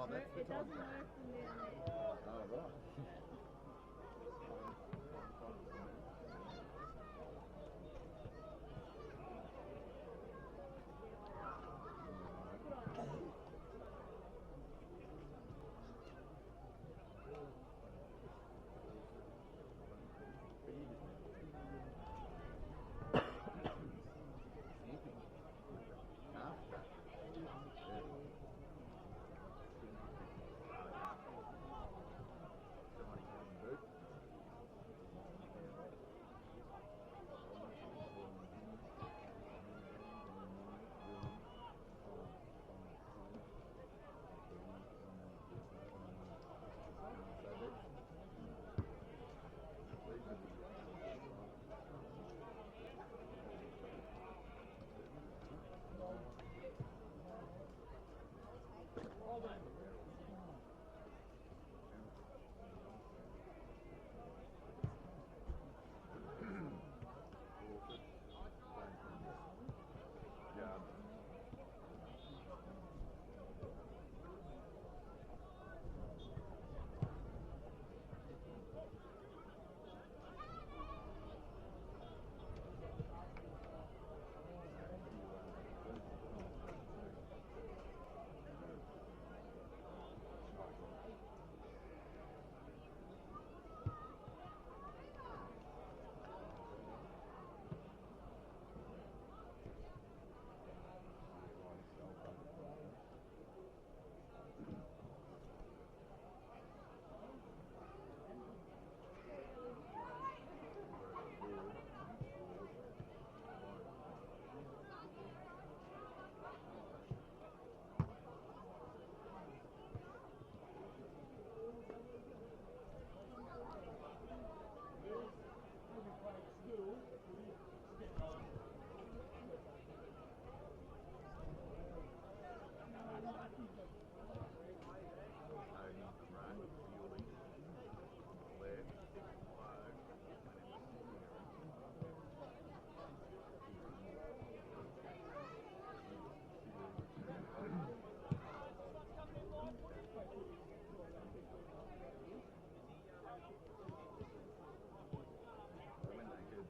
It doesn't work from the internet. Oh, right.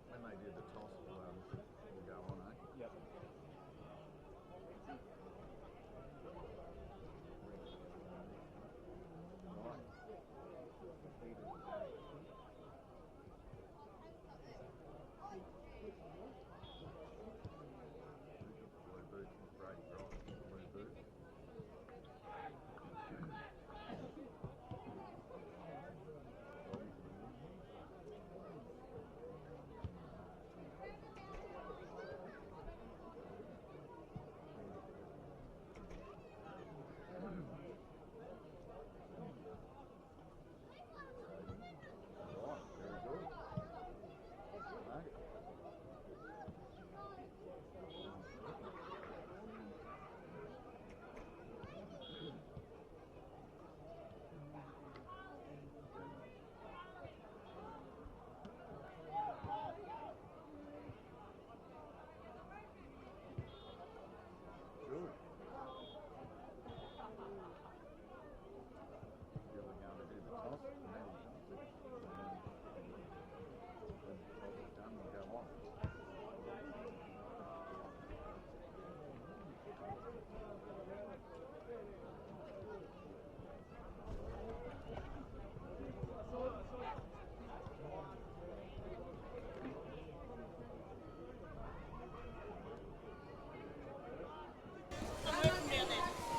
When they did the toss, we'll go on, eh? Yep. Blue boot, great drive, blue boot.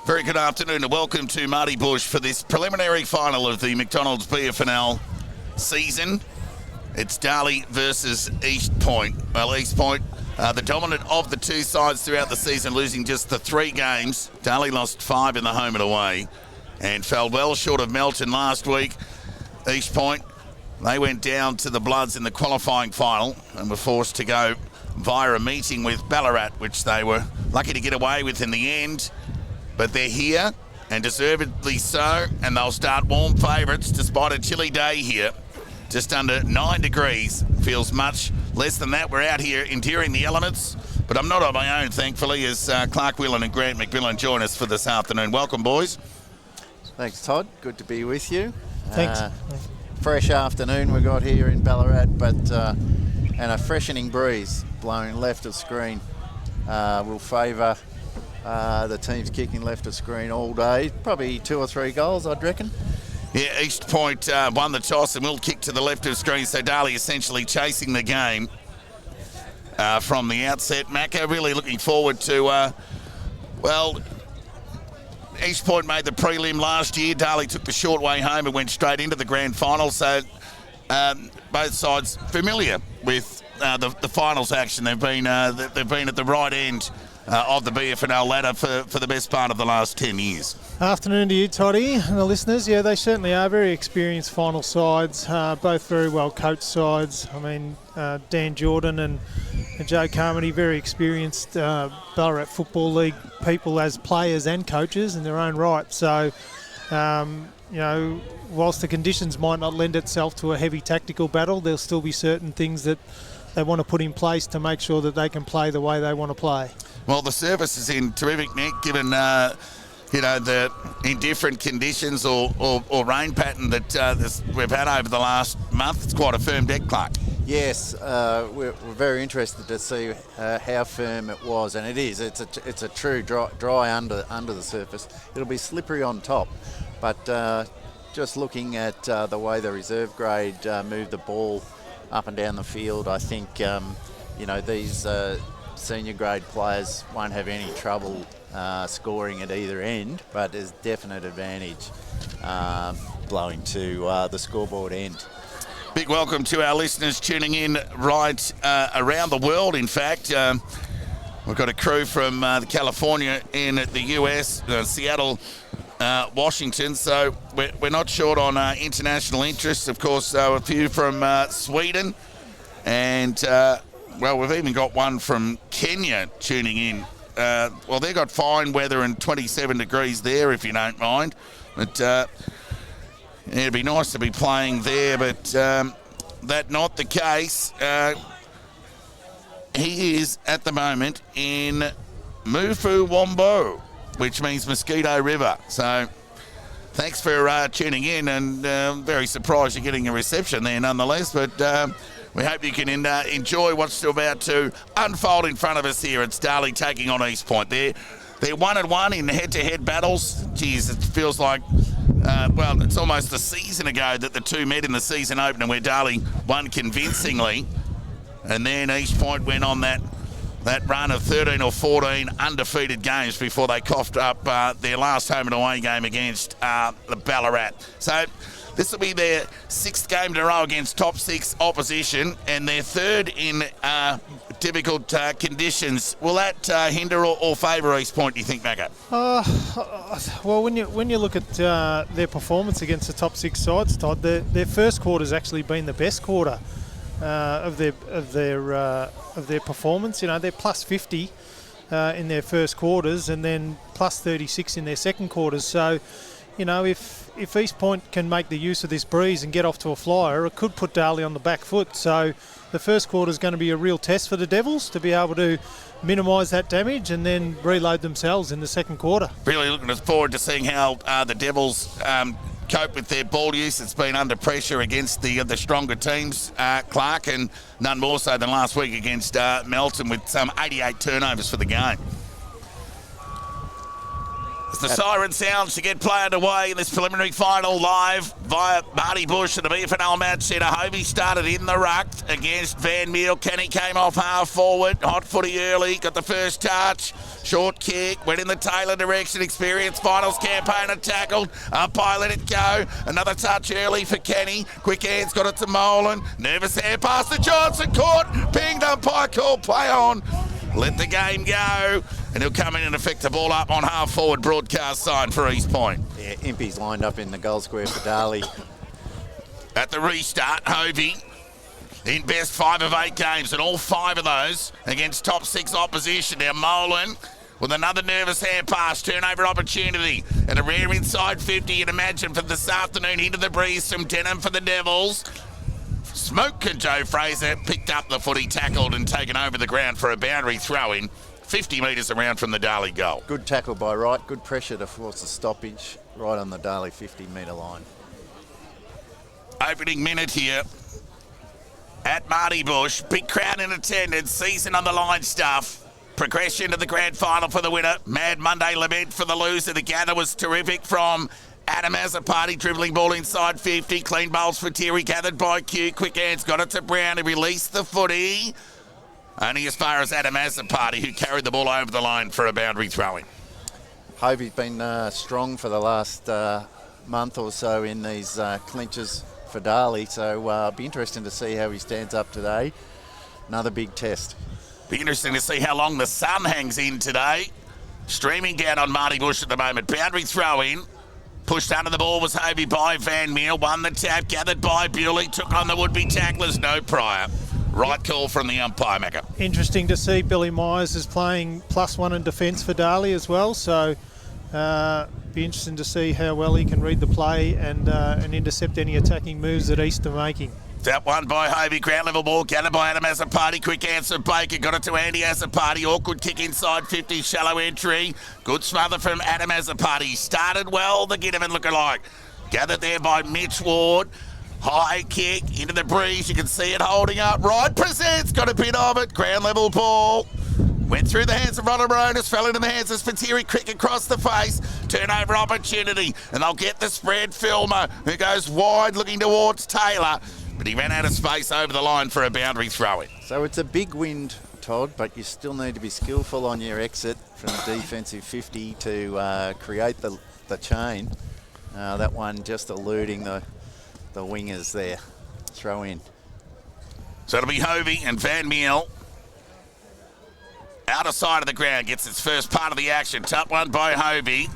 Very good afternoon and welcome to Marty Bush for this preliminary final of the McDonald's BFNL season. It's Darley versus East Point. Well, East Point, the dominant of the two sides throughout the season, losing just the 3 games. Darley lost 5 in the home and away and fell well short of Melton last week. East Point, they went down to the Bloods in the qualifying final and were forced to go via a meeting with Ballarat, which they were lucky to get away with in the end. But they're here, and deservedly so, and they'll start warm favourites despite a chilly day here. Just under 9 degrees. Feels much less than that. We're out here enduring the elements, but I'm not on my own, thankfully, as Clark Whelan and Grant McMillan join us for this afternoon. Welcome, boys. Thanks, Todd. Good to be with you. Thanks. Fresh afternoon we got here in Ballarat, but and a freshening breeze blowing left of screen will favour the teams kicking left of screen all day. Probably 2 or 3 goals, I'd reckon. Yeah, East Point won the toss and will kick to the left of screen, so Darley essentially chasing the game from the outset. Macca really looking forward to, East Point made the prelim last year. Darley took the short way home and went straight into the grand final, so both sides familiar with the finals action. They've been at the right end of the BFNL ladder for the best part of the last 10 years. Afternoon to you, Toddy, and the listeners. Yeah, they certainly are very experienced final sides, both very well coached sides. I mean, Dan Jordan and Joe Carmody, very experienced Ballarat Football League people as players and coaches in their own right. So, whilst the conditions might not lend itself to a heavy tactical battle, there'll still be certain things that they want to put in place to make sure that they can play the way they want to play. Well, the service is in terrific nick, given the indifferent conditions or rain pattern that we've had over the last month. It's quite a firm deck, Clark. Yes, we're very interested to see how firm it was, and it is. It's a true dry under the surface. It'll be slippery on top, but just looking at the way the reserve grade moved the ball up and down the field, I think these senior grade players won't have any trouble scoring at either end, but there's definite advantage blowing to the scoreboard end. Big welcome to our listeners tuning in right around the world. In fact, we've got a crew from California in the US, Seattle, Washington, so we're not short on international interests. Of course, a few from Sweden, and we've even got one from Kenya tuning in. They've got fine weather and 27 degrees there, if you don't mind, but it'd be nice to be playing there, but that not the case. He is at the moment in Mufu Wombo, which means Mosquito River. So thanks for tuning in, and very surprised you're getting a reception there nonetheless, but we hope you can enjoy what's about to unfold in front of us here. It's Darley taking on East Point. They're 1-1 in head-to-head battles. Geez, it feels like, it's almost a season ago that the two met in the season opener, where Darley won convincingly, and then East Point went on that run of 13 or 14 undefeated games before they coughed up their last home and away game against the Ballarat. So this will be their 6th game in a row against top 6 opposition, and their 3rd in difficult conditions. Will that hinder or favour East Point, do you think, Macca? Well, when you look at their performance against the top 6 sides, Todd, their first quarter's actually been the best quarter of their performance. They're plus 50 in their first quarters, and then plus 36 in their second quarters. So, if East Point can make the use of this breeze and get off to a flyer, it could put Darley on the back foot. So the first quarter is going to be a real test for the Devils to be able to minimise that damage and then reload themselves in the second quarter. Really looking forward to seeing how the Devils cope with their ball use. It's been under pressure against the stronger teams, Clark, and none more so than last week against Melton, with some 88 turnovers for the game. As the siren sounds to get play underway in this preliminary final, live via Marty Bush at the BFNL match centre. Hovey started in the ruck against Van Meel. Kenny came off half forward, hot footy early, got the first touch, short kick, went in the Taylor direction. Experienced finals campaigner tackled, umpire let it go. Another touch early for Kenny. Quick hands got it to Molan. Nervous hand pass to Johnson, caught, pinged, umpire called play on. Let the game go, and he'll come in and effect the ball up on half-forward broadcast sign for East Point. Yeah, Impey's lined up in the goal square for Darley. At the restart, Hovey in best 5 of 8 games, and all 5 of those against top 6 opposition. Now Molan with another nervous hand pass, turnover opportunity, and a rare inside 50, you'd imagine, for this afternoon. Into the breeze from Denham for the Devils. Smoke and Joe Fraser picked up the footy, tackled and taken over the ground for a boundary throw-in. 50 metres around from the Darley goal. Good tackle by Wright, good pressure to force the stoppage right on the Darley 50-metre line. Opening minute here at Marty Bush. Big crowd in attendance, season on the line stuff. Progression to the grand final for the winner. Mad Monday lament for the loser. The gather was terrific from Adam Azzopardi, dribbling ball inside 50. Clean bowls for Terry, gathered by Q. Quick hands, got it to Brown, he released the footy. Only as far as Adam Azzopardi, who carried the ball over the line for a boundary throw-in. Hovey's been strong for the last month or so in these clinches for Darley, so it'll be interesting to see how he stands up today. Another big test. Be interesting to see how long the sun hangs in today. Streaming down on Marty Bush at the moment. Boundary throw-in. Pushed under the ball was Hovey by Van Meel. Won the tap, gathered by Bewley. Took on the would-be tacklers, no prior. Right call from the umpire, Macca. Interesting to see Billy Myers is playing +1 in defence for Darley as well, so be interesting to see how well he can read the play and intercept any attacking moves that East are making. That one by Hovey, ground level ball, gathered by Adam Azzopardi. Quick answer, Baker, got it to Andy Azzopardi. Awkward kick inside 50, shallow entry. Good smother from Adam Azzopardi. Started well, the Ginnivan lookalike. Gathered there by Mitch Ward. High kick into the breeze, you can see it holding up. Right presents, got a bit of it. Ground level ball. Went through the hands of Ronald Ronas, fell into the hands of Spiteri, quick across the face. Turnover opportunity, and they'll get the spread. Filmer, who goes wide looking towards Taylor. But he ran out of space over the line for a boundary throw-in. So it's a big wind, Todd, but you still need to be skillful on your exit from the defensive 50 to create the chain. That one just eluding the wingers there. Throw in. So it'll be Hovey and Van Meel. Outer side of the ground gets its first part of the action. Top one by Hovey.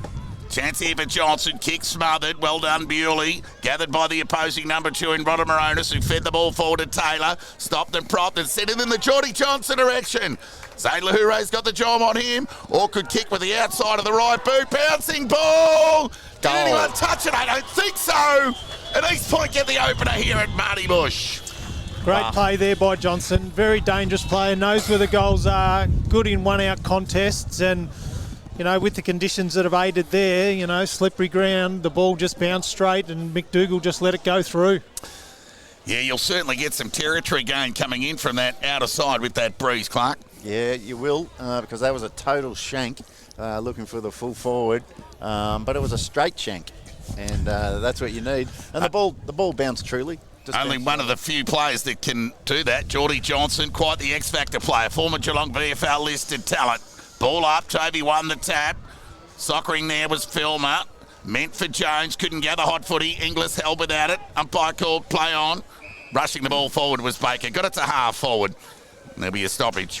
Chance here for Johnson, kick smothered, well done Bewley, gathered by the opposing number 2 in Rodham Moronis, who fed the ball forward to Taylor, stopped and propped and sent it in the Geordie Johnson direction. Zane Lahure's got the job on him, Awkward kick with the outside of the right boot, bouncing ball! Did anyone touch it? I don't think so! And East Point get the opener here at Marty Bush. Great play there by Johnson, very dangerous player, knows where the goals are, good in one-out contests, and you know, with the conditions that have aided there, you know, slippery ground, the ball just bounced straight and McDougall just let it go through. Yeah, you'll certainly get some territory gain coming in from that outer side with that breeze, Clark. Yeah, you will, because that was a total shank, looking for the full forward, but it was a straight shank, and that's what you need. And the ball bounced truly. Only one of the few players that can do that. Geordie Johnson, quite the X-Factor player, former Geelong VFL listed talent. Ball up, Toby won the tap. Soccering there was Filmer. Meant for Jones, couldn't gather hot footy. Inglis held without it. Umpire called play on. Rushing the ball forward was Baker. Got it to half forward. There'll be a stoppage.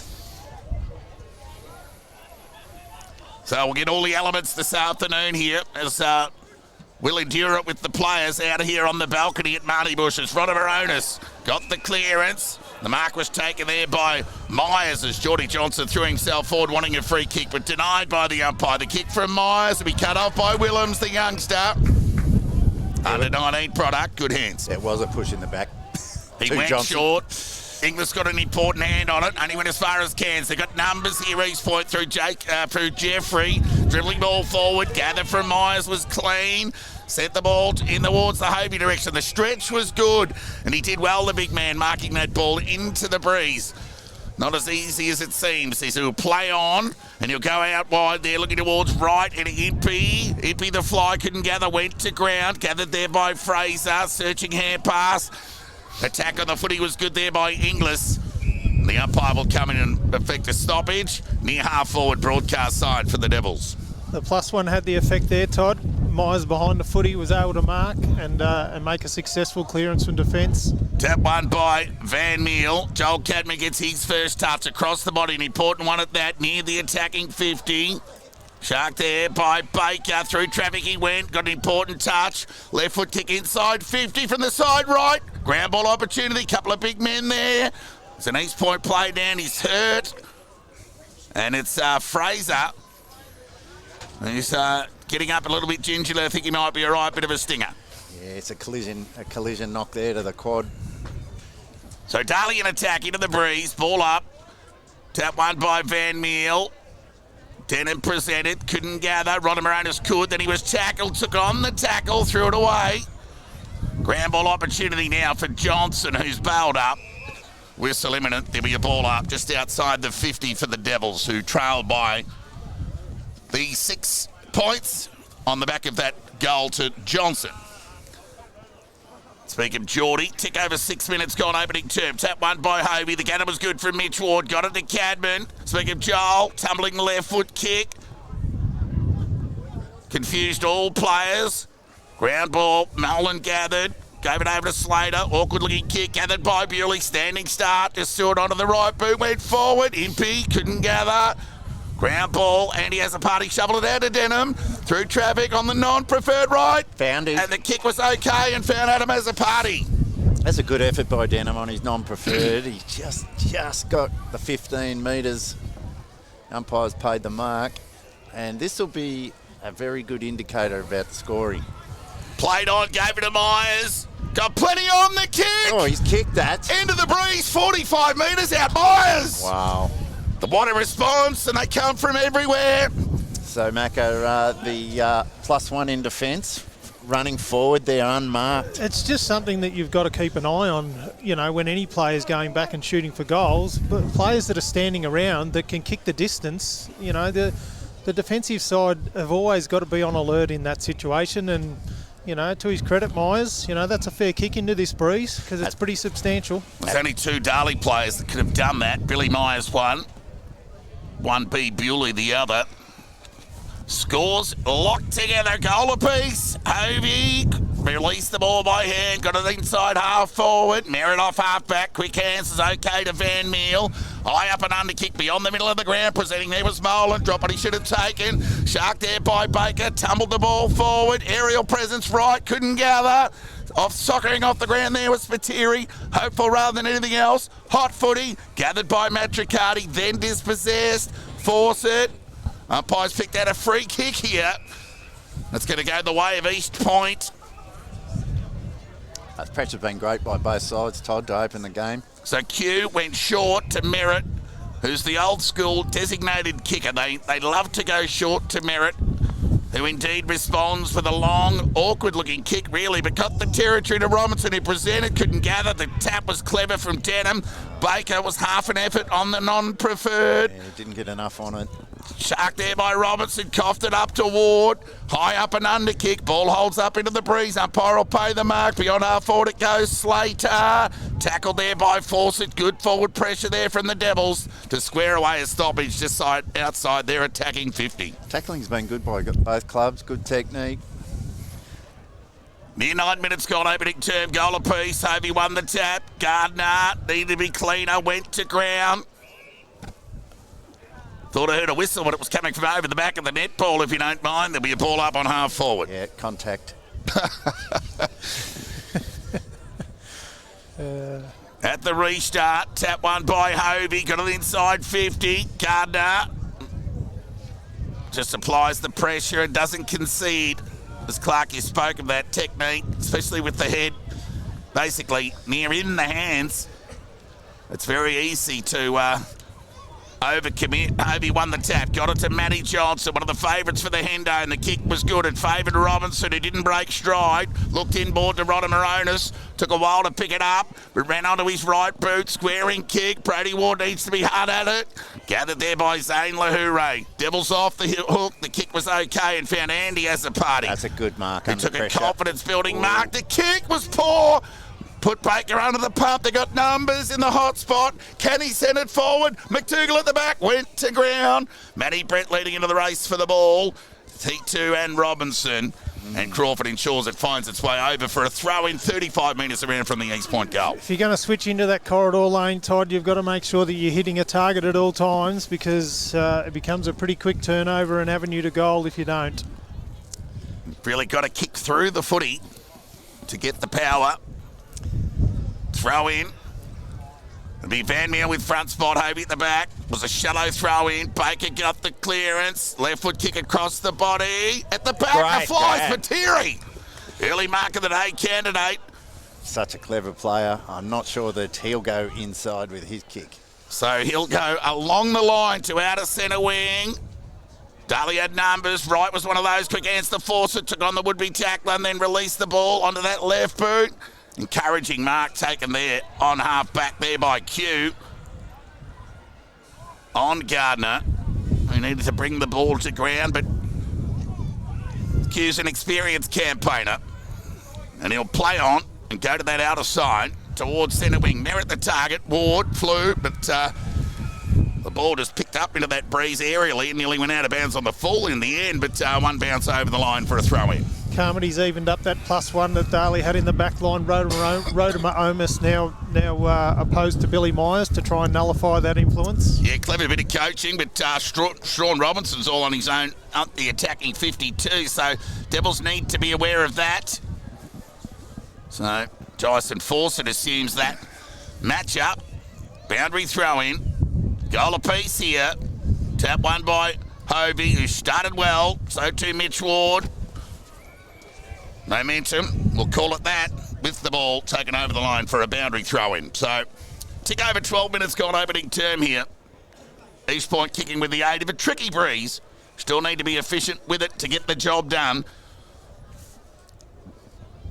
So we'll get all the elements this afternoon here as we'll endure it with the players out here on the balcony at Marty Bush. As Rodham Moronis got the clearance. The mark was taken there by Myers as Geordie Johnson threw himself forward wanting a free kick, but denied by the umpire. The kick from Myers will be cut off by Willems, the youngster. Under 19 product, good hands. It was a push in the back. He went Johnson. short. Inglis got an important hand on it. Only went as far as Cairns. They got numbers here. East Point through Jeffrey. Dribbling ball forward. Gather from Myers was clean. Set the ball in towards the Hovey direction. The stretch was good, and he did well, the big man, marking that ball into the breeze. Not as easy as it seems. He'll play on, and he'll go out wide there, looking towards right, and Impey. Impey, the fly, couldn't gather, went to ground. Gathered there by Fraser, searching hand pass. Attack on the footy was good there by Inglis. The umpire will come in and effect a stoppage. Near half-forward broadcast side for the Devils. The +1 had the effect there, Todd. Myers behind the footy was able to mark and make a successful clearance from defence. Tap one by Van Meel. Joel Cadman gets his first touch across the body, an important one at that, near the attacking 50. Shark there by Baker. Through traffic he went, got an important touch. Left foot kick inside 50 from the side right. Ground ball opportunity, couple of big men there. It's an East Point play down, he's hurt. And it's Fraser. He's getting up a little bit gingerly. I think he might be a right bit of a stinger. Yeah, it's a collision knock there to the quad. So Darley in attack into the breeze. Ball up. Tap one by Van Meel. Denham presented, couldn't gather. Rodamaronis could, then he was tackled, took on the tackle, threw it away. Ground ball opportunity now for Johnson, who's bailed up. Whistle imminent. There'll be a ball up just outside the 50 for the Devils, who trailed by the 6 points on the back of that goal to Johnson. Speaking of Geordie, tick over 6 minutes gone opening term. Tap one by Hovey. The gunner was good from Mitch Ward. Got it to Cadman. Speaking of Joel, tumbling left foot kick. Confused all players. Ground ball, Nolan gathered. Gave it over to Slater. Awkward looking kick gathered by Bewley. Standing start. Just threw it onto the right boot. Went forward. Impey couldn't gather. Ground ball, and he has a party, shovel it out to Denham. Through traffic on the non-preferred right. Found him. And the kick was okay and found Adam as a party. That's a good effort by Denham on his non-preferred. He just got the 15 metres. Umpires paid the mark. And this will be a very good indicator about the scoring. Played on, gave it to Myers. Got plenty on the kick. Oh, he's kicked that. Into the breeze, 45 metres out, Myers. Wow. The water response, and they come from everywhere. So, Mako, the +1 in defence, running forward, they're unmarked. It's just something that you've got to keep an eye on, you know, when any player's going back and shooting for goals. But players that are standing around that can kick the distance, you know, the defensive side have always got to be on alert in that situation. And, you know, to his credit, Myers, you know, that's a fair kick into this breeze because it's pretty substantial. There's only 2 Darley players that could have done that. Billy Myers one. 1B Bewley the other. Scores locked together, goal apiece. Hovey released the ball by hand, got it inside half forward. Merritt off half back, quick hands is okay to Van Meel. High up and under kick beyond the middle of the ground, presenting there was Molan. Drop what he should have taken. Shark there by Baker, tumbled the ball forward. Aerial presence right, couldn't gather. Soccering off the ground there was Spiteri, hopeful rather than anything else. Hot footy, gathered by Matricati, then dispossessed. Force it. Umpires picked out a free kick here. That's going to go the way of East Point. That pressure's been great by both sides, Todd, to open the game. So Q went short to Merritt, who's the old school designated kicker. They love to go short to Merritt, who indeed responds with a long, awkward-looking kick, really, but got the territory to Robinson, who presented, couldn't gather. The tap was clever from Denham. Baker was half an effort on the non-preferred. Yeah, he didn't get enough on it. Shark there by Robinson, coughed it up to Ward. High up and under kick. Ball holds up into the breeze. Umpire will pay the mark. Beyond half forward it goes. Slater. Tackled there by Fawcett. Good forward pressure there from the Devils to square away a stoppage just outside their attacking 50. Tackling's been good by both clubs. Good technique. Near 9 minutes gone, opening term, goal apiece. Hovey won the tap. Gardner needed to be cleaner, went to ground. Thought I heard a whistle, but it was coming from over the back of the net, Paul, if you don't mind. There'll be a ball up on half forward. Yeah, contact. At the restart, tap one by Hovey, got it inside 50. Gardner just applies the pressure and doesn't concede. As Clark, you spoke of that technique, especially with the head basically near in the hands. It's very easy to overcommit. Hovey won the tap, got it to Matty Johnson, one of the favourites for the Hendo, and the kick was good. It favoured Robinson, who didn't break stride. Looked inboard to Rodamaronis, took a while to pick it up, but ran onto his right boot, squaring kick. Brody Ward needs to be hard at it. Gathered there by Zane Lahoure. Devils off the hook, the kick was okay and found Andy as a party. That's a good mark. He under took pressure. a confidence-building mark. The kick was poor. Put Baker under the pump. They got numbers in the hot spot. Kenny sent it forward. McDougall at the back went to ground. Matty Brett leading into the race for the ball. T2 and Robinson. And Crawford ensures it finds its way over for a throw in 35 metres around from the East Point goal. If you're going to switch into that corridor lane, Todd, you've got to make sure that you're hitting a target at all times, because it becomes a pretty quick turnover and avenue to goal if you don't. Really got to kick through the footy to get the power. Throw in. It'll be Van Meel with front spot. Hovey at the back. Was a shallow throw in. Baker got the clearance. Left foot kick across the body. At the back, Great, the flies yeah. for Terry. Early mark of the day candidate. Such a clever player. I'm not sure that he'll go inside with his kick. So he'll go along the line to outer centre wing. Darley had numbers. Wright was one of those. Quick answer to force it. Took on the would-be tackler and then released the ball onto that left boot. Encouraging mark taken there on half-back there by Q. On Gardner. He needed to bring the ball to ground, but Q's an experienced campaigner. And he'll play on and go to that outer side towards centre wing. Merritt the target. Ward flew, but the ball just picked up into that breeze aerially and nearly went out of bounds on the full in the end, but one bounce over the line for a throw-in. Carmody's evened up that +1 that Darley had in the back line. Rodimer Omis now opposed to Billy Myers to try and nullify that influence. Yeah, clever bit of coaching, but Sean Robinson's all on his own up the attacking 52, so Devils need to be aware of that. So Dyson Fawcett assumes that matchup. Boundary throw-in. Goal apiece here. Tap one by Hovey, who started well. So too Mitch Ward. Momentum, we'll call it that, with the ball taken over the line for a boundary throw-in. So, tick over 12 minutes gone opening term here. East Point kicking with the aid of a tricky breeze. Still need to be efficient with it to get the job done.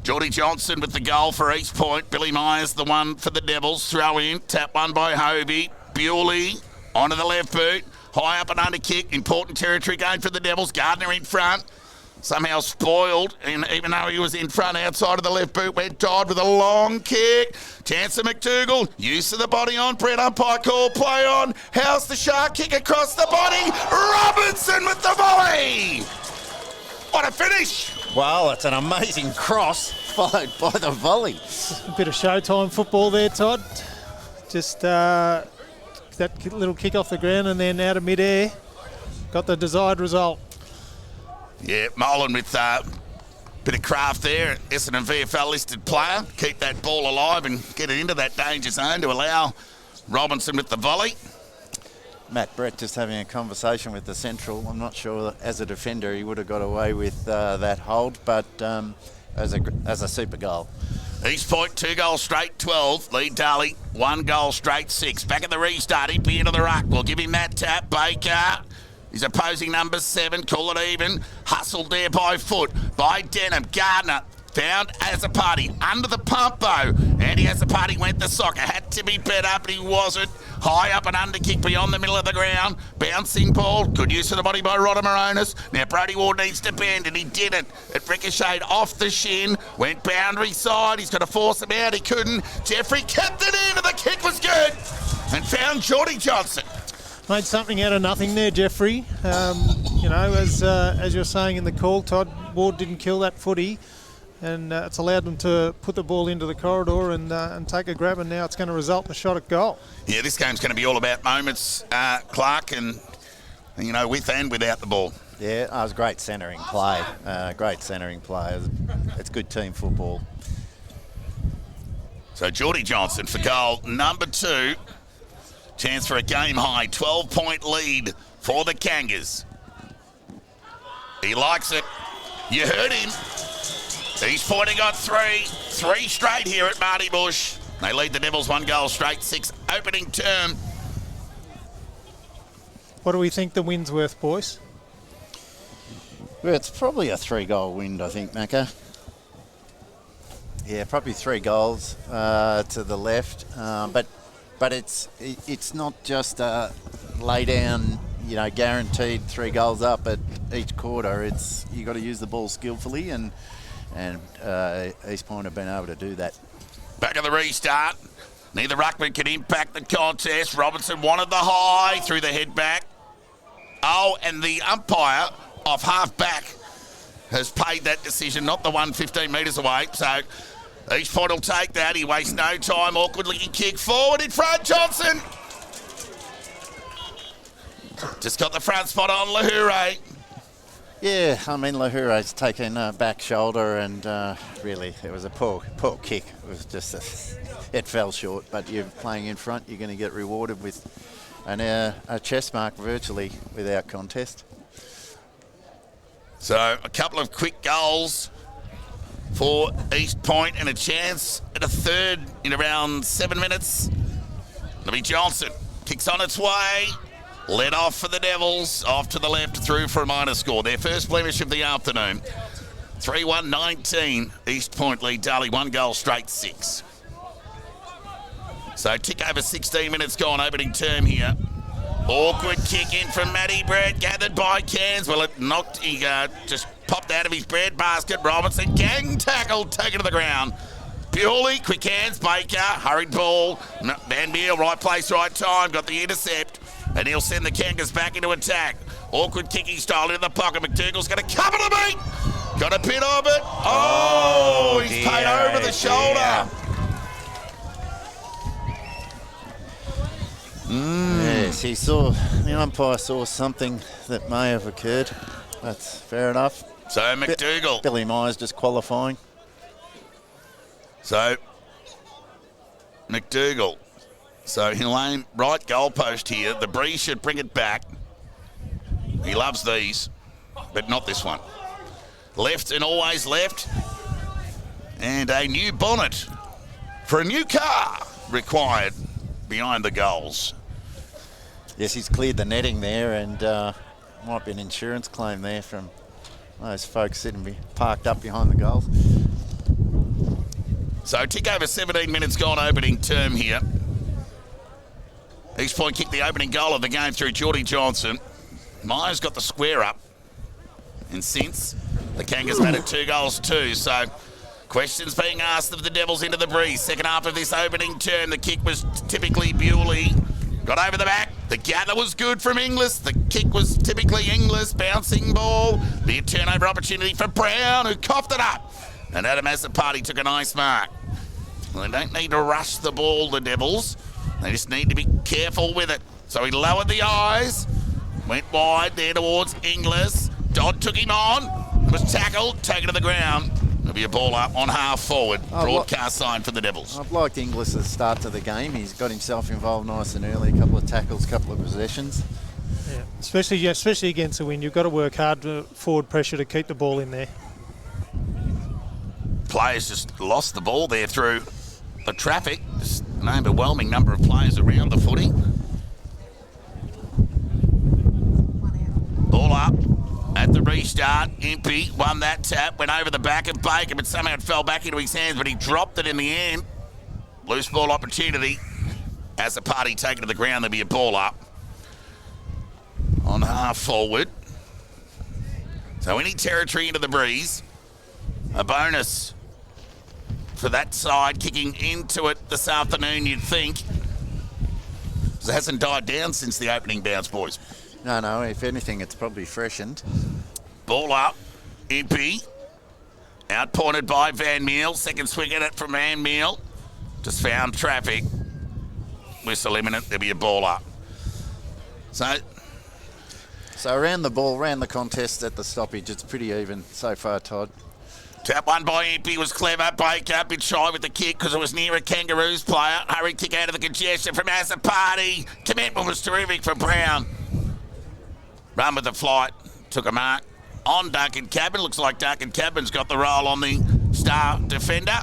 Geordie Johnson with the goal for East Point. Billy Myers the one for the Devils. Throw-in, tap one by Hovey. Bewley onto the left boot. High up and under kick. Important territory going for the Devils. Gardner in front. Somehow spoiled, and even though he was in front outside of the left boot, went Dodd with a long kick. Chance of McDougall, use of the body on. Brent umpire call, play on. How's the shark kick across the body? Robinson with the volley! What a finish! Well, it's an amazing cross followed by the volley. A bit of Showtime football there, Todd. Just that little kick off the ground and then out of mid-air. Got the desired result. Yeah, Molan with a bit of craft there. Essendon VFL listed player. Keep that ball alive and get it into that danger zone to allow Robinson with the volley. Matt Brett just having a conversation with the central. I'm not sure as a defender he would have got away with that hold, but as a super goal. East Point 2 goals straight 12. Lead Darley 1 goal straight 6. Back at the restart. He'd be into the ruck. We'll give him that tap. Baker. His opposing number 7, call it even. Hustled there by Foot, by Denham. Gardner found Azapati under the pump though. Andy Azapati went the soccer. Had to be better, but he wasn't. High up and under kick beyond the middle of the ground. Bouncing ball. Good use of the body by Rodimer. Now Brody Ward needs to bend, and he didn't. It ricocheted off the shin. Went boundary side. He's got to force him out. He couldn't. Jeffrey kept it in, and the kick was good. And found Geordie Johnson. Made something out of nothing there, Jeffrey. As you're saying in the call, Todd, Ward didn't kill that footy, and it's allowed them to put the ball into the corridor and take a grab, and now it's going to result in a shot at goal. Yeah, this game's going to be all about moments, Clark, and with and without the ball. Yeah, it was great centering play. It's good team football. So Geordie Johnson for goal number 2. Chance for a game-high 12-point lead for the Kangas. He likes it. You heard him. He's pointing got 3 straight here at Marty Bush. They lead the Devils 1 goal straight 6 opening term. What do we think the win's worth, boys? Well, it's probably a 3-goal win, I think, Macca. Yeah, probably 3 goals to the left, but it's not just a lay down, guaranteed 3 goals up at each quarter. It's you got to use the ball skillfully, and East Point have been able to do that. Back at the restart. Neither ruckman can impact the contest. Robinson wanted the high, threw the head back. Oh, and the umpire off half back has paid that decision, not the one 15 metres away. So East Point will take that. He wastes no time. Awkward looking kick forward in front. Johnson. Just got the front spot on Lahure. Yeah, Lahure's taken back shoulder, and really it was a poor kick. It was just it fell short. But you're playing in front, you're going to get rewarded with a chest mark virtually without contest. So a couple of quick goals for East Point and a chance at a third in around 7 minutes. It'll be Johnson. Kicks on its way. Led off for the Devils, off to the left, through for a minor score. Their first blemish of the afternoon. 3-1-19, East Point lead Darley, 1 goal straight 6. So tick over 16 minutes gone, opening term here. Awkward kick in from Matty Brett, gathered by Cairns. Well, it knocked, he just popped out of his bread basket. Robinson, gang tackle, taken to the ground. Bewley, quick hands, Baker, hurried ball. Van Beal, right place, right time, got the intercept. And he'll send the Kangas back into attack. Awkward kicking style into the pocket. McDougall's going to cover the beat. Got a bit of it. Oh, he's paid over the shoulder. Yes, the umpire saw something that may have occurred. That's fair enough. So McDougall. Billy Myers just qualifying. So McDougall. So he'll aim right goalpost here. The breeze should bring it back. He loves these, but not this one. Left and always left. And a new bonnet for a new car required behind the goals. Yes, he's cleared the netting there, and might be an insurance claim there from those folks sitting parked up behind the goals. So tick over 17 minutes gone, opening term here. East Point kicked the opening goal of the game through Geordie Johnson. Myers got the square up. And since, the Kangas batted 2 goals too. So questions being asked of the Devils into the breeze. Second half of this opening term, the kick was typically Bewley. Got over the back. The gather was good from Inglis. The kick was typically Inglis. Bouncing ball. Big turnover opportunity for Brown, who coughed it up. And Adam Azzopardi took a nice mark. Well, they don't need to rush the ball, the Devils. They just need to be careful with it. So he lowered the eyes. Went wide there towards Inglis. Dodd took him on. Was tackled. Taken to the ground. There'll be a ball up on half forward. Broadcast sign for the Devils. I've liked Inglis' start to the game. He's got himself involved nice and early. A couple of tackles, couple of possessions. Yeah, especially against the wind. You've got to work hard to forward pressure to keep the ball in there. Players just lost the ball there through the traffic. Just an overwhelming number of players around the footy. Ball up at the restart. Impey won that tap, went over the back of Baker, but somehow it fell back into his hands, but he dropped it in the end. Loose ball opportunity. As the party taken to the ground, there'll be a ball up on half forward. So any territory into the breeze, a bonus for that side kicking into it this afternoon, you'd think. It hasn't died down since the opening bounce, boys. No, if anything, it's probably freshened. Ball up, Impey. Outpointed by Van Meel. Second swing at it from Van Meel. Just found traffic. Whistle imminent, there'll be a ball up. So around the contest at the stoppage, it's pretty even so far, Todd. Tap one by Impey was clever. Baker a bit shy with the kick because it was near a Kangaroos player. Hurry kick out of the congestion from Azzopardi. Commitment was terrific for Brown. Run with the flight. Took a mark on Duncan Cabin. Looks like Duncan Cabin's got the roll on the star defender.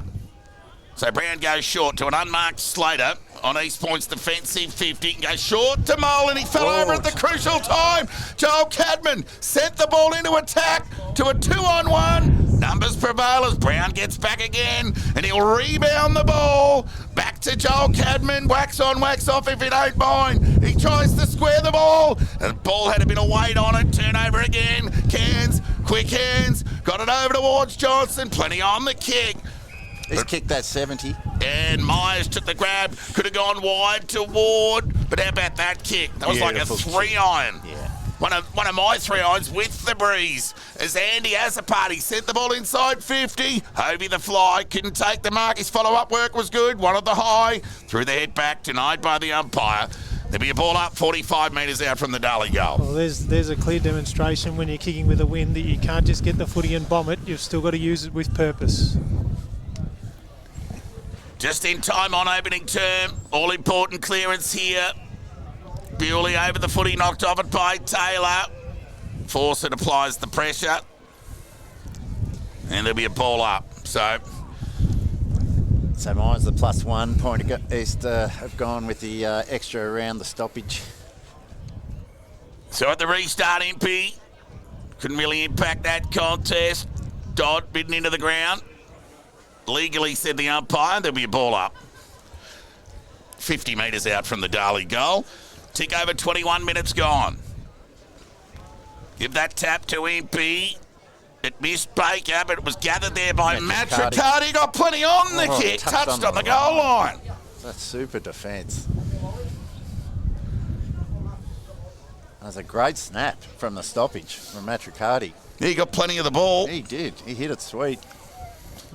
So Brown goes short to an unmarked Slater on East Point's defensive 50. Goes short to Mole, and he fell over at the crucial time. Joel Cadman sent the ball into attack to a 2-on-1. Numbers prevail as Brown gets back again, and he'll rebound the ball. Back to Joel Cadman. Wax on, wax off if you don't mind. He tries to square the ball, and the ball had a bit of weight on it. Turnover again. Cairns, quick hands. Got it over towards Johnson. Plenty on the kick. He's kicked that 70. And Myers took the grab. Could have gone wide to Ward. But how about that kick? That was Beautiful like a 3-iron. Yeah. One of my 3-irons with the breeze. As Andy Azzopardi sent the ball inside 50. Hobie the fly. Couldn't take the mark. His follow-up work was good. One of the high. Threw the head back. Denied by the umpire. There'll be a ball up 45 metres out from the Darley goal. Well, there's a clear demonstration when you're kicking with the wind that you can't just get the footy and bomb it. You've still got to use it with purpose. Just in time on opening term. All-important clearance here. Bewley over the footy, knocked off it by Taylor. Fawcett applies the pressure. And there'll be a ball up. So Myers the +1. 1 Point. East have gone with the extra around the stoppage. 2 Well, So at the restart, MP couldn't really impact that contest. Dodd bidden into the ground. Legally, said the umpire, there'll be a ball up. 50 metres out from the Darley goal. Tick over 21 minutes gone. Give that tap to MP. It missed Baker, but it was gathered there by Matricati. Got plenty on the kick. Touched on the goal line. That's super defence. That's a great snap from the stoppage from Matricati. He got plenty of the ball. He did. He hit it sweet.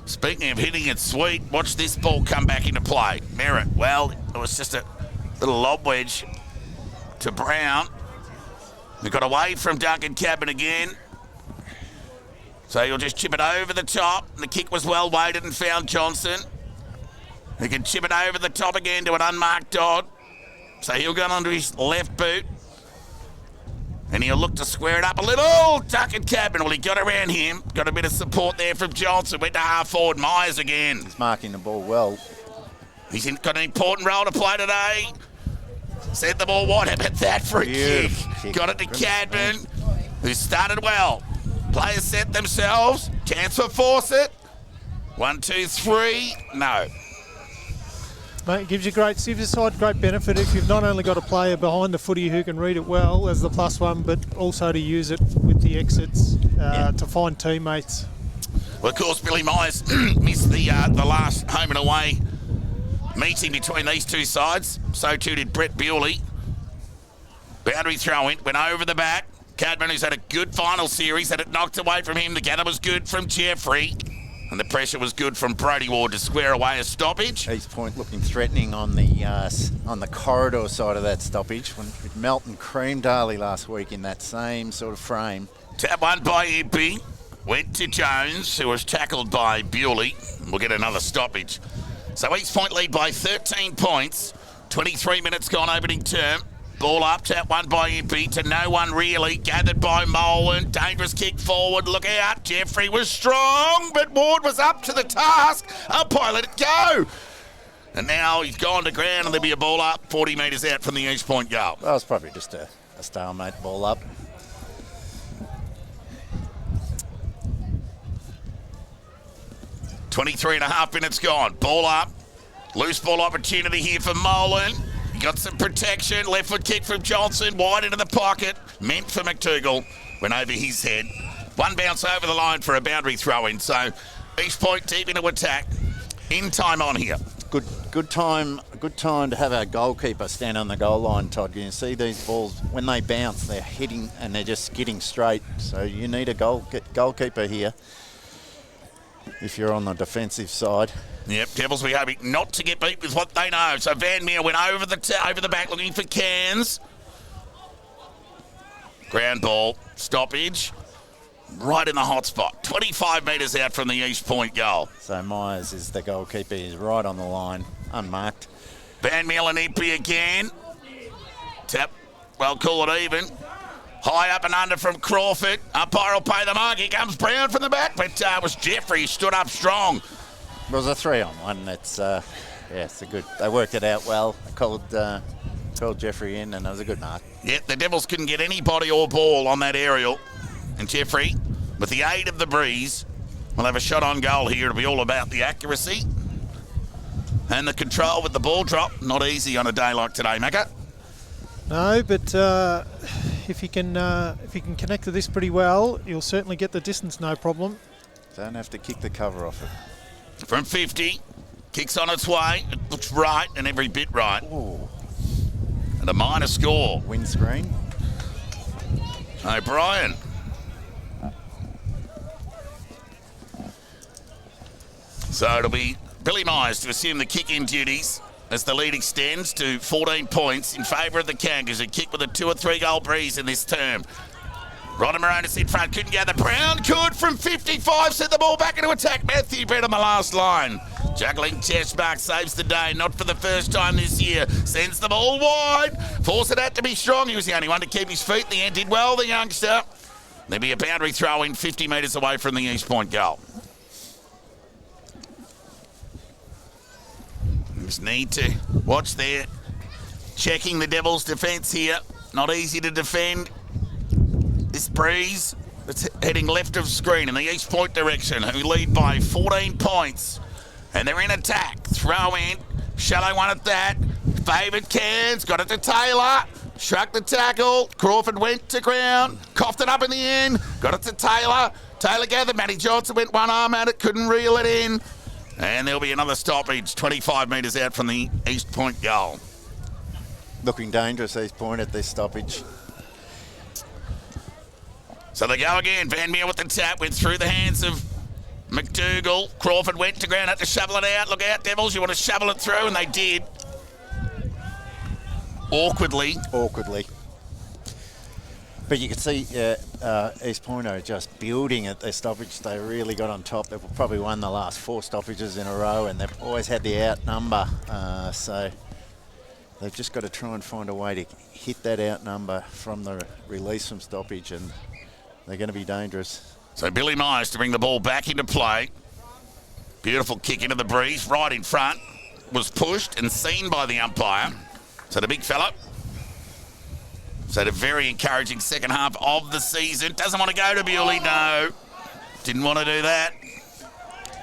Speaking of hitting it sweet, watch this ball come back into play. Merritt, well, it was just a little lob wedge to Brown. He got away from Duncan Cabin again. So he'll just chip it over the top. The kick was well weighted and found Johnson. He can chip it over the top again to an unmarked Dodd. So he'll go onto his left boot. And he'll look to square it up a little. Duncan Cabin, well, he got around him. Got a bit of support there from Johnson. Went to half forward. Myers again. He's marking the ball well. He's got an important role to play today. Sent the ball wide. How about that for a kick? Got it to Cadman, who started well. Players set themselves. Chance for Fawcett. 1, 2, 3. No. Mate, it gives your side great benefit if you've not only got a player behind the footy who can read it well as the +1, but also to use it with the exits to find teammates. Well, of course, Billy Myers missed the last home and away meeting between these two sides. So too did Brett Bewley. Boundary throw in, went over the back. Cadman, who's had a good final series, had it knocked away from him. The gather was good from Jeffrey. And the pressure was good from Brody Ward to square away a stoppage. East Point looking threatening on the corridor side of that stoppage. When Melton creamed Darley last week in that same sort of frame. Tap one by Impey. Went to Jones, who was tackled by Bewley. We'll get another stoppage. So East Point lead by 13 points. 23 minutes gone opening term. Ball up, tap one by Impey to no one really. Gathered by Molan. Dangerous kick forward. Look out. Jeffrey was strong, but Ward was up to the task. Umpire let it go. And now he's gone to ground and there'll be a ball up 40 metres out from the East Point goal. Well, it's probably just a stalemate ball up. .23.5 minutes gone. Ball up. Loose ball opportunity here for Molan. Got some protection. Left foot kick from Johnson. Wide into the pocket. Meant for McDougall. Went over his head. One bounce over the line for a boundary throw-in. So East Point deep into attack. In time on here. Good time to have our goalkeeper stand on the goal line, Todd. You can see these balls, when they bounce, they're hitting and they're just skidding straight. So you need a goalkeeper here if you're on the defensive side. Yep, Devils be hoping not to get beat with what they know. So Van Meer went over the back looking for Cairns. Ground ball, stoppage, right in the hot spot. 25 metres out from the East Point goal. So Myers is the goalkeeper. He's right on the line, unmarked. Van Meer and Impey again. Tap, well, call it even. High up and under from Crawford. Umpire will pay the mark. Here comes Brown from the back, but it was Jeffrey stood up strong. It was a 3-on-1. It's it's a good. They worked it out well. They called Jeffrey in, and it was a good mark. Yeah, the Devils couldn't get any body or ball on that aerial, and Jeffrey, with the aid of the breeze, will have a shot on goal here. It'll be all about the accuracy and the control with the ball drop. Not easy on a day like today, Macca. No, but if you can connect to this pretty well, you'll certainly get the distance, no problem. Don't have to kick the cover off it. From 50, kicks on its way. It looks right and every bit right. Ooh. And a minor score. Windscreen. O'Brien. So it'll be Billy Myers to assume the kick-in duties as the lead extends to 14 points in favour of the Kangas, who kick with a 2 or 3 goal breeze in this term. Rodden Moronis in front, couldn't gather. Brown could from 55, sent the ball back into attack. Matthew Brett on the last line. Juggling chest mark, saves the day, not for the first time this year. Sends the ball wide. Fawcett had to be strong. He was the only one to keep his feet. In the end, did well, the youngster. There'll be a boundary throw in 50 metres away from the East Point goal. Just need to watch there. Checking the Devils' defence here. Not easy to defend. this breeze that's heading left of screen in the East Point direction, who lead by 14 points. And they're in attack. Throw in. Shallow one at that. Favoured Cairns. Got it to Taylor. Struck the tackle. Crawford went to ground. Coughed it up in the end. Got it to Taylor. Taylor gathered. Matty Johnson went one arm at it. Couldn't reel it in. And there'll be another stoppage 25 metres out from the East Point goal. Looking dangerous, East Point, at this stoppage. So they go again. Van Meer with the tap. Went through the hands of McDougall. Crawford went to ground. Had to shovel it out. Look out, Devils. You want to shovel it through? And they did. Awkwardly. But you can see East Point are just building at their stoppage. They really got on top. They've probably won the last 4 stoppages in a row, and they've always had the out number. So they've just got to try and find a way to hit that out number from the release from stoppage, and they're going to be dangerous. So Billy Myers to bring the ball back into play. Beautiful kick into the breeze, right in front. Was pushed and seen by the umpire. So the big fella. So the very encouraging second half of the season. Doesn't want to go to Bewley, no. Didn't want to do that.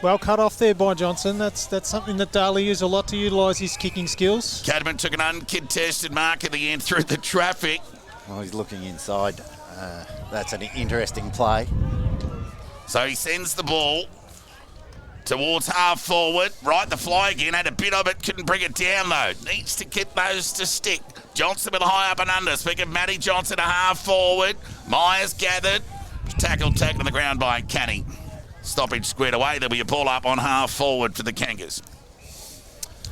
Well cut off there by Johnson. That's something that Darley used a lot to utilise his kicking skills. Cadman took an uncontested mark at the end through the traffic. Well, he's looking inside. That's an interesting play. So he sends the ball towards half forward. Right the fly again. Had a bit of it. Couldn't bring it down though. Needs to get those to stick. Johnson with a high up and under. Speaking of Matty Johnson, a half forward. Myers gathered. Tackled on the ground by Canny. Stoppage squared away. There'll be a ball up on half forward for the Kangas.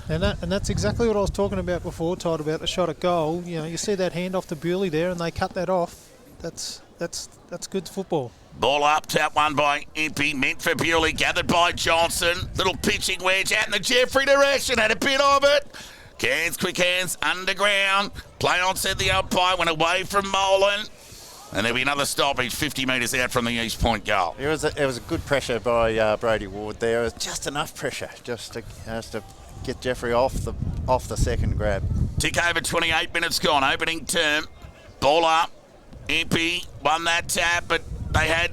And that's exactly what I was talking about before, Todd, about the shot at goal. You know, you see that hand off to Bewley there, and they cut that off. That's good football. Ball up, tap one by Impey, meant for Bewley, gathered by Johnson. Little pitching wedge out in the Jeffrey direction, had a bit of it. Cairns, quick hands, underground. Play on, said the umpire, went away from Molan. And there'll be another stoppage 50 metres out from the East Point goal. It was a good pressure by Brody Ward there. It was just enough pressure just to get Jeffrey off the second grab. Tick over 28 minutes gone, opening term. Ball up, Impey won that tap, but they had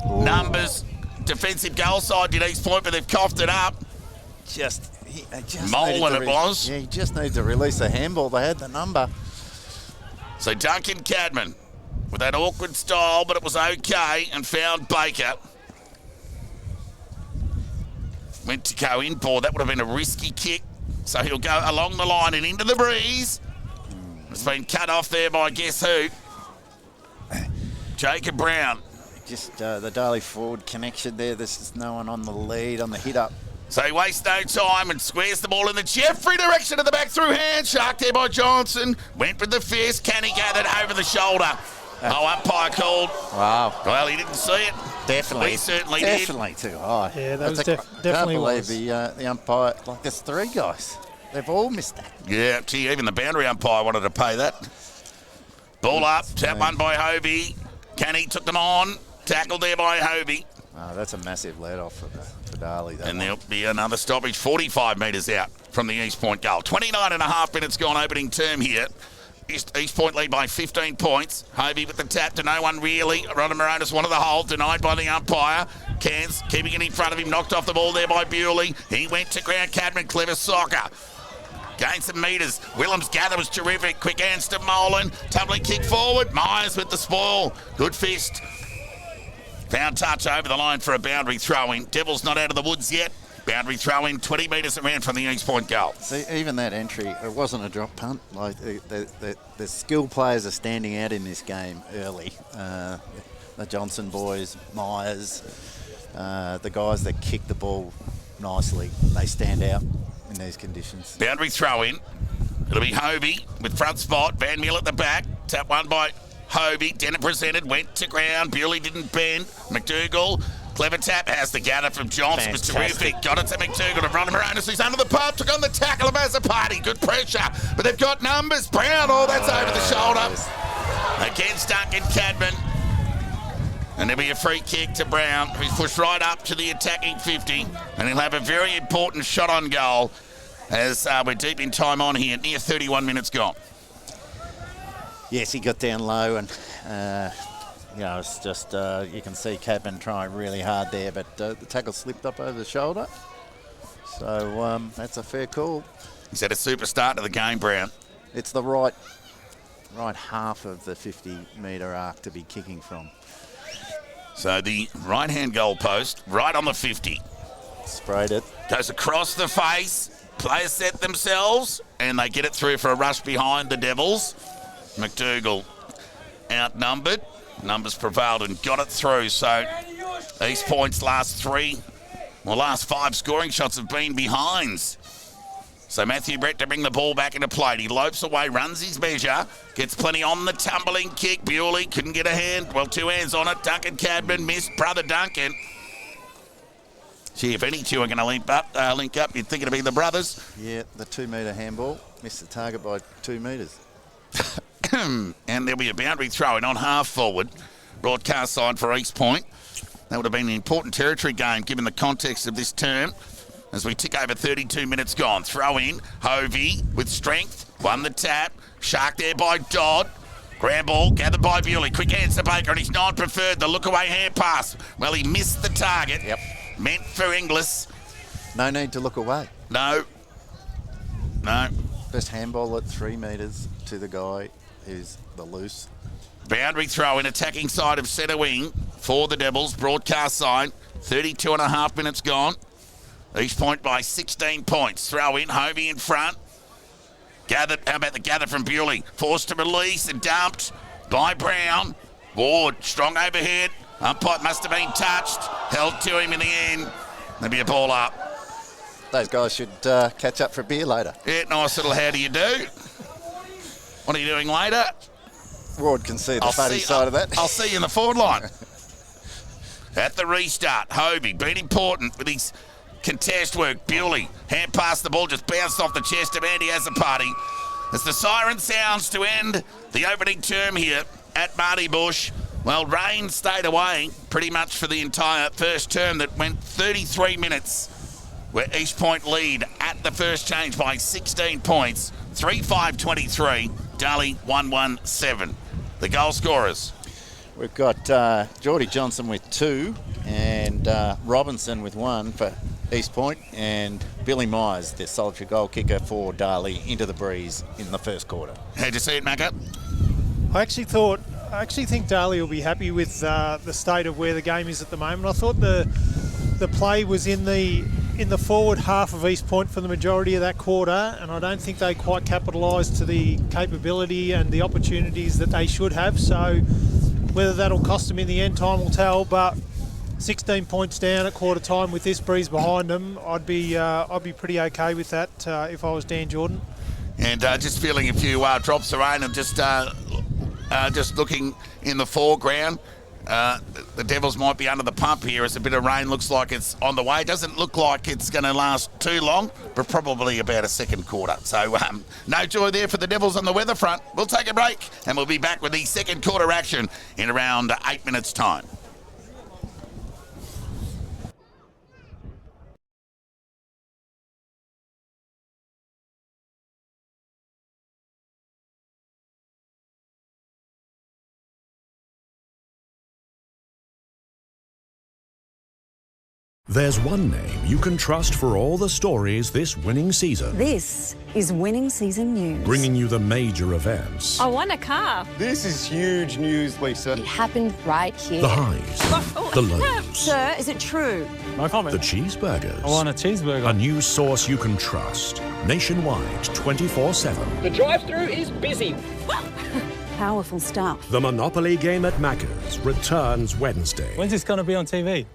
numbers. Defensive goal side did East Point, but they've coughed it up. Molan it was. Yeah, he just needs to release the handball. They had the number. So Duncan Cadman with that awkward style, but it was okay, and found Baker. Went to go in board. That would have been a risky kick. So he'll go along the line and into the breeze. It's been cut off there by guess who? Jacob Brown. Just the Darley forward connection there. This is no one on the lead, on the hit up. So he wastes no time and squares the ball in the Jeffrey direction of the back through hand. Shark there by Johnson. Went with the fist. Canny gathered over the shoulder. Umpire called. Wow. Well, he didn't see it. Definitely. We certainly definitely too high. Yeah, that was definitely definitely believe was. the umpire, like there's 3 guys. They've all missed that. Yeah, gee, even the boundary umpire wanted to pay that. Ball up, tap one by Hovey. Canny took them on. Tackled there by Hovey. Oh, that's a massive let off for Darley. And there'll be another stoppage 45 metres out from the East Point goal. 29 and a half minutes gone opening term here. East Point lead by 15 points. Hovey with the tap to no one really. Ronald Moronis wanted the hold, denied by the umpire. Cairns keeping it in front of him, knocked off the ball there by Bewley. He went to ground. Cadman, clever soccer. Gained some metres. Willems' gather was terrific. Quick hands to Molan. Tumbling kick forward. Myers with the spoil. Good fist. Found touch over the line for a boundary throw-in. Devils not out of the woods yet. Boundary throw-in 20 metres around from the East Point goal. See, even that entry, it wasn't a drop punt. Like the skill players are standing out in this game early. The Johnson boys, Myers, the guys that kick the ball nicely, they stand out in these conditions. Boundary throw-in. It'll be Hovey with front spot. Van Mill at the back. Tap one by Hovey. Dennett presented. Went to ground. Bewley didn't bend. McDougall. Clever tap. Has the gather from Johnson. Was terrific. Got it to McDougall. To Ronald Moronis. He's under the pump. Took on the tackle of Azapati. Good pressure. But they've got numbers. Brown. Oh, that's over the shoulder. Against Duncan Cadman. And there'll be a free kick to Brown, who's pushed right up to the attacking 50. And he'll have a very important shot on goal as we're deep in time on here, near 31 minutes gone. Yes, he got down low and you know, it's just, you can see Cadman trying really hard there, but the tackle slipped up over the shoulder. So that's a fair call. He's had a super start to the game, Brown. It's the right half of the 50-metre arc to be kicking from. So the right-hand goal post, right on the 50. Sprayed it. Goes across the face. Players set themselves, and they get it through for a rush behind the Devils. McDougall outnumbered. Numbers prevailed and got it through. So East Point's last 5 scoring shots have been behinds. So Matthew Brett to bring the ball back into play. He lopes away, runs his measure, gets plenty on the tumbling kick. Bewley couldn't get a hand. Well, 2 hands on it. Duncan Cadman missed. Brother Duncan. Gee, if any two are going to link up, you'd think it'd be the brothers. Yeah, the 2-metre handball. Missed the target by 2 metres. And there'll be a boundary throw in on half forward. Broadcast side for East Point. That would have been an important territory game given the context of this term. As we tick over 32 minutes gone. Throw in. Hovey with strength. Won the tap. Shark there by Dodd. Grand ball gathered by Bewley. Quick hands to Baker and he's non-preferred. The look-away hand pass. Well, he missed the target. Yep. Meant for Inglis. No need to look away. No. Just handball at 3 metres to the guy who's the loose. Boundary throw in attacking side of centre wing for the Devils. Broadcast side. 32 and a half minutes gone. East Point by 16 points. Throw in. Hovey in front. Gathered. How about the gather from Bewley? Forced to release and dumped by Brown. Ward. Strong overhead. Umpire must have been touched. Held to him in the end. There'll be a ball up. Those guys should catch up for a beer later. Yeah, nice little how do you do. What are you doing later? Ward can see the funny side of that. I'll see you in the forward line. At the restart, Hovey, been important with his contest work. Bewley, hand pass the ball, just bounced off the chest of Andy Azzopardi. As the siren sounds to end the opening term here at Marty Bush. Well, rain stayed away pretty much for the entire first term that went 33 minutes, where East Point lead at the first change by 16 points. 3-5-23, Darley 1-1-7. The goal scorers. We've got Geordie Johnson with 2 and Robinson with 1 for East Point, and Billy Myers, the solitary goal kicker for Darley, into the breeze in the first quarter. How'd you see it, Macca? I actually think Darley will be happy with the state of where the game is at the moment. I thought the play was in the forward half of East Point for the majority of that quarter, and I don't think they quite capitalised to the capability and the opportunities that they should have. So whether that'll cost them in the end, time will tell. But 16 points down at quarter time with this breeze behind them, I'd be pretty okay with that if I was Dan Jordan. And just feeling a few drops of rain and just looking in the foreground. The Devils might be under the pump here as a bit of rain looks like it's on the way. Doesn't look like it's going to last too long, but probably about a second quarter. So no joy there for the Devils on the weather front. We'll take a break and we'll be back with the second quarter action in around 8 minutes' time. There's one name you can trust for all the stories this winning season. This is Winning Season News. Bringing you the major events. I won a car. This is huge news, Lisa. It happened right here. The highs. The lows. Sir, is it true? No comment. The cheeseburgers. I want a cheeseburger. A news source you can trust. Nationwide, 24/7. The drive-thru is busy. Powerful stuff. The Monopoly game at Macca's returns Wednesday. When's this going to be on TV?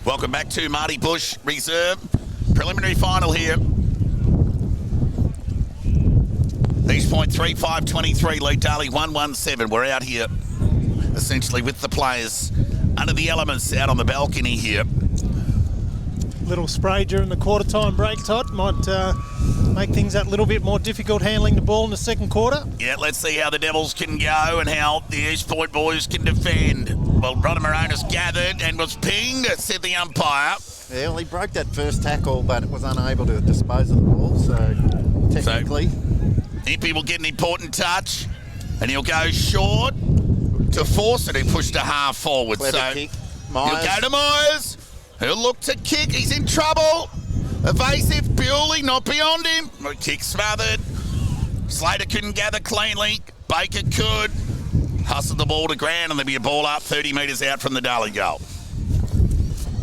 Welcome back to Marty Bush Reserve. Preliminary final here. East Point 3-5-23, lead Darley 1-1-7. We're out here essentially with the players under the elements out on the balcony here. Little spray during the quarter time break, Todd. Might make things that little bit more difficult handling the ball in the second quarter. Yeah, let's see how the Devils can go and how the East Point boys can defend. Well, Rodamaronis gathered and was pinged, said the umpire. Yeah, well, he broke that first tackle, but was unable to dispose of the ball, so technically... Impey will get an important touch, and he'll go short to force it. He pushed a half forward. Clever kick. He'll go to Myers. He'll look to kick. He's in trouble. Evasive. Bewley not beyond him. Kick smothered. Slater couldn't gather cleanly. Baker could. Hustled the ball to ground, and there'll be a ball up 30 metres out from the Darley goal.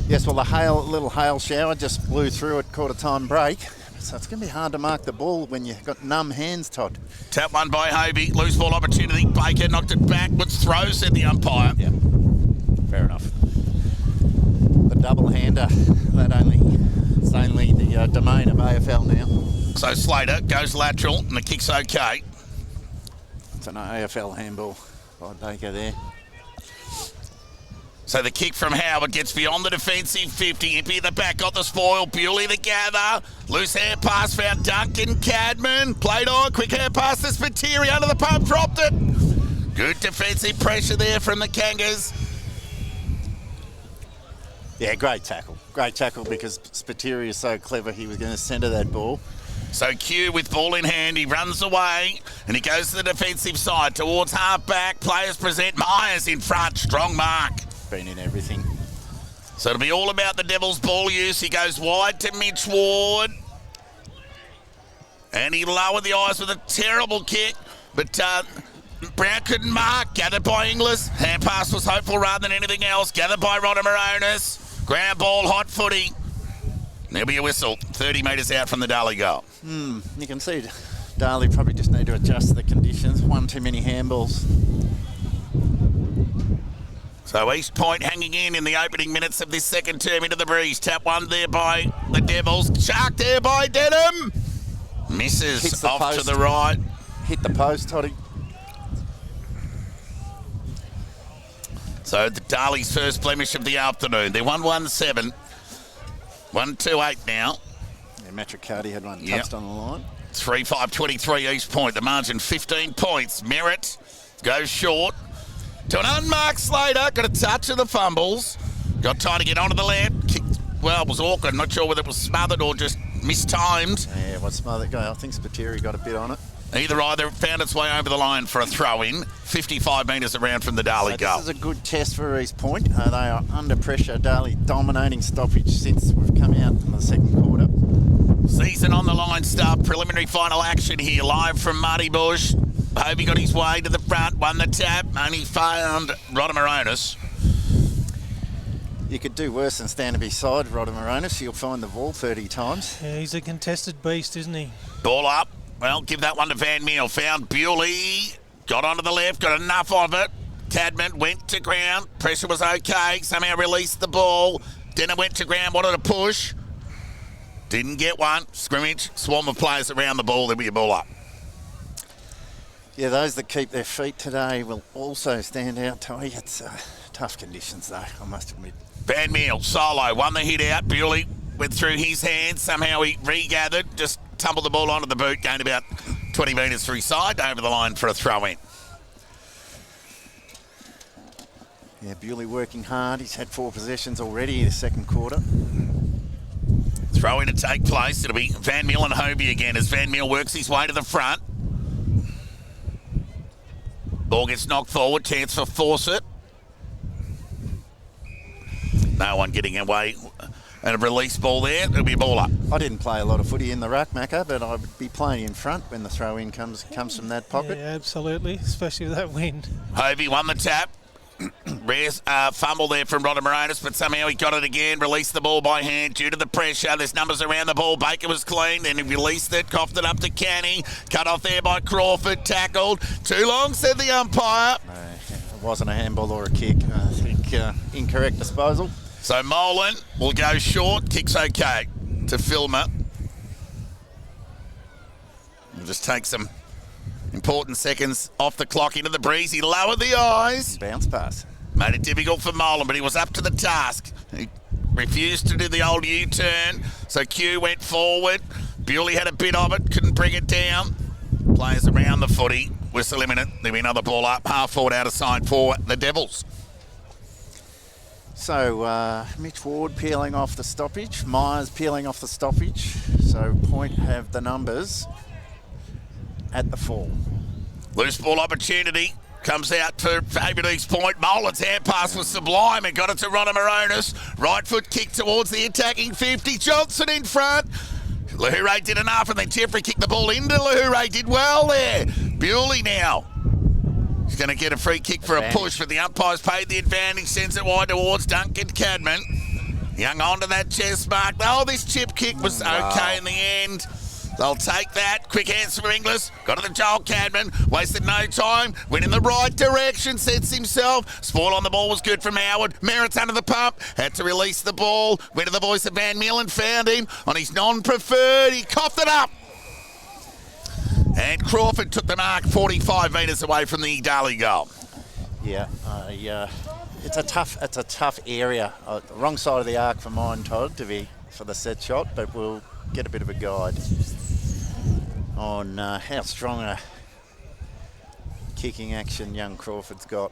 Yes, well, little hail shower just blew through at quarter time break. So it's going to be hard to mark the ball when you've got numb hands, Todd. Tap one by Hovey. Loose ball opportunity. Baker knocked it backwards. Throw, said the umpire. Yeah, fair enough. The double-hander, it's only the domain of AFL now. So Slater goes lateral, and the kick's okay. It's an AFL handball by Baker there. So the kick from Howard gets beyond the defensive 50. Impey at the back, got the spoil. Bewley the gather. Loose hair pass found Duncan Cadman. Played on, quick hair pass to Spiteri under the pump, dropped it. Good defensive pressure there from the Kangas. Yeah, great tackle. Great tackle because Spiteri is so clever, he was going to centre that ball. So Q with ball in hand, he runs away and he goes to the defensive side towards half back. Players present. Myers in front, strong mark. Been in everything. So it'll be all about the Devils' ball use. He goes wide to Mitch Ward. And he lowered the eyes with a terrible kick. But Brown couldn't mark. Gathered by Inglis. Hand pass was hopeful rather than anything else. Gathered by Rodamaronis. Ground ball, hot footy. There'll be a whistle. 30 metres out from the Darley goal. You can see Darley probably just need to adjust the conditions. One too many handballs. So East Point hanging in the opening minutes of this second term into the breeze. Tap one there by the Devils. Shark there by Denham. Misses off post. to the right. Hit the post, Toddy. So the Darley's first blemish of the afternoon. They're 1-1-7. 1-2-8 now. Yeah, Matricardi had one touched on the line. 3-5-23 East Point. The margin 15 points. Merritt goes short. To an unmarked Slater, got a touch of the fumbles. Got time to get onto the left. Kicked, well, it was awkward. Not sure whether it was smothered or just mistimed. Yeah, it was smothered. I think Spiteri got a bit on it. Either found its way over the line for a throw-in. 55 metres around from the Darley goal. This is a good test for East Point. They are under pressure. Darley dominating stoppage since we've come out in the second quarter. Season on the line stuff. Preliminary final action here. Live from Marty Bush. Hovey got his way to the front, won the tap, only found Rodamaronis. You could do worse than stand beside Rodamaronis. You'll find the ball 30 times. Yeah, he's a contested beast, isn't he? Ball up. Well, give that one to Van Meel. Found Bewley. Got onto the left, got enough of it. Cadman went to ground. Pressure was okay. Somehow released the ball. Denner went to ground, wanted to push. Didn't get one. Scrimmage. Swarm of players around the ball. There'll be a ball up. Yeah, those that keep their feet today will also stand out, Toddy. It's tough conditions, though, I must admit. Van Meel, solo, won the hit out. Bewley went through his hands. Somehow he regathered, just tumbled the ball onto the boot, gained about 20 metres through side, over the line for a throw-in. Yeah, Bewley working hard. He's had 4 possessions already in the second quarter. Throw-in to take place. It'll be Van Meel and Hovey again as Van Meel works his way to the front. Ball gets knocked forward, chance for Fawcett. No one getting away. And a release ball there, it'll be a ball up. I didn't play a lot of footy in the ruck, Macca, but I would be playing in front when the throw-in comes from that pocket. Yeah, absolutely, especially with that wind. Hovey won the tap. Rare fumble there from Rodamaronis, but somehow he got it again. Released the ball by hand due to the pressure. There's numbers around the ball. Baker was clean, then he released it, coughed it up to Canny. Cut off there by Crawford, tackled. Too long, said the umpire. No, it wasn't a handball or a kick. I think incorrect disposal. So Molan will go short, kicks okay to Filmer. We'll just take some important seconds off the clock into the breeze. He lowered the eyes. Bounce pass. Made it difficult for Molan, but he was up to the task. He refused to do the old U-turn, so Q went forward. Bewley had a bit of it, couldn't bring it down. Players around the footy, whistle imminent. There'll be another ball up, half forward out of side for the Devils. So Mitch Ward peeling off the stoppage, Myers peeling off the stoppage. So Point have the numbers at the full. Loose ball opportunity. Comes out for favourite East Point. Molan's hand pass was sublime and got it to Ronald Moronis. Right foot kick towards the attacking 50. Johnson in front. Lahure did enough, and then Jeffrey kicked the ball into Lahure. Did well there. Bewley now. He's going to get a free kick for a push, but the umpire's paid the advantage, sends it wide towards Duncan Cadman. Young onto that chest mark. Oh, this chip kick was okay in the end. They'll take that. Quick answer from Inglis. Got it to Joel Cadman. Wasted no time. Went in the right direction. Sets himself. Spoil on the ball was good from Howard. Merritt's under the pump. Had to release the ball. Went to the voice of Van Meulen. Found him on his non-preferred. He coughed it up. And Crawford took the mark 45 metres away from the Darley goal. Yeah, it's a tough area. The wrong side of the arc for mine, Todd, for the set shot, but we'll get a bit of a guide on how strong a kicking action young Crawford's got.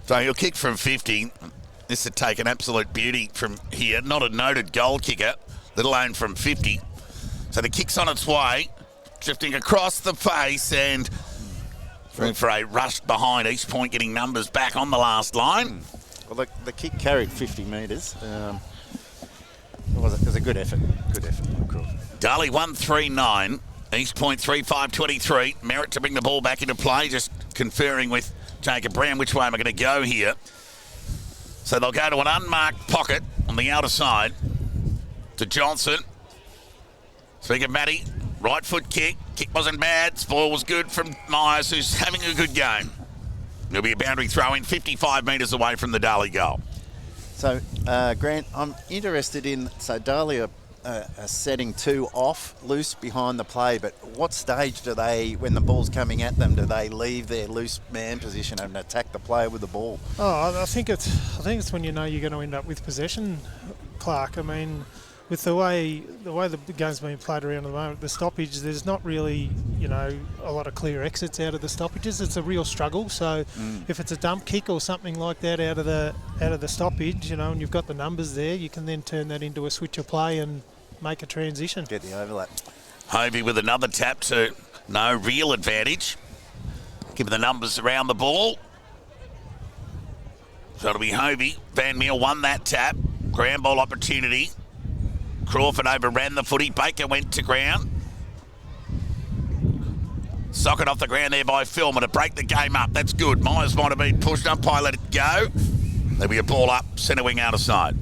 So he'll kick from 50. This would take an absolute beauty from here. Not a noted goal kicker, let alone from 50. So the kick's on its way, drifting across the face and room for a rush behind. East Point getting numbers back on the last line. Well, the kick carried 50 metres. It was a good effort. Good effort from Crawford. Darley 139, East Point 3-5-23. Merritt to bring the ball back into play, just conferring with Jacob Brown which way am I going to go here. So they'll go to an unmarked pocket on the outer side to Johnson. Speaking of Matty, right foot kick. Kick wasn't bad. Spoil was good from Myers, who's having a good game. There'll be a boundary throw in 55 metres away from the Darley goal. So, Grant, I'm interested in, so Darley are setting two off, loose behind the play, but what stage do they, when the ball's coming at them, do they leave their loose man position and attack the player with the ball? Oh, I think it's when you know you're going to end up with possession, Clark. I mean, with the way the game's being played around at the moment, the stoppage, there's not really, a lot of clear exits out of the stoppages. It's a real struggle. So if it's a dump kick or something like that out of the stoppage, and you've got the numbers there, you can then turn that into a switch of play and make a transition. Get the overlap. Hovey with another tap to no real advantage. Given the numbers around the ball. So it'll be Hovey. Van Meulen won that tap. Ground ball opportunity. Crawford overran the footy. Baker went to ground. Socket off the ground there by Filmer to break the game up. That's good. Myers might have been pushed. Umpire let it go. There'll be a ball up. Centre wing out of side.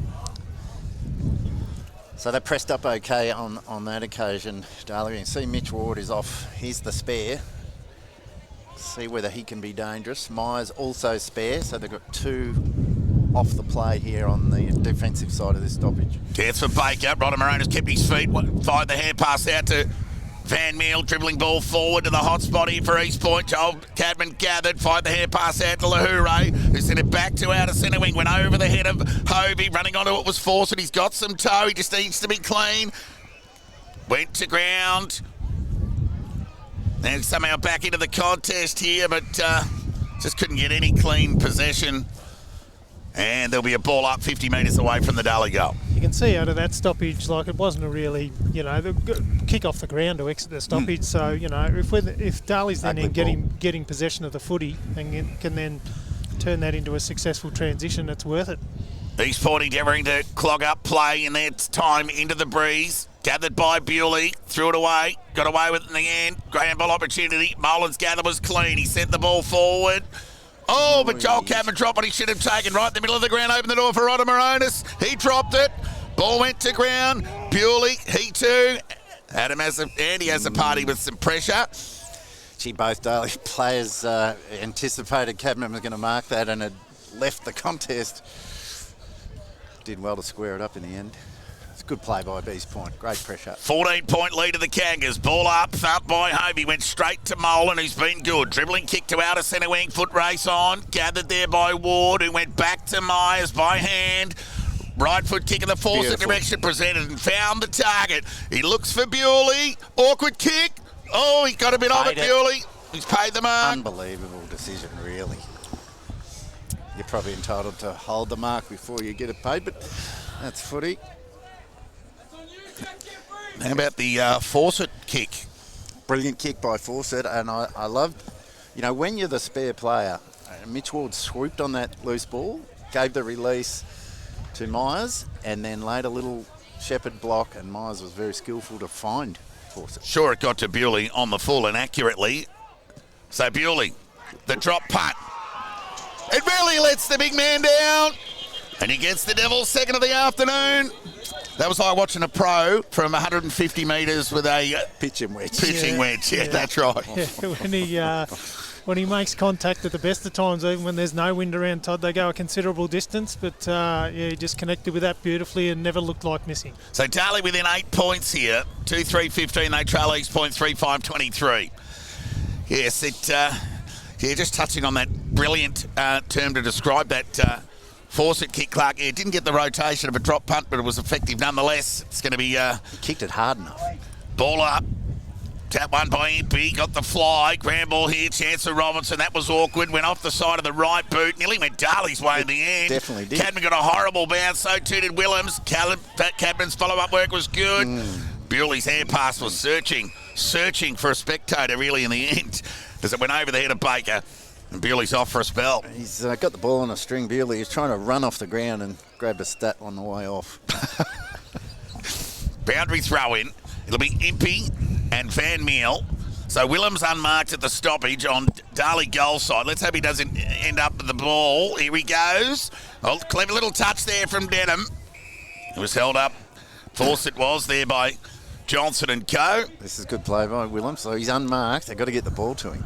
So they pressed up okay on that occasion, Darley. You can see Mitch Ward is off. He's the spare. See whether he can be dangerous. Myers also spare, so they've got two off the play here on the defensive side of this stoppage. Chance for Baker. Ronald Moronis kept his feet. Fired the hand pass out to Van Meulen. Dribbling ball forward to the hot spot here for East Point. Joel Cadman gathered. Fired the hand pass out to Lahure, who sent it back to outer centre wing. Went over the head of Hovey. Running onto it was Fawcett. He's got some toe. He just needs to be clean. Went to ground. Now somehow back into the contest here, but just couldn't get any clean possession. And there'll be a ball up 50 metres away from the Darley goal. You can see out of that stoppage, it wasn't a really, the kick off the ground to exit the stoppage. So, if Darley's then getting possession of the footy and can then turn that into a successful transition, it's worth it. East Point endeavouring to clog up play in their time into the breeze. Gathered by Bewley, threw it away, got away with it in the end. Grand ball opportunity. Molan's gather was clean. He sent the ball forward. Oh, but Joel Cadman dropped what he should have taken. Right in the middle of the ground, opened the door for Ronald Moronis. He dropped it. Ball went to ground. Bewley, he too. Andy has a party with some pressure. Gee, both Darley players anticipated Cadman was going to mark that and had left the contest. did well to square it up in the end. It's a good play by Bees Point. Great pressure. 14-point lead of the Kangas. Ball up, thumped by Hovey. Went straight to Molan, who's been good. Dribbling kick to outer centre wing. Foot race on. Gathered there by Ward, who went back to Myers by hand. Right foot kick in the Fawcett direction, presented and found the target. He looks for Bewley. Awkward kick. Oh, he got a bit of it, Bewley. He's paid the mark. Unbelievable decision, really. You're probably entitled to hold the mark before you get it paid, but that's footy. How about the Fawcett kick? Brilliant kick by Fawcett, and I loved, you know, when you're the spare player, Mitch Ward swooped on that loose ball, gave the release to Myers, and then laid a little shepherd block, and Myers was very skillful to find Fawcett. Sure, it got to Bewley on the full and accurately. So Bewley, the drop punt. It really lets the big man down, and he gets the Devils second of the afternoon. That was like watching a pro from 150 metres with a pitching wedge. Yeah, that's right. Yeah, when he makes contact at the best of times, even when there's no wind around, Todd, they go a considerable distance. But, he just connected with that beautifully and never looked like missing. So Darley within 8 points here. 2-3-15, they trail East Point 3-5-23. Yes, just touching on that brilliant term to describe that Fawcett kick, Clark. It didn't get the rotation of a drop punt, but it was effective nonetheless. It's going to be... He kicked it hard enough. Ball up. Tap one by Impey, got the fly. Grand ball here, chance for Robinson. That was awkward. Went off the side of the right boot. Nearly went Darley's way in the end. Definitely did. Cadman got a horrible bounce. So too did Willems. Cadman's follow-up work was good. Bewley's hair pass was searching for a spectator really in the end as it went over the head of Baker. And Bewley's off for a spell. He's got the ball on a string, Bewley. He's trying to run off the ground and grab a stat on the way off. Boundary throw in. It'll be Impey and Van Meel. So Willems unmarked at the stoppage on Darley goal side. Let's hope he doesn't end up with the ball. Here he goes. Oh, clever little touch there from Denham. It was held up. Fawcett was there by Johnson and co. This is good play by Willems. So he's unmarked. They've got to get the ball to him.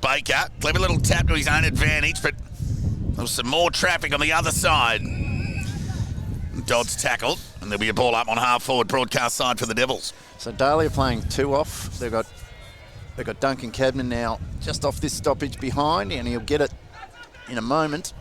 Baker, clever little tap to his own advantage, but there was some more traffic on the other side. Dodd's tackled, and there'll be a ball up on half-forward broadcast side for the Devils. So Darley are playing 2 off. They've got Duncan Cadman now just off this stoppage behind, and he'll get it in a moment.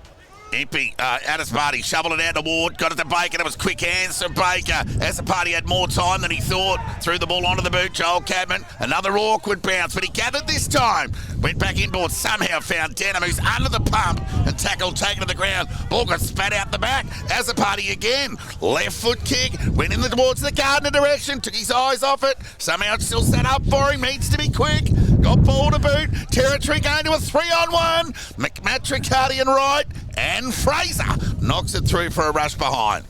Impey, Addis-Party shoveled it out to Ward, got it to Baker. It was quick hands from Baker. Addis-Party had more time than he thought. Threw the ball onto the boot, Joel Cadman. Another awkward bounce, but he gathered this time. Went back inboard, somehow found Denham, who's under the pump, and tackled taken to the ground. Ball got spat out the back. Addis-Party again. Left foot kick, went in towards the Gardner direction, took his eyes off it. Somehow it's still set up for him, needs to be quick. Got ball to boot. Territory going to a 3-on-1. McMatrick, and right. And Fraser knocks it through for a rush behind.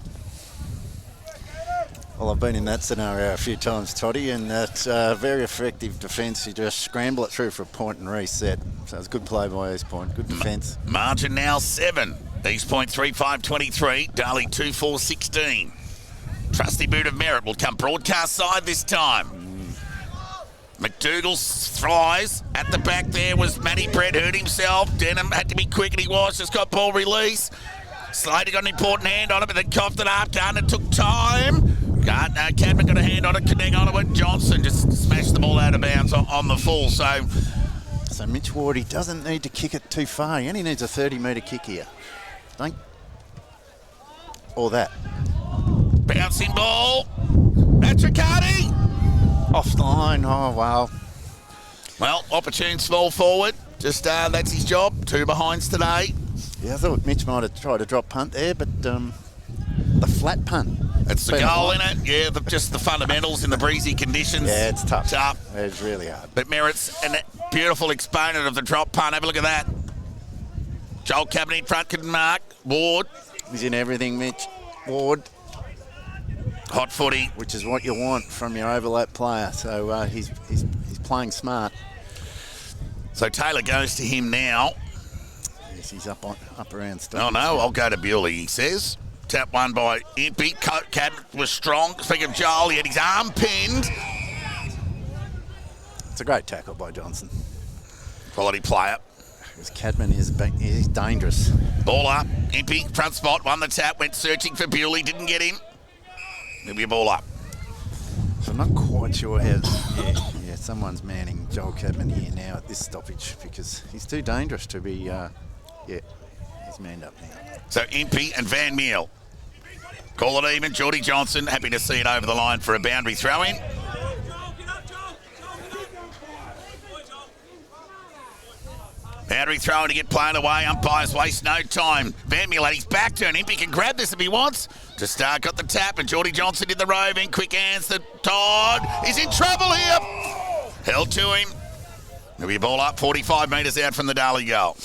Well, I've been in that scenario a few times, Toddy, and that's very effective defence. You just scramble it through for a point and reset. So it's good play by East Point. Good defence. Margin now 7. East Point 3-5-23. Darley 2-4-16. Trusty boot of merit will come broadcast side this time. McDougall flies. At the back there was Matty Brett, hurt himself. Denham had to be quick, and he was. Just got ball release. Slater got an important hand on it, but then coughed it up. Gardner took time. Cadman got a hand on it, couldn't hang on to it. Johnson just smashed the ball out of bounds on the full. So Mitch Ward, he doesn't need to kick it too far. He only needs a 30-metre kick here. Or that. Bouncing ball. That's Riccardi. Off the line. Oh, wow. Well, opportune small forward. Just that's his job. 2 behinds today. Yeah, I thought Mitch might have tried a drop punt there, but the flat punt. It's the goal in it. Yeah, just the fundamentals in the breezy conditions. Yeah, it's tough. It's really hard. But Merritt's a beautiful exponent of the drop punt. Have a look at that. Joel Cadman in front couldn't mark. Ward. He's in everything, Mitch. Ward. Hot footy. Which is what you want from your overlap player. So he's playing smart. So Taylor goes to him now. Yes, he's up around stuff. Oh, no, I'll go to Bewley, he says. Tap one by Impey. Cadman was strong. Speaking of Joel, he had his arm pinned. It's a great tackle by Johnson. Quality player. Because Cadman is dangerous. Ball up. Impey, front spot, won the tap, went searching for Bewley, didn't get him. There'll be a ball up. So I'm not quite sure how. Yeah, someone's manning Joel Cadman here now at this stoppage because he's too dangerous to be. Yeah, he's manned up now. So Impey and Van Meel. Call it even. Geordie Johnson, happy to see it over the line for a boundary throw-in. Boundary throw-in to get played away. Umpires waste no time. Van Meel at his back turn. Impey can grab this if he wants. Just got the tap, and Geordie Johnson did the roving. Quick hands to Todd. He's in trouble here. Held to him. There'll be a ball up 45 metres out from the Darley goal.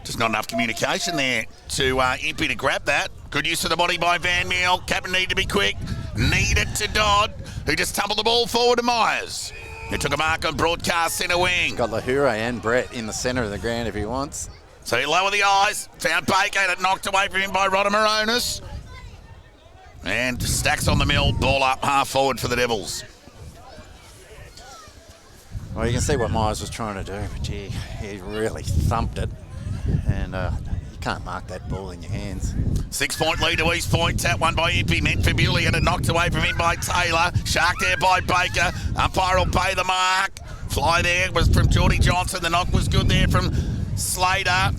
Just not enough communication there to Impey to grab that. Good use of the body by Van Meel. Captain needed to be quick. Needed to Dodd, who just tumbled the ball forward to Myers. He took a mark on broadcast centre wing. Got Lahura and Brett in the centre of the ground if he wants. So he lowered the eyes. Found Baker, and it knocked away from him by Rodamaronis. And stacks on the mill. Ball up half forward for the Devils. Well, you can see what Myers was trying to do, but gee, he really thumped it. And you can't mark that ball in your hands. 6-point lead to East Point. Tap one by Impey. Meant for Bewley, and it knocked away from him by Taylor. Shark there by Baker. Umpire will pay the mark. Fly there was from Geordie Johnson. The knock was good there from Slater.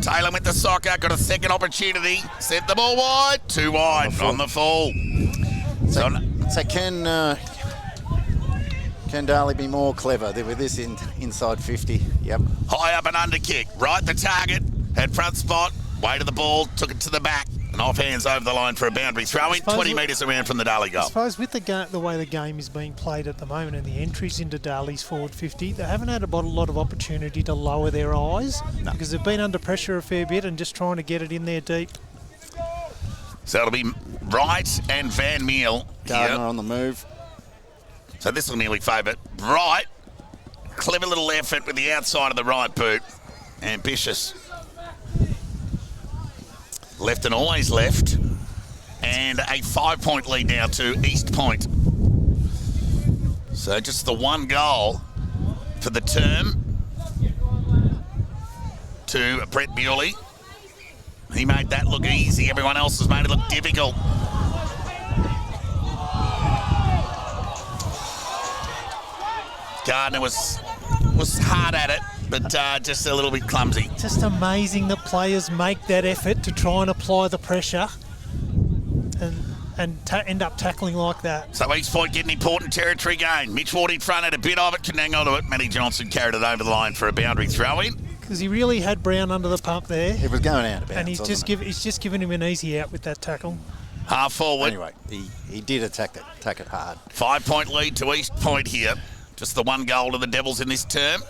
Taylor went to soccer. Got a second opportunity. Set the ball wide. Too wide on the full. So can Darley be more clever with this inside 50? Yep. High up and under kick. Right the target. Had front spot. Weighted the ball. Took it to the back. And off hands over the line for a boundary throw-in. 20 metres around from the Darley goal. I suppose with the way the game is being played at the moment and the entries into Darley's forward 50, they haven't had a lot of opportunity to lower their eyes because they've been under pressure a fair bit and just trying to get it in there deep. So it'll be Wright and Van Meel. Gardner on the move. So this will nearly favour Wright. Clever little effort with the outside of the right boot. Ambitious. Left and always left. And a 5-point lead now to East Point. So just the one goal for the term to Brett Bewley. He made that look easy. Everyone else has made it look difficult. Gardner was hard at it, but just a little bit clumsy. Just amazing that players make that effort to try and apply the pressure and end up tackling like that. So East Point getting important territory gain. Mitch Ward in front, had a bit of it, couldn't hang on to it. Matty Johnson carried it over the line for a boundary throw-in. Because he really had Brown under the pump there. He was going out of bounds, and he's just given him an easy out with that tackle. Half forward. Anyway, he did attack it hard. 5-point lead to East Point here. Just the one goal to the Devils in this term.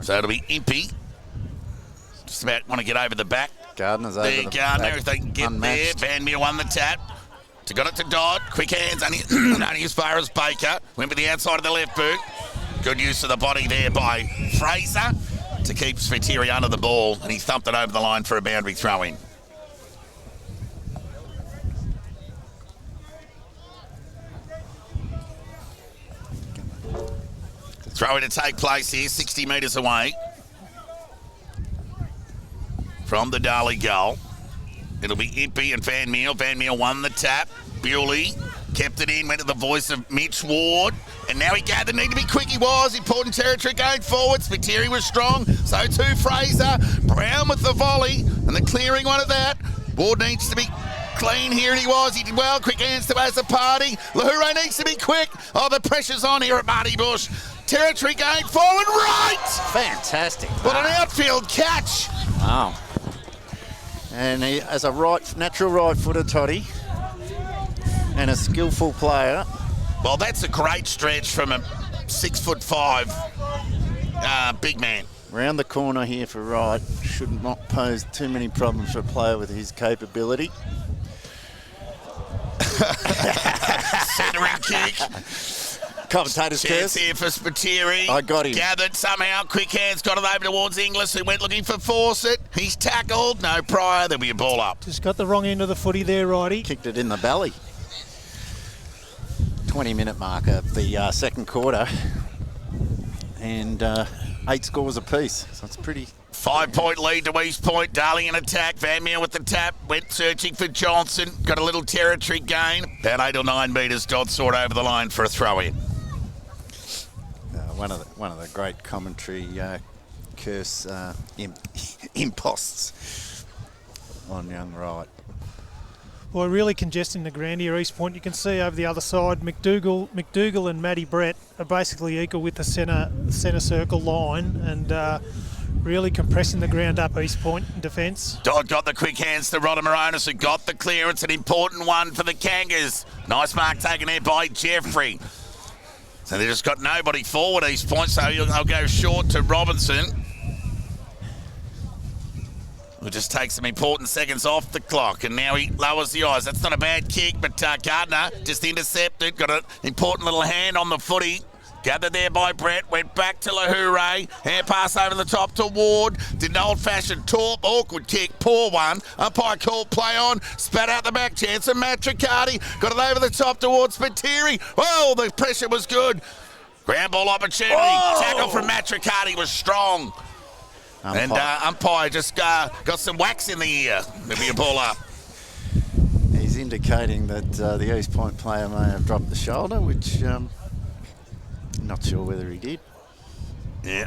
So it'll be Impey. Just about want to get over the back. Gardner's over the Gardner, back. if they can get Unmatched. there. Van Meel won the tap. Got it to Dodd. Quick hands, only as far as Baker. Went with the outside of the left boot. Good use of the body there by Fraser to keep Svetiri under the ball, and he thumped it over the line for a boundary throw-in. Throw-in to take place here, 60 metres away from the Darley goal. It'll be Impey and Van Meel. Van Meel won the tap. Bewley kept it in, went to the voice of Mitch Ward. And now he gathered, need to be quick. He was. Important territory going forward. Svetiri was strong. So too Fraser. Brown with the volley and the clearing one of that. Ward needs to be clean here, and he was. He did well. Quick hands to Azapati. Lahura needs to be quick. Oh, the pressure's on here at Marty Bush. Territory going forward. Right! Fantastic. What an outfield catch. Wow. And he, as a natural right-footed toddy and a skillful player. Well, that's a great stretch from a 6'5" big man. Round the corner here for Wright. Should not pose too many problems for a player with his capability. Centering kick. Commentator's Chance curse. here for Svetiri. I got him. Gathered somehow. Quick hands got it over towards Inglis, who went looking for Fawcett. He's tackled. No prior. There'll be a ball up. Just got the wrong end of the footy there, righty. Kicked it in the belly. 20-minute mark of the second quarter. And 8 scores apiece. So it's pretty... 5-point lead to East Point. Darley in attack. Van Meer with the tap. Went searching for Johnson. Got a little territory gain. About 8 or 9 metres. Dodd saw it over the line for a throw-in. One of the great commentary curse imposts on young Wright. Well, really congesting the ground here, East Point. You can see over the other side, McDougall and Matty Brett are basically equal with the centre circle line, and really compressing the ground up, East Point in defence. Dodd got the quick hands to Rodder Moronis, who got the clearance, an important one for the Kangas. Nice mark taken there by Jeffrey. So they just got nobody forward, East Point, so they'll go short to Robinson. We'll just take some important seconds off the clock, and now he lowers the eyes. That's not a bad kick, but Gardner just intercepted, got an important little hand on the footy. Gathered there by Brett, went back to Lahoure. Hand pass over the top to Ward. Did an old-fashioned torp, awkward kick, poor one. Umpire called play on, spat out the back chance, and Matt Triccardi got it over the top towards Spiteri. Oh, the pressure was good. Ground ball opportunity. Whoa! Tackle from Matt Triccardi was strong. And umpire just got some wax in the ear. There'll be a ball up. He's indicating that the East Point player may have dropped the shoulder, which not sure whether he did. Yeah.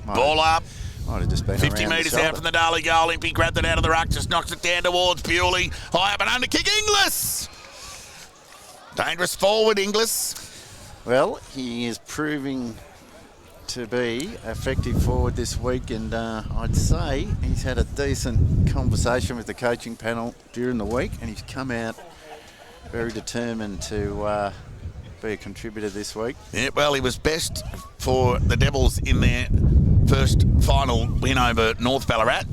Ball up. Might have just been 50 metres out from the Darley goal. Impey grabbed it out of the ruck, just knocks it down towards Bewley. High up and under kick, Inglis! Dangerous forward, Inglis. Well, he is proving to be effective forward this week, and I'd say he's had a decent conversation with the coaching panel during the week, and he's come out very determined to be a contributor this week. Yeah, well, he was best for the Devils in their first final win over North Ballarat.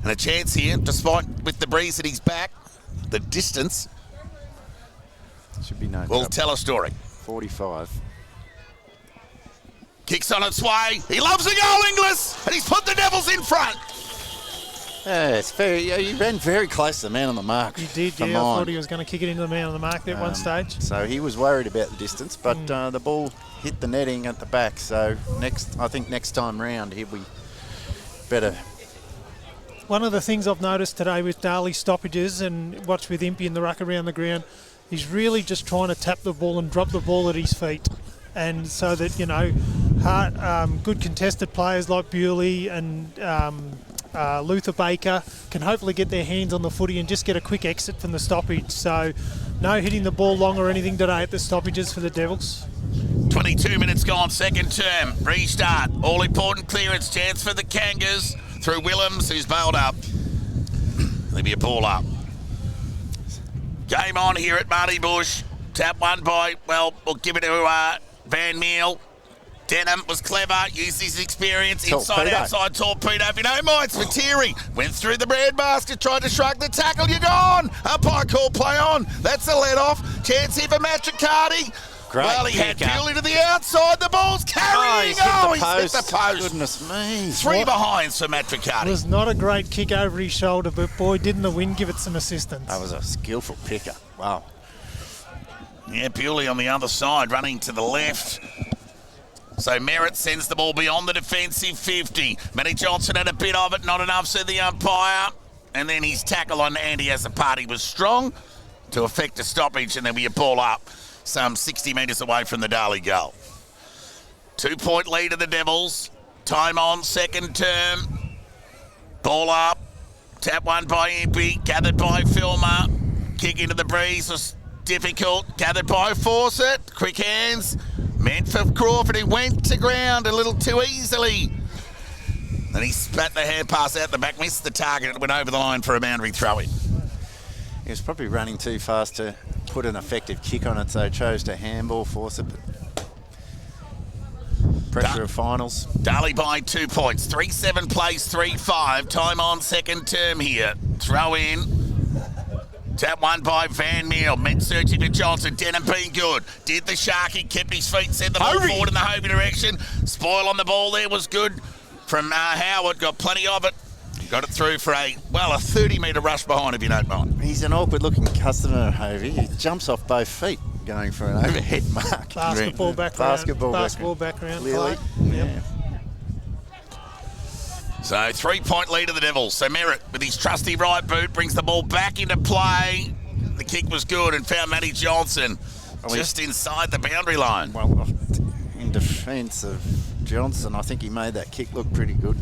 And a chance here, despite with the breeze at his back, the distance should be no will trouble. tell a story. 45. Kicks on its way. He loves the goal, Inglis, and he's put the Devils in front. Yeah, it's very. He ran very close to the man on the mark. He did, yeah. I thought he was going to kick it into the man on the mark at one stage. So he was worried about the distance, but the ball hit the netting at the back. So I think next time round he'll be better. One of the things I've noticed today with Darley stoppages and watch with Impey in the ruck around the ground, he's really just trying to tap the ball and drop the ball at his feet. And so that, good contested players like Bewley and Luther Baker can hopefully get their hands on the footy and just get a quick exit from the stoppage. So no hitting the ball long or anything today at the stoppages for the Devils. 22 minutes gone, second term. Restart. All important clearance chance for the Kangas through Willems, who's bailed up. There'll be a ball up. Game on here at Marty Bush. Tap one by, we'll give it to Van Meel. Denham was clever, used his experience, inside-outside torpedo. If you don't mind, Spiteri went through the bread basket, tried to shrug the tackle, you're gone. Umpire called play on. That's a let-off. Chance here for Matt Triccardi. Well, he had Bewley to the outside. The ball's carrying. He's hit the post. Goodness me. 3 behinds for Matt Triccardi. It was not a great kick over his shoulder, but boy, didn't the wind give it some assistance. That was a skillful picker. Wow. Yeah, Bewley on the other side, running to the left. So Merritt sends the ball beyond the defensive 50. Matty Johnson had a bit of it, not enough, said the umpire. And then his tackle on Andy Azapati was strong to effect a stoppage, and there'll be a ball up some 60 metres away from the Darley goal. 2-point lead of the Devils. Time on, second term. Ball up. Tap one by Impey, gathered by Filmer. Kick into the breeze was difficult. Gathered by Fawcett. Quick hands. Meant for Crawford, who went to ground a little too easily. Then he spat the hand pass out the back, missed the target, and went over the line for a boundary throw-in. He was probably running too fast to put an effective kick on it, so chose to handball Fawcett. Pressure of finals. Darley by 2 points. 3-7 plays 3-5. Time on second term here. Throw in. Tap one by Van Meel. Meant searching for Johnson. Denham being good. Did the Sharky. Kept his feet. Sent the ball forward in the Hovey direction. Spoil on the ball there was good from Howard. Got plenty of it. Got it through for a 30-metre rush behind, if you don't mind. He's an awkward-looking customer, Hovey. He jumps off both feet. going for an overhead mark. Basketball background. Basketball background. Clearly. Play. Yeah. So 3-point lead of the Devils. So Merritt with his trusty right boot brings the ball back into play. The kick was good and found Matty Johnson just inside the boundary line. Well, in defence of Johnson, I think he made that kick look pretty good.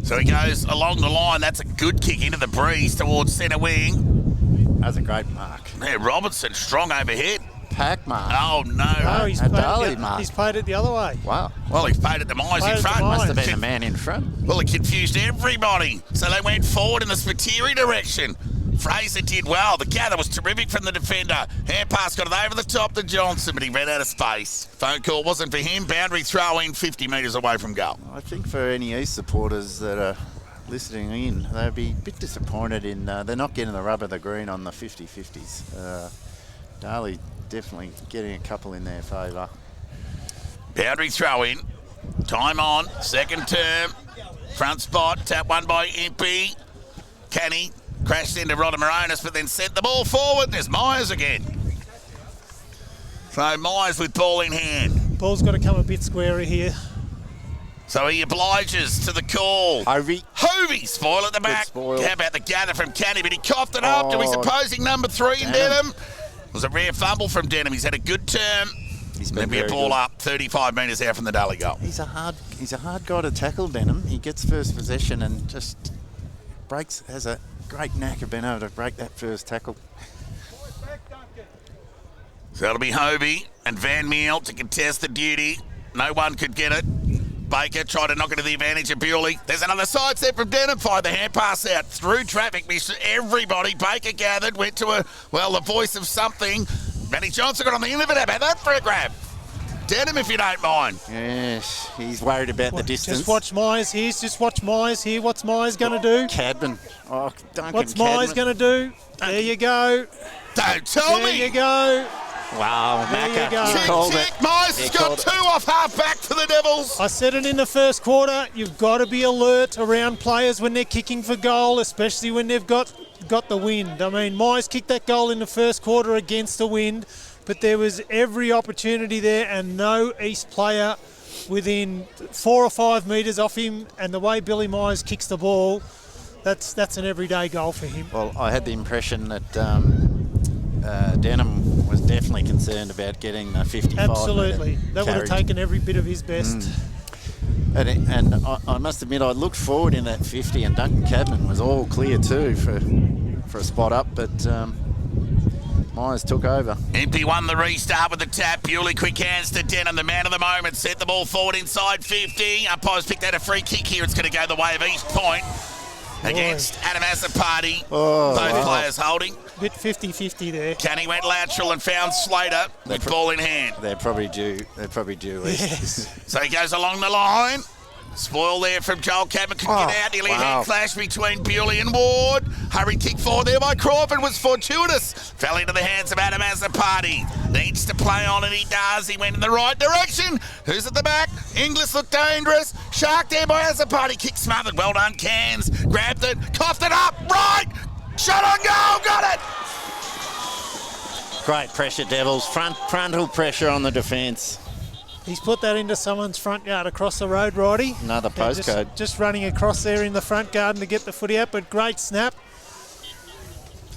So he goes along the line. That's a good kick into the breeze towards centre wing. That's a great mark. Yeah, Robertson strong overhead. Pack mark. Oh, no. No, he's A played, Darley mark. he's played it the other way. Wow. Well, he's paid it to Myers Paid in it to front. Myers. Must have been the man in front. Well, it confused everybody. So they went forward in the Spiteri direction. Fraser did well. The gather was terrific from the defender. Hand pass got it over the top to Johnson, but he ran out of space. Phone call wasn't for him. Boundary throw in 50 metres away from goal. I think for any East supporters that are listening in, they'll be a bit disappointed in they're not getting the rub of the green on the 50-50s. Darley definitely getting a couple in their favour. Boundary throw in. Time on. Second term. Front spot. Tap one by Impey. Canny crashed into Rodamaronis, but then sent the ball forward. There's Myers again. So Myers with ball in hand. Ball's got to come a bit squarer here. So he obliges to the call. Hovey spoil at the back. Spoil. How about the gather from Canny? But he coughed it up to his opposing number 3 in Denham. It was a rare fumble from Denham. He's had a good term. He's There'll be a ball up 35 metres out from the Darley goal. He's a hard guy to tackle, Denham. He gets first possession and just has a great knack of being able to break that first tackle. So it'll be Hovey and Van Meel to contest the duty. No one could get it. Baker tried to knock it to the advantage of Bewley. There's another side step from Denham. Fired the hand pass out through traffic. Missed everybody. Baker gathered, went to the voice of something. Matty Johnson got on the end of it. How about that for a grab? Denham, if you don't mind. Yes, he's worried about the distance. Just watch Myers here. Just watch Myers here. What's Myers going to do? Cadman. Oh, Duncan What's Cadman. Myers going to do? There you go. Don't tell me. There you go. Wow, There you Macca. go. He called it. Myers has got 2 off half back for the Devils. I said it in the first quarter. You've got to be alert around players when they're kicking for goal, especially when they've got the wind. I mean, Myers kicked that goal in the first quarter against the wind, but there was every opportunity there and no East player within 4 or 5 metres off him. And the way Billy Myers kicks the ball, that's an everyday goal for him. Well, I had the impression that Denham was definitely concerned about getting the 55. Absolutely. That would have carriage. taken every bit of his best. And I must admit, I looked forward in that 50, and Duncan Cadman was all clear too for a spot up, but Myers took over. Impey won the restart with the tap. Bewley quick hands to Denham, the man of the moment. Set the ball forward inside 50. Umpires picked out a free kick here. It's going to go the way of East Point against Adam Azzopardi. Both players holding. Bit 50-50 there. Canny went lateral and found Slater with ball in hand. They're probably due. Yes. So he goes along the line. Spoil there from Joel Cadman. Couldn't get out. Nearly hand clash between Bewley and Ward. Hurried kick forward there by Crawford was fortuitous. Fell into the hands of Adam Azzopardi. Needs to play on, and he does. He went in the right direction. Who's at the back? Inglis looked dangerous. Shark there by Azzopardi. Kick smothered. Well done, Cairns. Grabbed it. Coughed it up. Right. Shot on goal. Got it. Great pressure, Devils. Frontal pressure on the defence. He's put that into someone's front yard across the road, Roddy. Another postcode. Just running across there in the front garden to get the footy out, but great snap.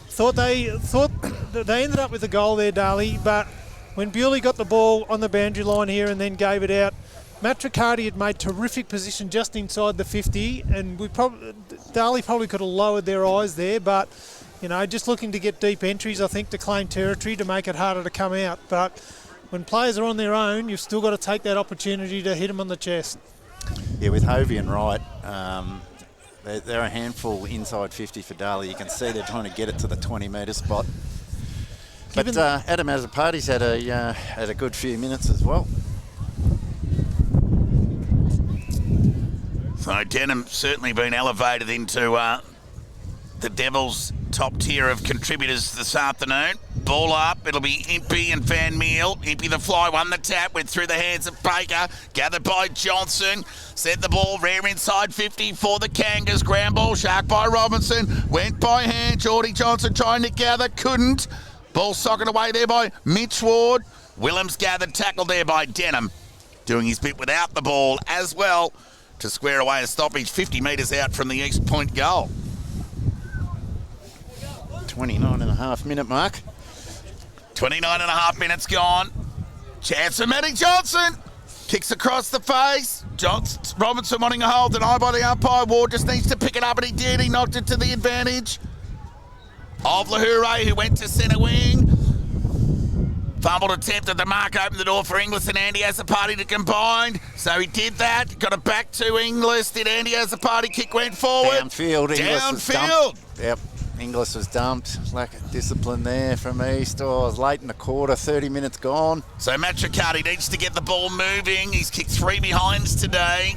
Thought they ended up with a goal there, Darley, but when Bewley got the ball on the boundary line here and then gave it out, Matt Riccardi had made terrific position just inside the 50, and Darley probably could have lowered their eyes there, but just looking to get deep entries, I think, to claim territory to make it harder to come out. But when players are on their own, you've still got to take that opportunity to hit them on the chest. Yeah, with Hovey and Wright, they're a handful inside 50 for Darley. You can see they're trying to get it to the 20-metre spot. But Adam Azzopardi's had a good few minutes as well. So Denham certainly been elevated into the Devils' top tier of contributors this afternoon. Ball up, it'll be Impey and Van Meel. Impey the fly, won the tap, went through the hands of Baker, gathered by Johnson, sent the ball rare inside 50 for the Kangas. Ground ball, Shark by Robinson, went by hand. Geordie Johnson trying to gather, couldn't. Ball socket away there by Mitch Ward. Willems gathered tackle there by Denham. Doing his bit without the ball as well to square away a stoppage 50 metres out from the East Point goal. 29.5 minute mark. 29.5 minutes gone. Chance for Matty Johnson. Kicks across the face. Robinson wanting a hold, denied by the umpire. Ward just needs to pick it up, and he did. He knocked it to the advantage of Lahure, who went to centre wing. Fumbled attempt at the mark, opened the door for Inglis, and Andy has a party to combine. So he did that. Got it back to Inglis. Did Andy has a party? Kick went forward. Downfield. Inglis was Downfield. dumped. Yep. Inglis was dumped. Lack of discipline there from East. Oh, it was late in the quarter. 30 minutes gone. So Matt Triccardi needs to get the ball moving. He's kicked 3 behinds today.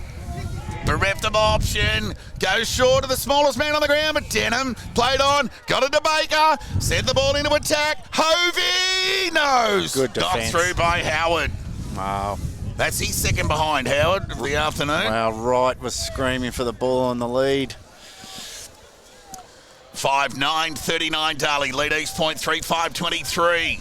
Bereft of option, goes short of the smallest man on the ground, but Denham played on, got it to Baker, sent the ball into attack. Hovey knows. Good defence. Got through by Howard. Wow. That's his second behind, Howard, of the afternoon. Wow, Wright was screaming for the ball on the lead. 5-9-39 Darley, lead East Point 3-5-23.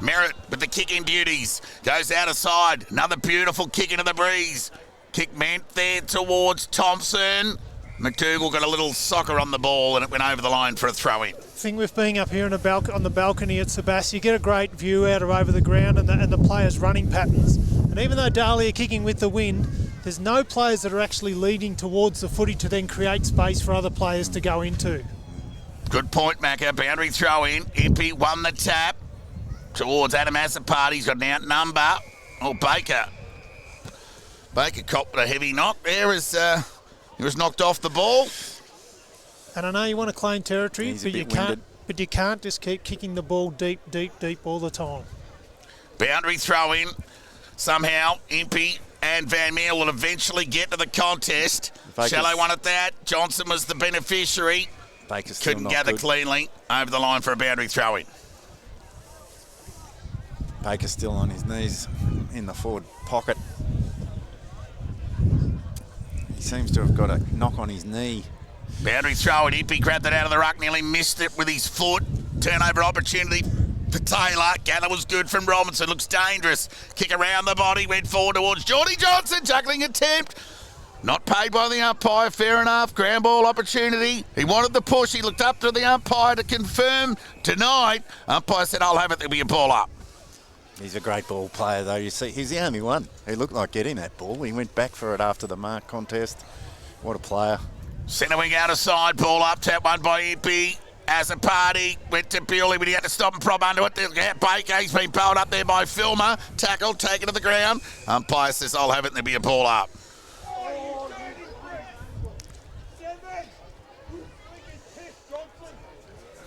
Merritt with the kick in duties, goes out of side, another beautiful kick into the breeze. Kick meant there towards Thompson. McDougall got a little soccer on the ball and it went over the line for a throw-in. Thing with being up here on the balcony at Sebas, you get a great view out of over the ground and the players' running patterns. And even though Darley are kicking with the wind, there's no players that are actually leading towards the footy to then create space for other players to go into. Good point, Macca. Boundary throw-in. Impey won the tap towards Adam Asapati. He's got an out number. Oh, Baker copped a heavy knock there as he was knocked off the ball. And I know you want to claim territory, but you can't just keep kicking the ball deep all the time. Boundary throw-in. Somehow, Impey and Van Meer will eventually get to the contest. Shallow won at that. Johnson was the beneficiary. Baker's couldn't gather cleanly over the line for a boundary throw-in. Baker's still on his knees in the forward pocket. He seems to have got a knock on his knee. Boundary throw-in. Impey grabbed it out of the ruck, nearly missed it with his foot. Turnover opportunity for Taylor. Gather was good from Robinson. Looks dangerous. Kick around the body. Went forward towards Geordie Johnson. Juggling attempt. Not paid by the umpire. Fair enough. Ground ball opportunity. He wanted the push. He looked up to the umpire to confirm tonight. Umpire said, I'll have it. There'll be a ball up. He's a great ball player, though. You see, he's the only one who looked like getting that ball. He went back for it after the mark contest. What a player. Centre wing out of side. Ball up. Tap one by Impey. As a party. Went to Bewley, but he had to stop and prop under it. Baker, he's been bowled up there by Filmer. Tackled, taken to the ground. Umpire says, I'll have it, and there'll be a ball up.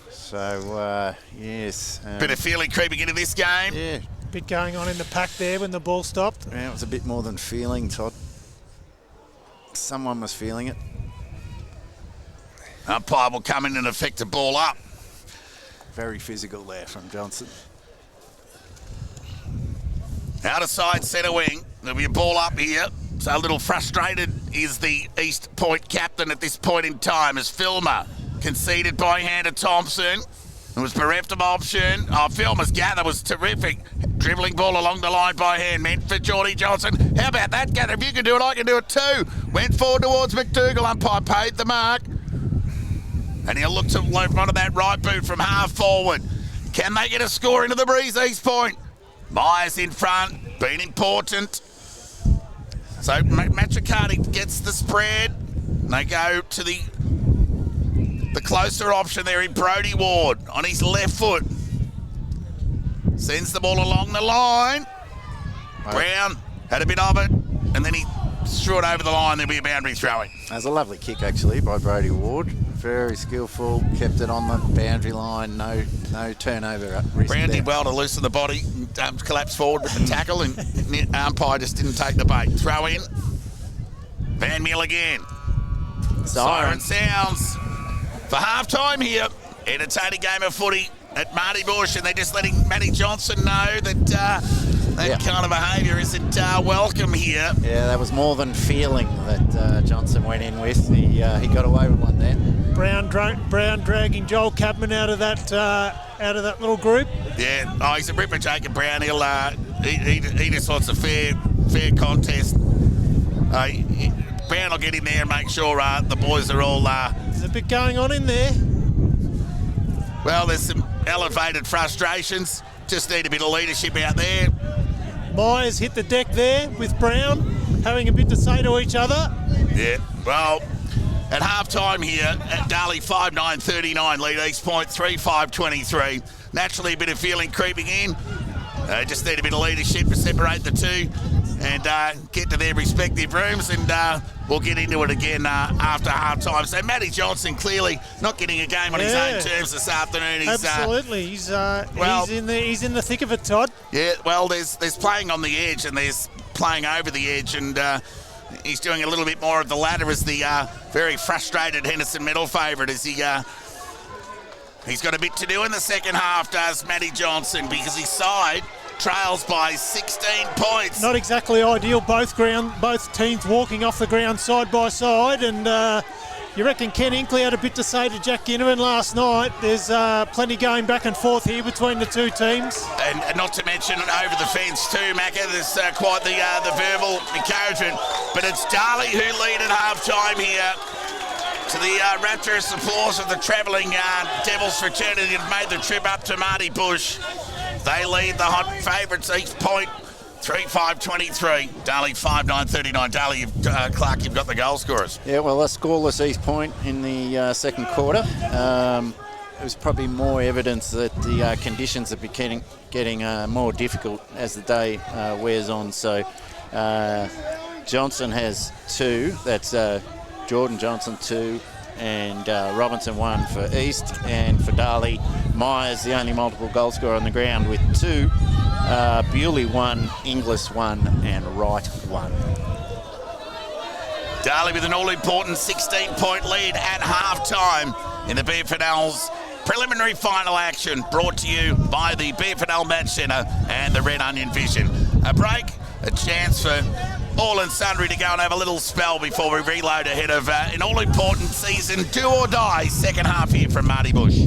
So, yes. Bit of feeling creeping into this game. Yeah. Bit going on in the pack there when the ball stopped. Yeah, it was a bit more than feeling, Todd. Someone was feeling it. Umpire will come in and effect a ball up. Very physical there from Johnson. Out of side centre wing. There'll be a ball up here. So a little frustrated is the East Point captain at this point in time as Filmer conceded by hand to Thompson. It was bereft of option. Filmer's gather was terrific. Dribbling ball along the line by hand, meant for Geordie Johnson. How about that gather? If you can do it, I can do it too. Went forward towards McDougall. Umpire paid the mark. And he'll look to loop onto that right boot from half forward. Can they get a score into the breeze, East Point? Myers in front, been important. So Matricardi gets the spread. They go to the closer option there in Brodie Ward on his left foot. Sends the ball along the line. Brown had a bit of it, and then he threw it over the line. There'll be a boundary throwing. That was a lovely kick, actually, by Brodie Ward. Very skillful, kept it on the boundary line, no turnover risk. Brown there. did well to loosen the body, collapsed forward with the tackle, and umpire just didn't take the bait. Throw in. Van Meel again. Siren sounds for half-time here. Entertaining game of footy at Marty Bush, and they're just letting Matty Johnson know that That kind of behaviour isn't welcome here. Yeah, that was more than feeling that Johnson went in with. He got away with one there. Brown dragging Joel Cadman out of that little group. Yeah, he's a ripper, Jacob Brown. He just wants a fair contest. Brown will get in there and make sure the boys are all... There's a bit going on in there. Well, there's some elevated frustrations. Just need a bit of leadership out there. Myers hit the deck there with Brown, having a bit to say to each other. Yeah, well, at half-time here, at Darley 5-9-39, lead East Point 3-5-23. Naturally, a bit of feeling creeping in. Just need a bit of leadership to separate the two and get to their respective rooms, and we'll get into it again after half-time. So Matty Johnson clearly not getting a game on his own terms this afternoon. Absolutely, he's in the thick of it, Todd. Yeah, well, there's playing on the edge and there's playing over the edge, and he's doing a little bit more of the latter as the very frustrated Henderson medal favourite as he's got a bit to do in the second half, does Matty Johnson, because his side trails by 16 points. Not exactly ideal, both teams walking off the ground side by side, and you reckon Ken Inkley had a bit to say to Jack Ginnivan last night. There's plenty going back and forth here between the two teams. And not to mention over the fence too, Macca, there's quite the verbal encouragement. But it's Darley who lead at half-time here, to the rapturous applause of the travelling Devils fraternity that made the trip up to Marty Bush. They lead the hot favourites, East Point 3-5-23. Darley 5-9-39. Darley, Clark, you've got the goal scorers. Yeah, well, a scoreless East Point in the second quarter. It was probably more evidence that the conditions are getting more difficult as the day wears on. So Johnson has 2. That's Jordan Johnson 2. And Robinson 1 for East, and for Darley, Myers the only multiple goal scorer on the ground with 2, Bewley 1, Inglis 1, and Wright 1. Darley with an all-important 16-point lead at half-time in the BFNL's preliminary final action, brought to you by the BFNL Match Centre and the Red Onion Vision. A break, a chance for all and sundry to go and have a little spell before we reload ahead of an all-important season do or die second half here from Marty Bush.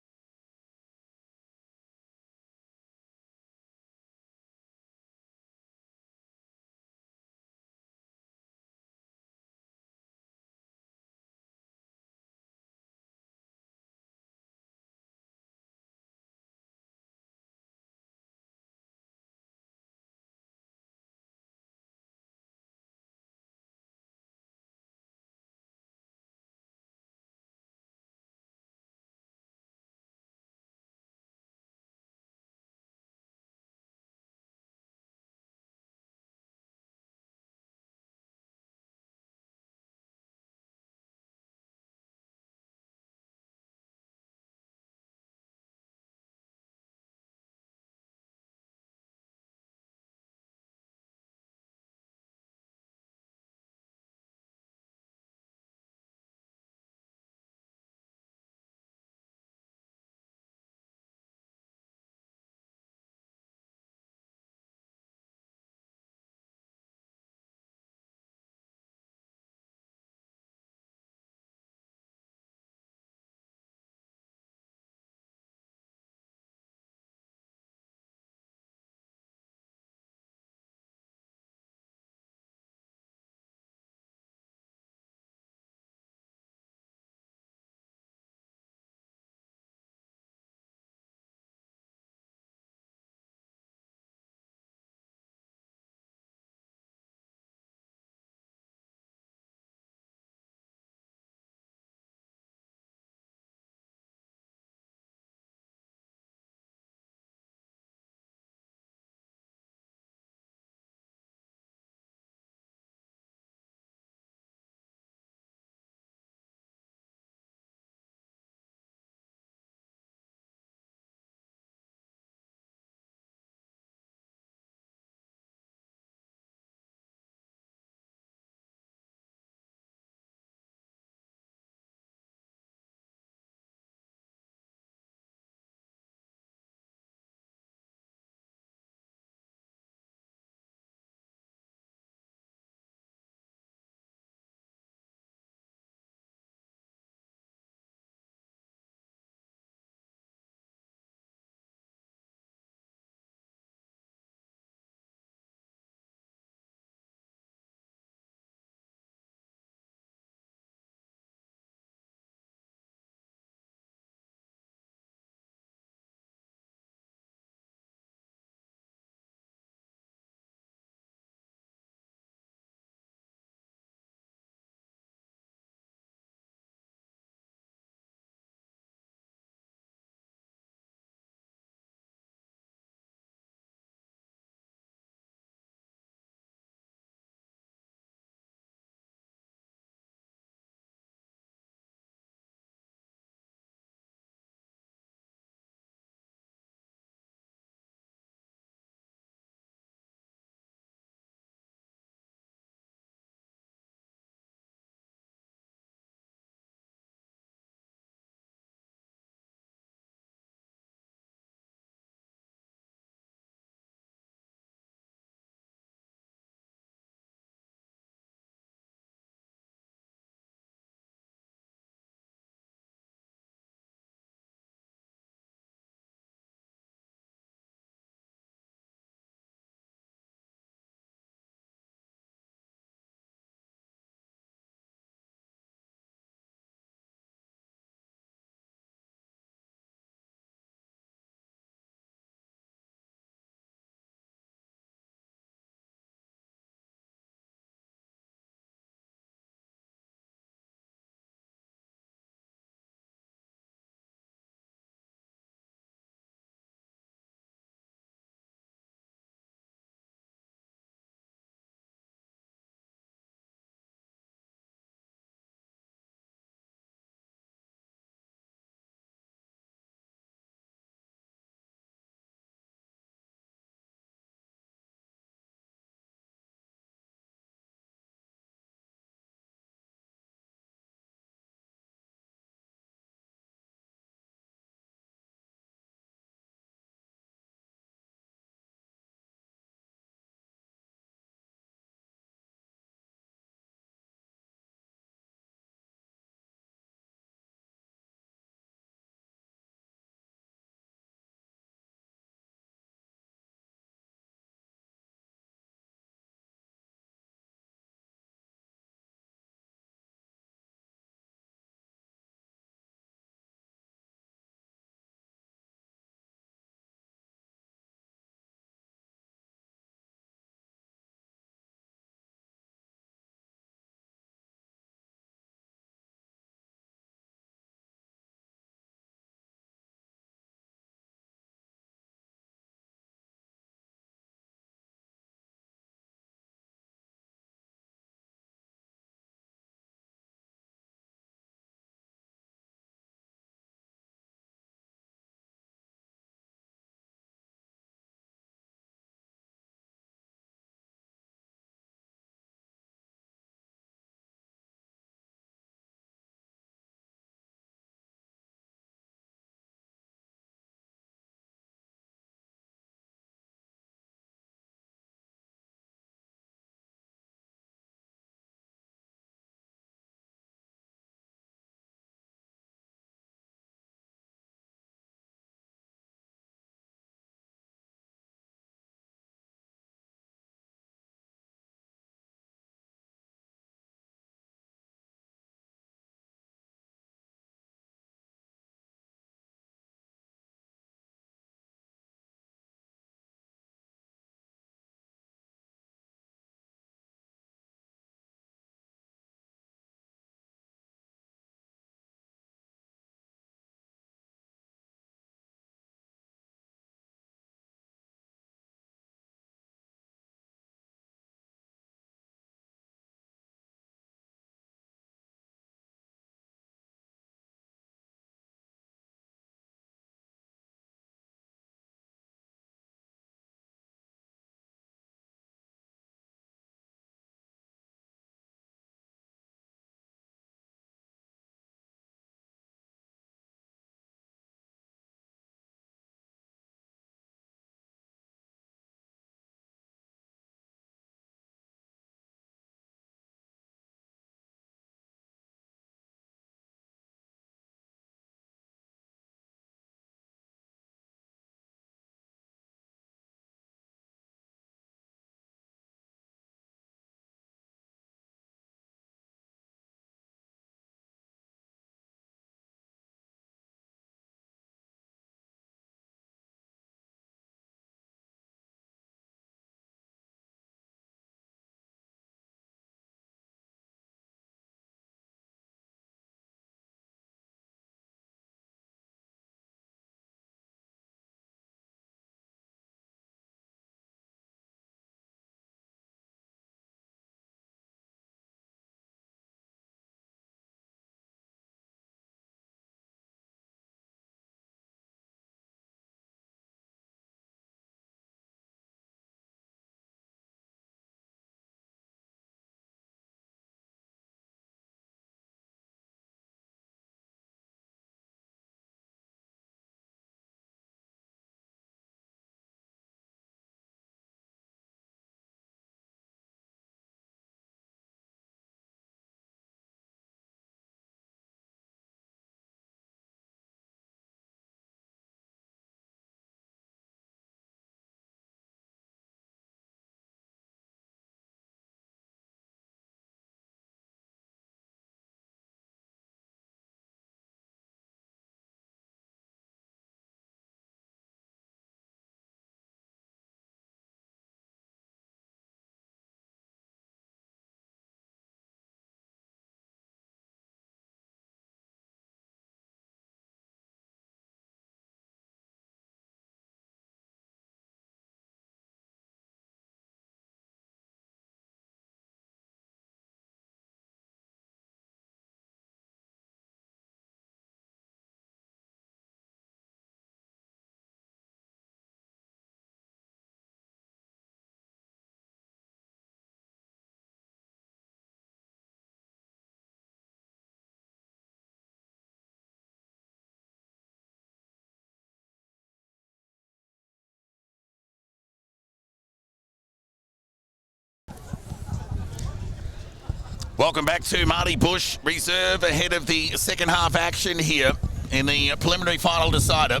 Welcome back to Marty Bush Reserve ahead of the second half action here in the preliminary final decider.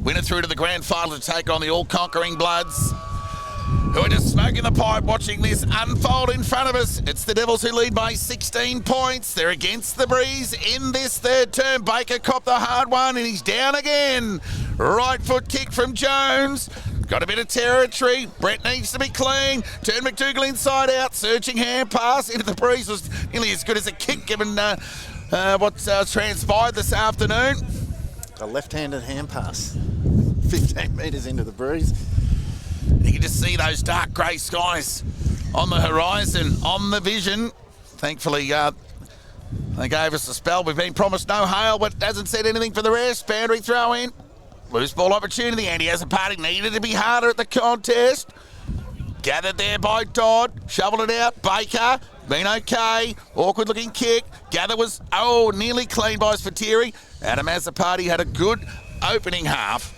Winner through to the grand final to take on the all-conquering Bloods, who are just smoking the pipe watching this unfold in front of us. It's the Devils who lead by 16 points. They're against the breeze in this third term. Baker copped the hard one and he's down again. Right foot kick from Jones. Got a bit of territory. Brett needs to be clean. Turn McDougall inside out. Searching hand pass into the breeze was nearly as good as a kick given what's transpired this afternoon. A left-handed hand pass. 15 metres into the breeze. You can just see those dark grey skies on the horizon, on the vision. Thankfully, they gave us a spell. We've been promised no hail, but hasn't said anything for the rest. Boundary throw in. Loose ball opportunity. Andy has a party. Needed to be harder at the contest. Gathered there by Dodd. Shoveled it out. Baker. Been okay. Awkward looking kick. Gather was, nearly clean by Sfatiri. Adam Azzopardi had a good opening half.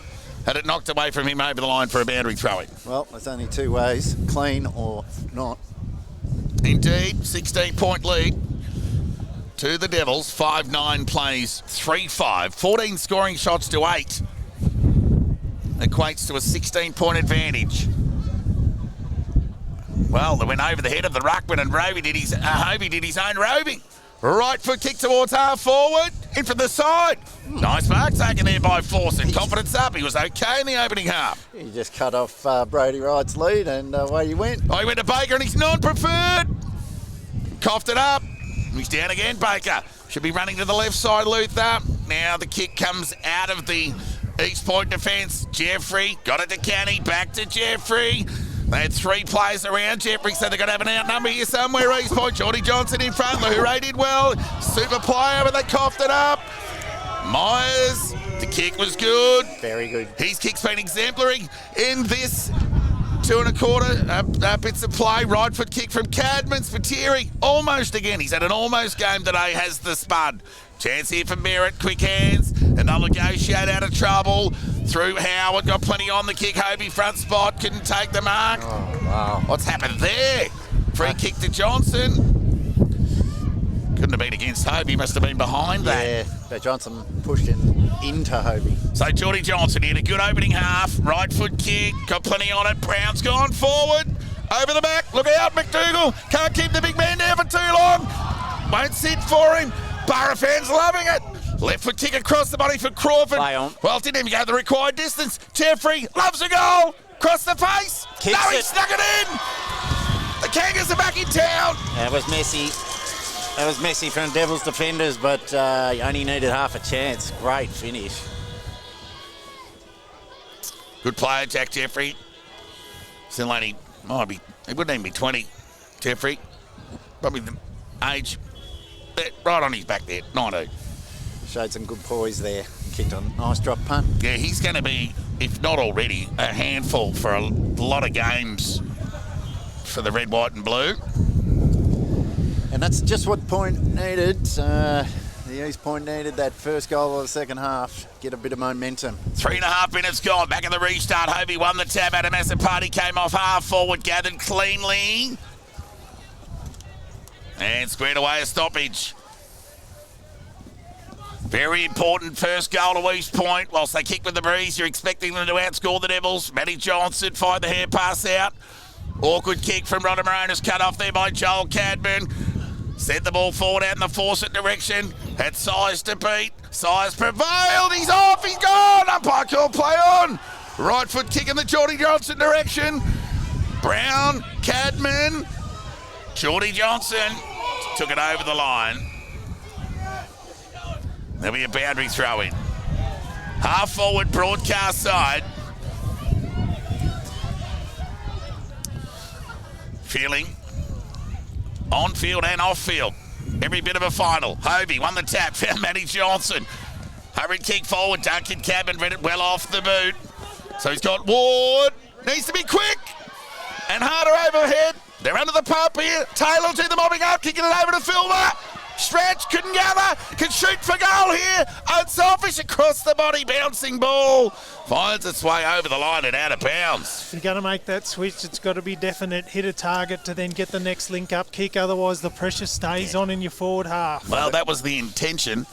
Had it knocked away from him over the line for a boundary throw-in. Well, there's only two ways, clean or not. Indeed, 16-point lead to the Devils. 5-9 plays, 3-5. 14 scoring shots to 8. Equates to a 16-point advantage. Well, they went over the head of the ruckman and Hovey did his own roving. Right foot kick towards half forward, in from the side. Nice mark taken there by Forson. Confidence up. He was okay in the opening half. He just cut off Brody Wright's lead and away he went. He went to Baker and he's non-preferred. Coughed it up. He's down again, Baker. Should be running to the left side, Luther. Now the kick comes out of the East Point defence. Jeffrey got it to Canny. Back to Jeffrey. They had 3 players around Jeffrey, so they're going to have an outnumber here somewhere. East Point, Geordie Johnson in front. Lahure did well. Super player, but they coughed it up. Myers, the kick was good. Very good. His kick's been exemplary in this 2 1/4 bits of play. Right foot kick from Cadman. Spiteri, almost again. He's had an almost game today, has the spud. Chance here for Merritt, quick hands, and they'll negotiate out of trouble. Through Howard, got plenty on the kick. Hovey front spot, couldn't take the mark. Oh, wow. What's happened there? Free kick to Johnson. Couldn't have been against Hovey, must have been behind that. Yeah, but Johnson pushed him into Hovey. So Geordie Johnson had a good opening half. Right foot kick, got plenty on it. Brown's gone forward. Over the back, look out, McDougall. Can't keep the big man down for too long. Won't sit for him. Borough fans loving it. Left foot kick across the body for Crawford. Play on. Well, didn't even go the required distance. Jeffrey loves a goal. Cross the face. Kicks no, he it. snuck it in. The Kangas are back in town. That was messy. That was messy from Devils defenders, but he only needed half a chance. Great finish. Good player, Jack Jeffrey. Still only, he wouldn't even be 20, Jeffrey. Probably the age, right on his back there, 19. Showed some good poise there. Kicked a nice drop punt. Yeah, he's going to be, if not already, a handful for a lot of games for the red, white and blue. And that's just what Point needed. The East Point needed that first goal of the second half. Get a bit of momentum. 3.5 minutes gone. Back in the restart. Hovey won the tab. Adam Azzopardi came off half forward, gathered cleanly. And squared away a stoppage. Very important first goal to East Point. Whilst they kick with the breeze, you're expecting them to outscore the Devils. Matty Johnson fired the hand pass out. Awkward kick from Rodder Moronis, cut off there by Joel Cadman. Sent the ball forward out in the Fawcett direction. Had size to beat. Size prevailed. He's off. He's gone. Umpire call play on. Right foot kick in the Geordie Johnson direction. Brown, Cadman. Geordie Johnson took it over the line. There'll be a boundary throw in. Half forward broadcast side. Feeling on field and off field. Every bit of a final. Hovey won the tap, found Matty Johnson. Hurried kick forward. Duncan Cabin read it well off the boot. So he's got Ward. Needs to be quick and harder overhead. They're under the pump here. Taylor will do the mobbing up, kicking it over to Filmer. Stretch, couldn't gather, can shoot for goal here. Unselfish across the body, bouncing ball. Finds its way over the line and out of bounds. If you're going to make that switch, it's got to be definite. Hit a target to then get the next link-up kick. Otherwise, the pressure stays on in your forward half. Well, that was the intention.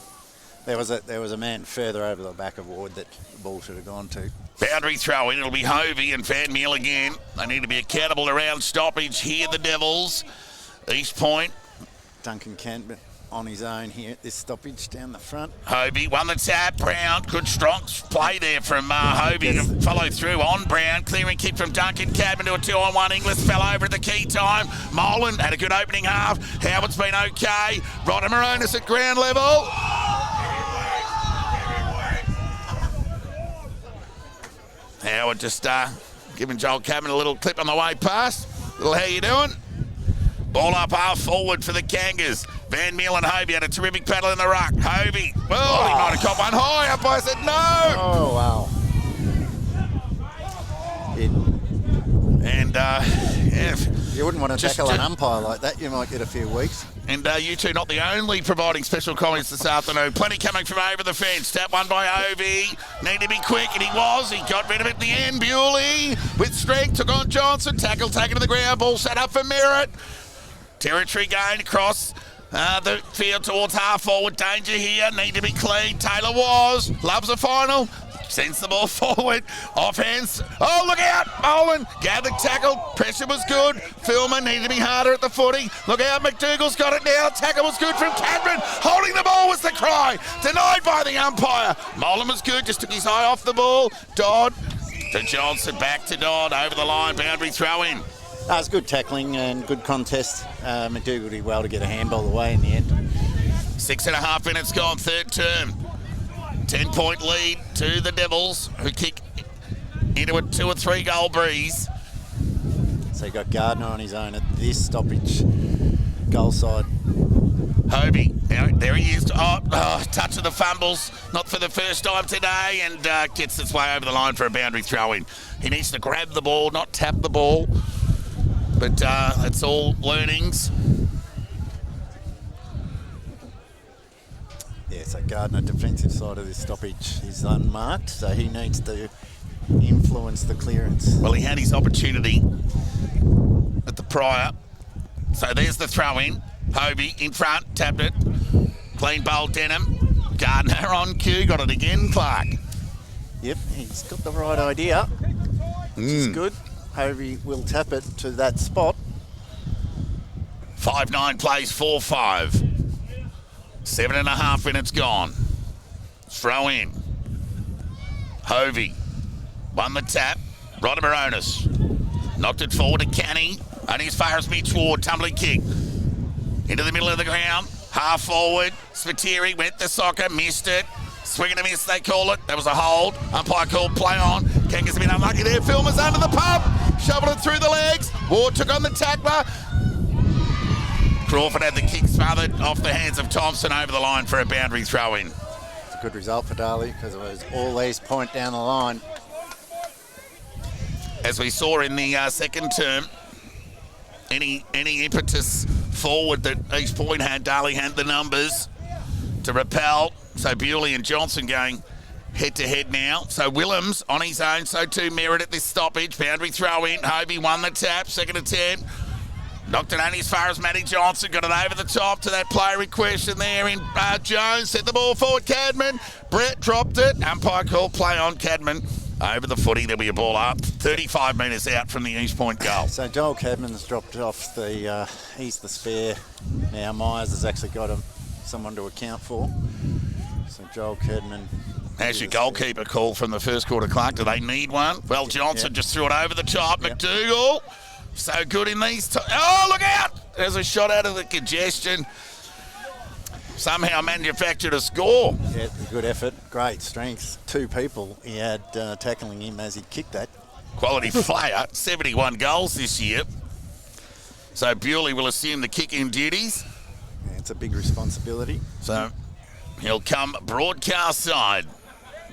There was a man further over the back of Ward that the ball should have gone to. Boundary throw in. It'll be Hovey and Van Meel again. They need to be accountable around stoppage here, the Devils. East Point. Duncan Kent on his own here at this stoppage down the front. Hovey won the tap. Brown, good strong play there from Hovey to follow through on Brown. Clearing kick from Duncan Cadman to a 2-on-1. Inglis fell over at the key time. Molan had a good opening half. Howard's been okay. Rodham Moronis at ground level. Howard just giving Joel Cadman a little clip on the way past. Little how you doing? Ball up half forward for the Kangas. Van Meel and Hovey had a terrific battle in the ruck. Hovey, well, he might have caught one high. Umpire said no. Oh, wow. You wouldn't want to tackle an umpire like that. You might get a few weeks. And you two not the only providing special comments this afternoon. Plenty coming from over the fence. Tap one by Hovey. Need to be quick, and he was. He got rid of it at the end. Bewley with strength took on Johnson. Tackle taken to the ground. Ball set up for Merritt. Territory gained across the field towards half forward. Danger here. Need to be clean. Taylor was. Loves the final. Sends the ball forward. Off hands. Oh, look out. Molan gathered tackle. Pressure was good. Philman needed to be harder at the footy. Look out. McDougall's got it now. Tackle was good from Cadman. Holding the ball was the cry. Denied by the umpire. Molan was good. Just took his eye off the ball. Dodd to Johnson. Back to Dodd. Over the line. Boundary throw in. That was good tackling and good contest. McDougall did well to get a handball away in the end. 6.5 minutes gone, third term. 10-point lead to the Devils, who kick into a 2 or 3 goal breeze. So you got Gardner on his own at this stoppage. Goal side. Hovey, there he is. Touch of the fumbles, not for the first time today, and gets its way over the line for a boundary throw-in. He needs to grab the ball, not tap the ball. But it's all learnings. Yeah, so Gardner, defensive side of this stoppage, is unmarked, so he needs to influence the clearance. Well, he had his opportunity at the prior. So there's the throw-in. Hovey in front, tapped it. Clean bowl, Denham. Gardner on cue, got it again, Clark. Yep, he's got the right idea, which is good. Hovey will tap it to that spot. 5-9 plays 4-5. 7.5 minutes gone. Throw in. Hovey won the tap. Rodham Moronis knocked it forward to Canny. Only as far as Mitch Ward. Tumbling kick. Into the middle of the ground. Half forward. Spiteri went the soccer. Missed it. Swing and a miss, they call it. That was a hold. Umpire called play on. Kangas a bit unlucky there. Filmer's under the pump. Shoveled it through the legs. Ward took on the tackler. Crawford had the kick smothered off the hands of Thompson over the line for a boundary throw-in. It's a good result for Darley because it was all these point down the line. As we saw in the second term, any impetus forward that East Point had, Darley had the numbers to repel. So Bewley and Johnson going head-to-head now. So Willems on his own, so too Merritt at this stoppage. Boundary throw-in. Hovey won the tap, second attempt. Knocked it only as far as Matty Johnson. Got it over the top to that player in question there in Jones. Set the ball forward, Cadman. Brett dropped it. Umpire called play on Cadman. Over the footy, there'll be a ball up. 35 metres out from the East Point goal. So Joel Cadman's dropped off the, he's the spare. Now Myers has actually got someone to account for. So Joel Cadman. How's your goalkeeper call from the first quarter, Clark? Do they need one? Well, Johnson just threw it over the top. McDougall, so good in these. Oh, look out! There's a shot out of the congestion. Somehow manufactured a score. Yeah, good effort, great strength. 2 people he had tackling him as he kicked that. Quality player, 71 goals this year. So Bewley will assume the kicking duties. Yeah, it's a big responsibility. So he'll come broadcast side.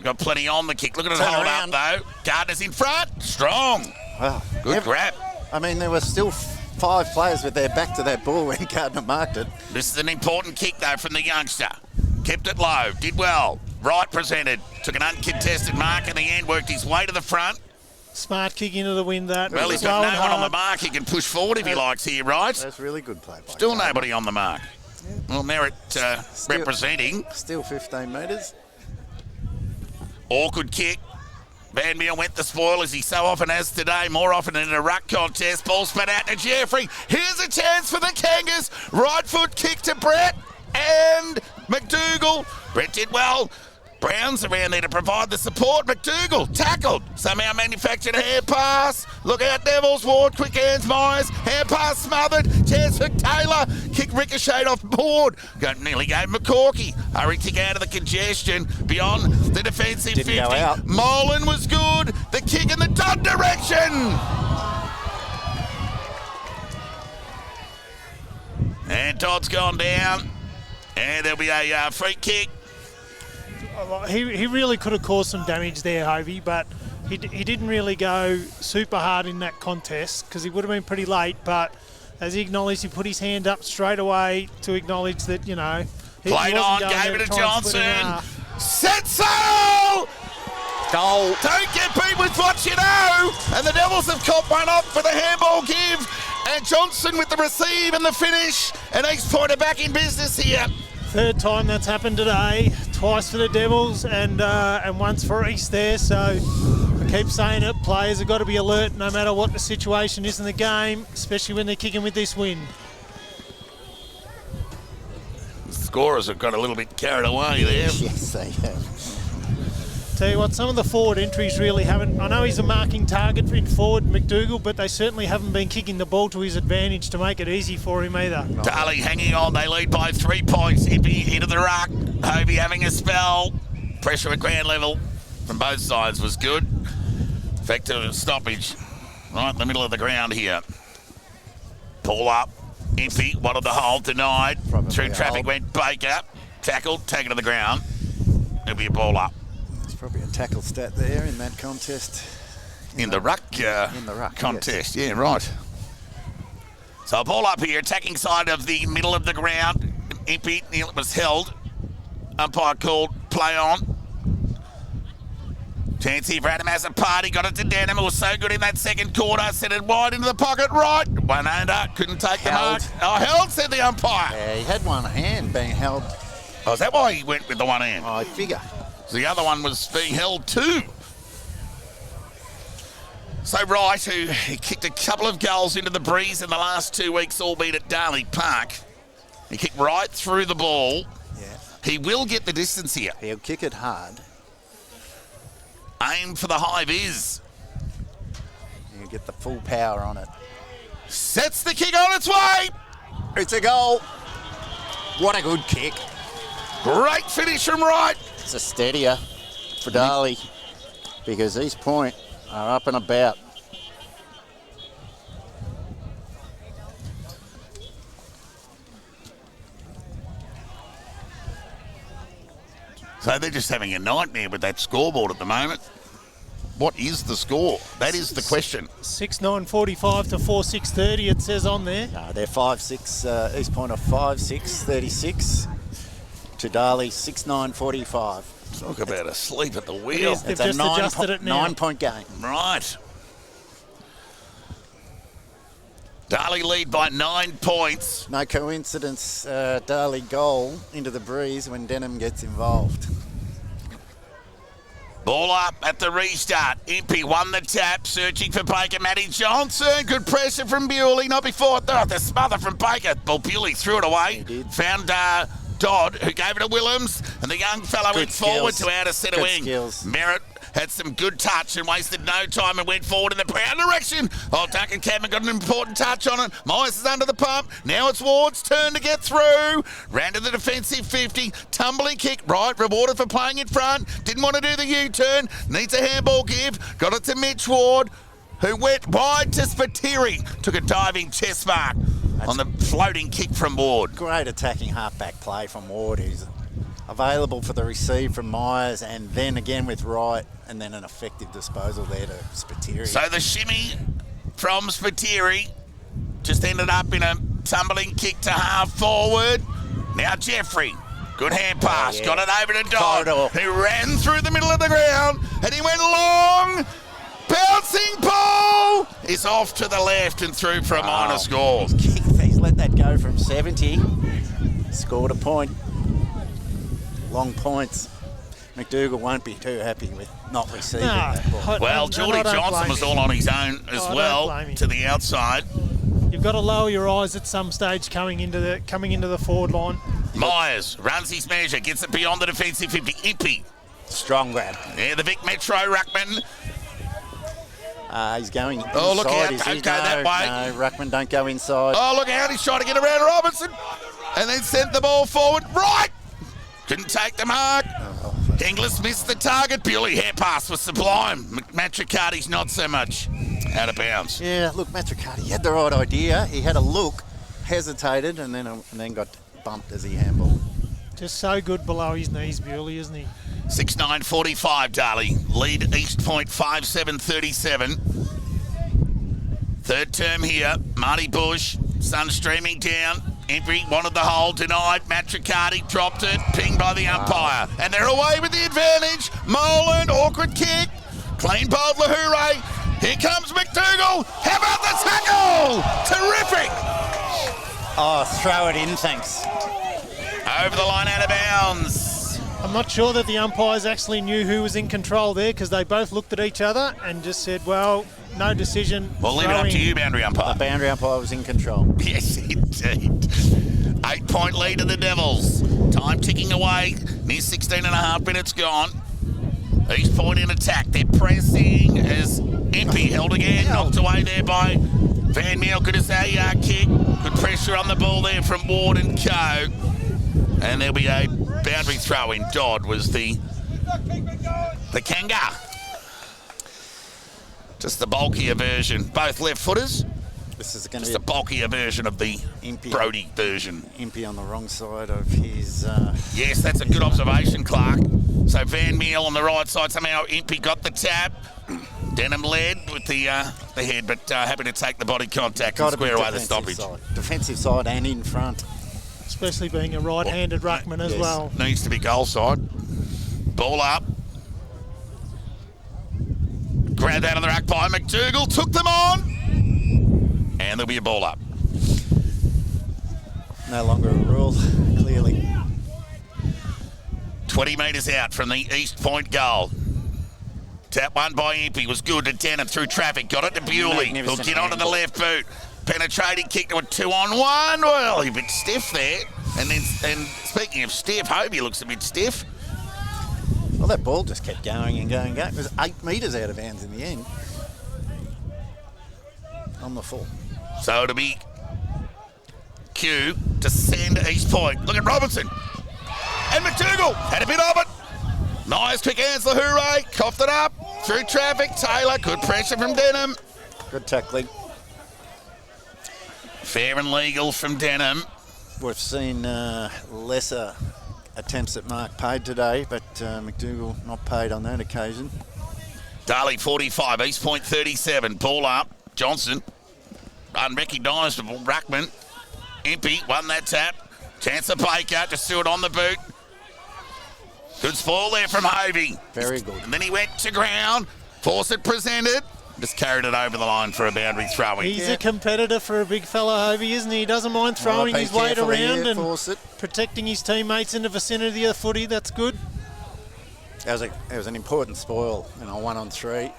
Got plenty on the kick. Look at it hold up though. Gardner's in front. Strong. Wow. Good grab. I mean, there were still 5 players with their back to that ball when Gardner marked it. This is an important kick, though, from the youngster. Kept it low, did well. Right presented, took an uncontested mark in the end, worked his way to the front. Smart kick into the wind, that. Well, he's Slow got and no one on the hard. mark. He can push forward if he likes here, right? That's really good play by Still Gardner. nobody on the mark. Well, Merritt representing. Still 15 metres. Awkward kick. Van Meel went the spoil as he so often has today, more often in a ruck contest. Ball spat out to Jeffrey. Here's a chance for the Kangas. Right foot kick to Brett and McDougall. Brett did well. Brown's around there to provide the support. McDougall tackled. Somehow manufactured a hair pass. Look out, Devils. Ward, quick hands, Myers. Hair pass smothered. Chance for Taylor. Kick ricocheted off board. Nearly gave McCorkey. Hurry to get out of the congestion. Beyond the defensive Didn't 50. go out. Molan was good. The kick in the dot direction. And Todd's gone down. And there'll be a free kick. He really could have caused some damage there, Hovey, but he didn't really go super hard in that contest because he would have been pretty late. But as he acknowledged, he put his hand up straight away to acknowledge that, you know, he Played wasn't on, going gave there it to try and split him Johnson. half. Set sail! Goal. Don't get beat with what you know. And the Devils have caught one up for the handball give. And Johnson with the receive and the finish. And East Point are back in business here. Third time that's happened today. Twice for the Devils and once for East there. So I keep saying it, players have got to be alert no matter what the situation is in the game, especially when they're kicking with this wind. The scorers have got a little bit carried away there. Yes, they have. Tell you what, some of the forward entries really haven't. I know he's a marking target in forward, McDougall, but they certainly haven't been kicking the ball to his advantage to make it easy for him either. Darley hanging on. They lead by 3 points. Hippie into the ruck. Hovey having a spell. Pressure at ground level from both sides was good. Effective stoppage right in the middle of the ground here. Pull up. Impey wanted the hold denied. Probably Through a traffic hold. went Baker. Tackled. Taken to the ground. It'll be a ball up. Probably a tackle stat there in that contest. In the ruck contest, yeah, right. So a ball up here, attacking side of the middle of the ground. Impey, it was held. Umpire called play on. Chance here for Adam as a party. Got it to Denham. It was so good in that second quarter. Sent it wide into the pocket right. One under. Couldn't take the mark. Oh, held, said the umpire. Yeah, he had one hand being held. Oh, is that why he went with the one hand? I figure. The other one was being held too. So Wright, who kicked a couple of goals into the breeze in the last 2 weeks, albeit at Darley Park, he kicked right through the ball. Yeah. He will get the distance here. He'll kick it hard. Aim for the high vis. He'll get the full power on it. Sets the kick on its way. It's a goal. What a good kick. Great finish from Wright. It's a steadier for Darley because East Point are up and about. So they're just having a nightmare with that scoreboard at the moment. What is the score? That is the question. 6-9-45 to 4-6-30 it says on there. No, they're 5-6. East Point are 5-6-36 to Darley 6-9-45. Talk about asleep at the wheel. They've It's a just adjusted it now. 9-point game. Right. Darley lead by 9 points. No coincidence, Darley goal into the breeze when Denham gets involved. Ball up at the restart. Impey won the tap, searching for Baker. Matty Johnson. Good pressure from Bewley. Not before. The smother from Baker. Well, Bewley threw it away. He did. Found Dodd, who gave it to Willems. And the young fellow went forward to outer centre Good wing. skills. Merritt had some good touch and wasted no time and went forward in the Brown direction. Oh, Duncan Cadman got an important touch on it. Myers is under the pump. Now it's Ward's turn to get through. Ran to the defensive 50. Tumbling kick. Right, rewarded for playing in front. Didn't want to do the U-turn. Needs a handball give. Got it to Mitch Ward, who went wide to Spiteri. Took a diving chest mark on the floating kick from Ward. Great attacking halfback play from Ward, who's available for the receive from Myers, and then again with Wright, and then an effective disposal there to Spiteri. So the shimmy from Spiteri just ended up in a tumbling kick to half forward. Now Jeffrey. Good hand pass. Got it over to Dodd. Corridor. He ran through the middle of the ground and he went long. Bouncing ball is off to the left and through for a minor score. He's let that go from 70. Scored a point. Long points. McDougall won't be too happy with not receiving that ball. Well, Geordie Johnson was all on his own as well to the outside. You've got to lower your eyes at some stage coming into the forward line. Myers runs his measure, gets it beyond the defensive 50. Impey. Strong grab. Yeah, the Vic Metro ruckman. He's going inside. Oh, look out. Is he? Don't go that way. No, ruckman, don't go inside. Oh, look out. He's trying to get around Robinson. And then sent the ball forward. Right. Couldn't take the mark. Inglis missed the target. Bewley hair pass was sublime. Matricati's not so much. Out of bounds. Yeah, look, Matricati had the right idea. He had a look, hesitated, and then got bumped as he handballed. Just so good below his knees, Bewley, isn't he? 6-9-45, Darley. Lead East Point 5-7-37. Third term here. Marty Bush. Sun streaming down. Impey wanted the hole, denied. Matricati dropped it. Pinged by the umpire. And they're away with the advantage. Molan, awkward kick. Clean bowled Lahure. Here comes McDougall. How about the tackle? Terrific. Oh, throw it in, thanks. Over the line, out of bounds. I'm not sure that the umpires actually knew who was in control there because they both looked at each other and just said, well, no decision. We'll leave it up to you, boundary umpire. The boundary umpire was in control. Yes, indeed. 8-point lead to the Devils. Time ticking away. Near 16 and a half minutes gone. East Point in attack. They're pressing as Impey held again. Knocked away there by Van Meel. Good as a kick. Good pressure on the ball there from Ward and Co. And there'll be a boundary throw in. Dodd was the Kanga. Just the bulkier version. Both left footers. This is going to Just be a bulkier version of the Impey. Brody version. Impey on the wrong side of his... Yes, that's a good observation, Clark. So Van Meel on the right side. Somehow Impey got the tap. Denham led with the head, but happy to take the body contact and square away the stoppage. Defensive side and in front. Especially being a right-handed ruckman as well. Needs to be goal side. Ball up. Grabbed out of the ruck by McDougall. Took them on. And there'll be a ball up. No longer a rule, clearly. 20 metres out from the East Point goal. Tap one by Impey was good to Denham through traffic. Got it to Bewley. He'll get onto the left boot. Penetrating kick to a 2-on-1. Well, he's a bit stiff there. And speaking of stiff, Hobie looks a bit stiff. Well, that ball just kept going and going and going. It was 8 metres out of bounds in the end. On the full. So it'll be Q to send East Point. Look at Robinson. And McDougall had a bit of it. Nice quick hands, Lahure. Coughed it up. Through traffic. Taylor. Good pressure from Denham. Good tackling. Fair and legal from Denham. We've seen lesser attempts at mark paid today, but McDougall not paid on that occasion. Darley 45, East Point 37. Ball up. Johnson. Unrecognisable ruckman. Impey won that tap. Chance of Baker. Just threw it on the boot. Good spoil there from Hovey. Very good. And then he went to ground. Fawcett presented. Just carried it over the line for a boundary throw-in. He's a competitor for a big fella, Hovey, isn't he? He doesn't mind throwing his weight around and protecting his teammates in the vicinity of the footy. That's good. It was an important spoil in a 1-on-3.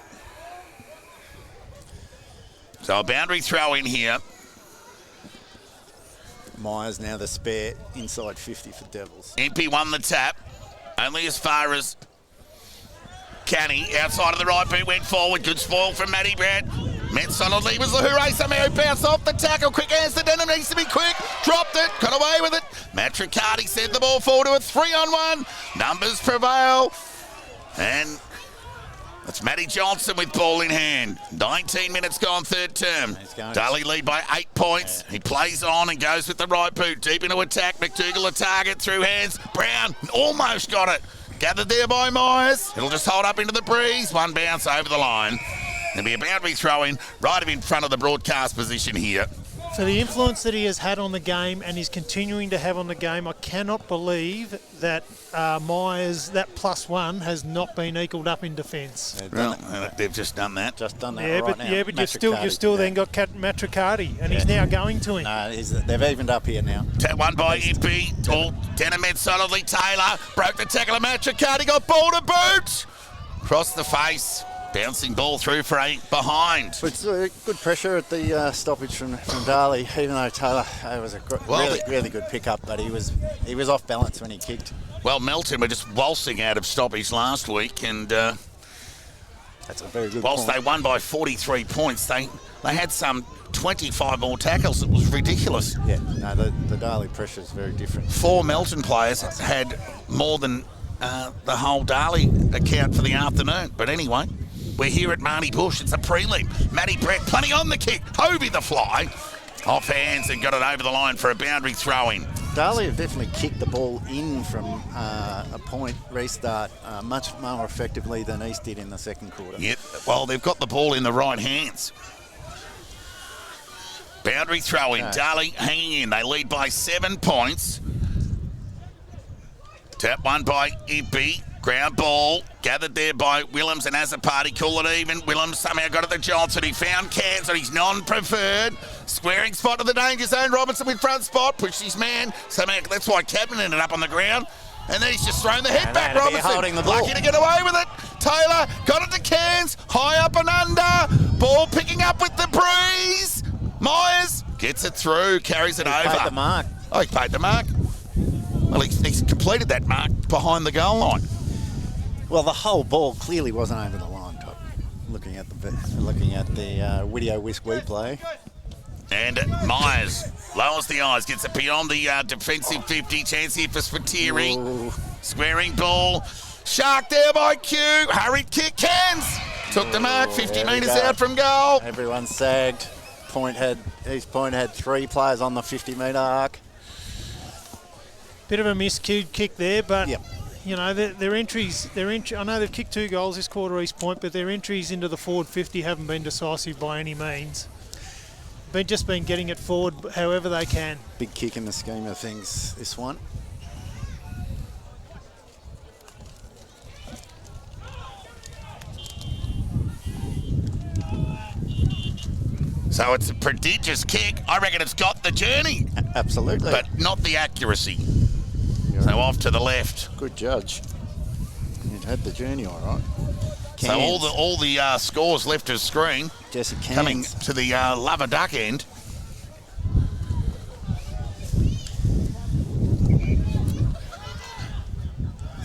So a boundary throw-in here. Myers now the spare inside 50 for Devils. Impey won the tap. Only as far as Canny, outside of the right boot, went forward. Good spoil from Matty Brad. Met solidly was Lahure. Somehow bounced off the tackle. Quick hands to Denham. Needs to be quick. Dropped it. Got away with it. Matricati sent the ball forward to a 3-on-1. Numbers prevail. And that's Matty Johnson with ball in hand. 19 minutes gone, third term. Darley lead by 8 points. He plays on and goes with the right boot. Deep into attack. McDougall a target through hands. Brown almost got it. Gathered there by Myers. It'll just hold up into the breeze. One bounce over the line. There'll be a boundary throw-in right in front of the broadcast position here. For the influence that he has had on the game and is continuing to have on the game, I cannot believe that Myers, that +1, has not been equaled up in defence. Well, they've just done that. Just done that Yeah, right but now. you've still then got Matricardi, and he's now going to him. No, they've evened up here now. Tap one by Impey. Denamed solidly. Taylor broke the tackle of Matricardi. Got ball to boot. Cross the face. Bouncing ball through for a behind. It's good pressure at the stoppage from Darley, even though Taylor was a really good pickup, but he was off balance when he kicked. Well, Melton were just waltzing out of stoppage last week, and that's a very good whilst point. they won by 43 points, they had some 25 more tackles. It was ridiculous. Yeah, no, the Darley pressure is very different. 4 Melton players had more than the whole Darley account for the afternoon. But anyway, we're here at Marty Bush. It's a prelim. Matty Brett, plenty on the kick. Hovey the fly. Off hands and got it over the line for a boundary throw-in. Darley have definitely kicked the ball in from a point restart much more effectively than East did in the second quarter. Yep, well, they've got the ball in the right hands. Boundary throw-in. Darley hanging in. They lead by 7 points. Tap one by Impey. Ground ball gathered there by Willems and Azapati. Call it even. Willems somehow got it to Johnson. He found Cairns on his non-preferred. Squaring spot to the danger zone. Robinson with front spot. Pushed his man. Somehow that's why Cabin ended up on the ground. And then he's just thrown the head back, Robinson. Holding the ball. Lucky to get away with it. Taylor got it to Cairns. High up and under. Ball picking up with the breeze. Myers gets it through. Carries it over. Paid the mark. Oh, he paid the mark. Well, he's completed that mark behind the goal line. Well, the whole ball clearly wasn't over the line, Todd. Looking at the video whisk we play. And Myers lowers the eyes, gets it beyond the defensive 50. Chance here for Spiteri. Squaring ball. Shark there by Q. Hurried kick. Cairns took the mark. 50 metres out from goal. Everyone sagged. East Point had 3 players on the 50-metre arc. Bit of a miscued kick there, but Yep. you know their entries. I know they've kicked 2 goals this quarter, East Point, but their entries into the forward 50 haven't been decisive by any means. They've just been getting it forward however they can. Big kick in the scheme of things, this one. So it's a prodigious kick. I reckon it's got the journey. Absolutely. But not the accuracy. So off to the left. Good judge. It had the journey all right. So all the scores left of screen. Jesse Cairns. Coming to the Lover Duck end.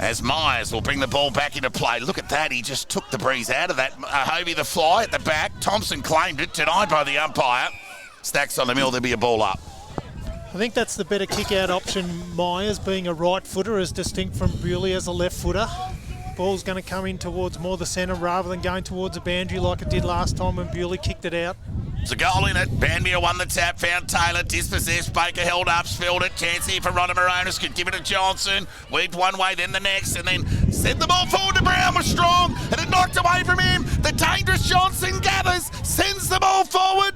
As Myers will bring the ball back into play. Look at that. He just took the breeze out of that. Hovey the fly at the back. Thompson claimed it. Denied by the umpire. Stacks on the mill. There'll be a ball up. I think that's the better kick-out option, Myers being a right footer as distinct from Bewley as a left footer. Ball's going to come in towards more the centre rather than going towards a boundary like it did last time when Bewley kicked it out. It's a goal in it. Banmere won the tap, found Taylor, dispossessed. Baker held up, spilled it. Chance here for Ronda Moronis, could give it to Johnson. Weaved one way, then the next, and then sent the ball forward to Brown, was strong, and it knocked away from him. The dangerous Johnson gathers, sends the ball forward,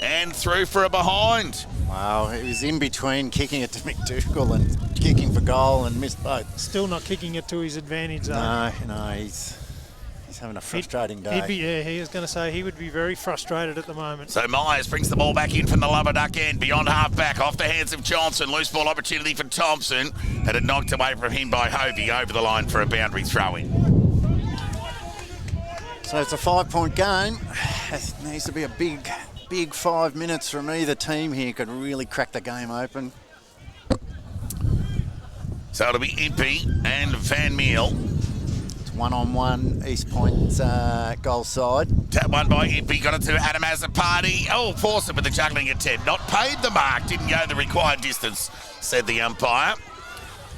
and through for a behind. Wow, he was in between kicking it to McDougall and kicking for goal and missed both. Still not kicking it to his advantage, though. No, he's having a frustrating day. He was going to say he would be very frustrated at the moment. So Myers brings the ball back in from the Lover Duck end, beyond half back, off the hands of Johnson. Loose ball opportunity for Thompson, and it knocked away from him by Hovey over the line for a boundary throw-in. So it's a 5-point game. It needs to be a big 5 minutes from either team here. Could really crack the game open. So it'll be Impey and Van Meel. It's 1-on-1 East Point's goal side. Tap one by Impey, got it to Adam Azapati. Oh, forced it with the juggling attempt. Not paid the mark, didn't go the required distance, said the umpire.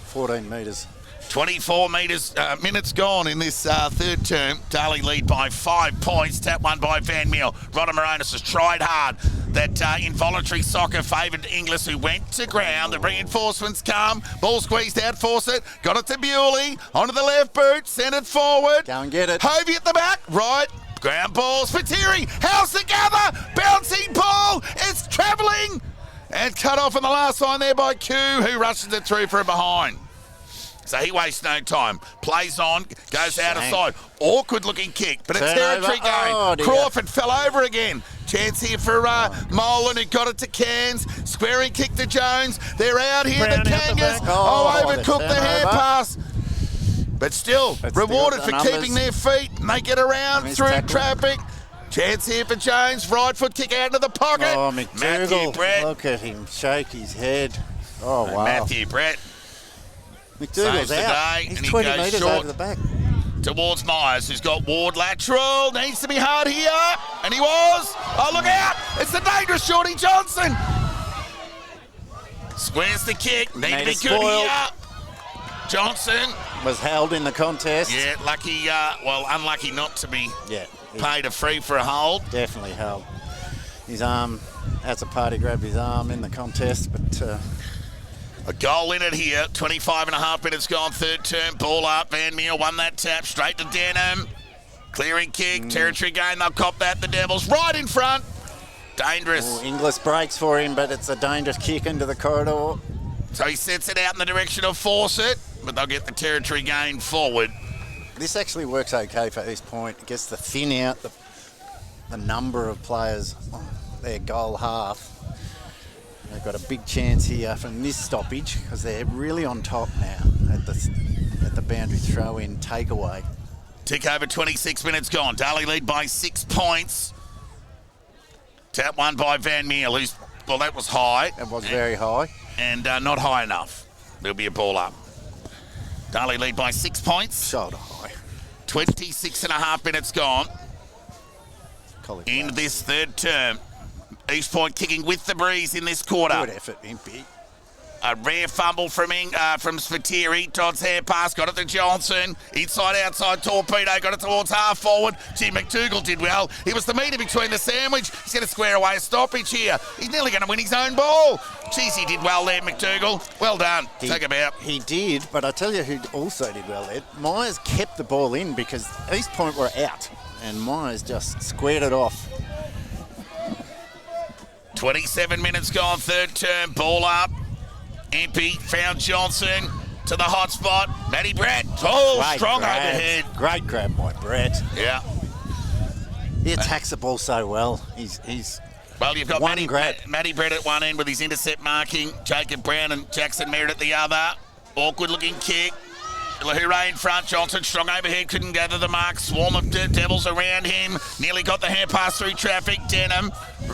14 metres. 24 minutes gone in this third term. Darley lead by 5 points. Tap one by Van Meel. Rodder Moronis has tried hard. That involuntary soccer favoured Inglis, who went to ground. The reinforcements come. Ball squeezed out, force it. Got it to Bewley. Onto the left boot. Sent it forward. Go and get it. Hovey at the back. Right. Ground ball, Spiteri, house together, bouncing ball, it's travelling, and cut off in the last line there by Q, who rushes it through from behind. So he wastes no time, plays on, goes out of side. Awkward looking kick, but a territory game. Oh, Crawford fell over again. Chance here for Molan, who got it to Cairns. Squaring kick to Jones. They're out here, Brown the out the Kangas. back. Overcooked the hand pass. But still, That's rewarded the for numbers. keeping their feet. And they get around Nice through tackle. traffic. Chance here for Jones. Right foot kick out into the pocket. Oh, Matthew McDougall, Brett. look at him shake his head. Oh, wow. Matthew Brett McDougall's saves the out. day, He's and he 20 goes metres short. over the back. Towards Myers, who's got Ward lateral. Needs to be hard here. And he was. Oh, look out. It's the dangerous Shorty Johnson. Squares the kick. Need to Made be it good spoiled. here. Johnson. Was held in the contest. Yeah, lucky, unlucky not to be Yeah, he paid a free for a hold. definitely held. His arm, as a party, grabbed his arm in the contest, but A goal in it here. 25 and a half minutes gone. Third term. Ball up. Van Meer won that tap. Straight to Denham. Clearing kick. Territory gain. They'll cop that. The Devils right in front. Dangerous. Inglis breaks for him, but it's a dangerous kick into the corridor. So he sets it out in the direction of Fawcett, but they'll get the territory gain forward. This actually works okay for East Point. It gets to thin out the number of players on their goal half. They've got a big chance here from this stoppage because they're really on top now at the boundary throw-in takeaway. Tick over 26 minutes gone. Darley lead by 6 points. Tap one by Van Meer, who's, well, that was high. It was very high. And not high enough. There'll be a ball up. Darley lead by 6 points. Shoulder high. 26 and a half minutes gone Cauliflower. in this third term. East Point kicking with the breeze in this quarter. Good effort, Impey. A rare fumble from Spiteri. Todd's hair pass, got it to Johnson. Inside, outside, Torpedo, got it towards half forward. Gee, McDougall did well. He was the meter between the sandwich. He's going to square away a stoppage here. He's nearly going to win his own ball. Geez, he did well there, McDougall. Well done. Take him out. He did, but I tell you who also did well there. Myers kept the ball in because East Point were out, and Myers just squared it off. 27 minutes gone, third term, ball up. Impey found Johnson to the hot spot. Matty Brett, Great strong grab. overhead. Great grab by Brett. Yeah. He attacks the ball so well. He's Well, you've got One grab. Matty Brett at one end with his intercept marking. Jacob Brown and Jackson Merritt at the other. Awkward looking kick. Lahire in front. Johnson, strong overhead, couldn't gather the mark. Swarm of Devils around him. Nearly got the hand pass through traffic. Denham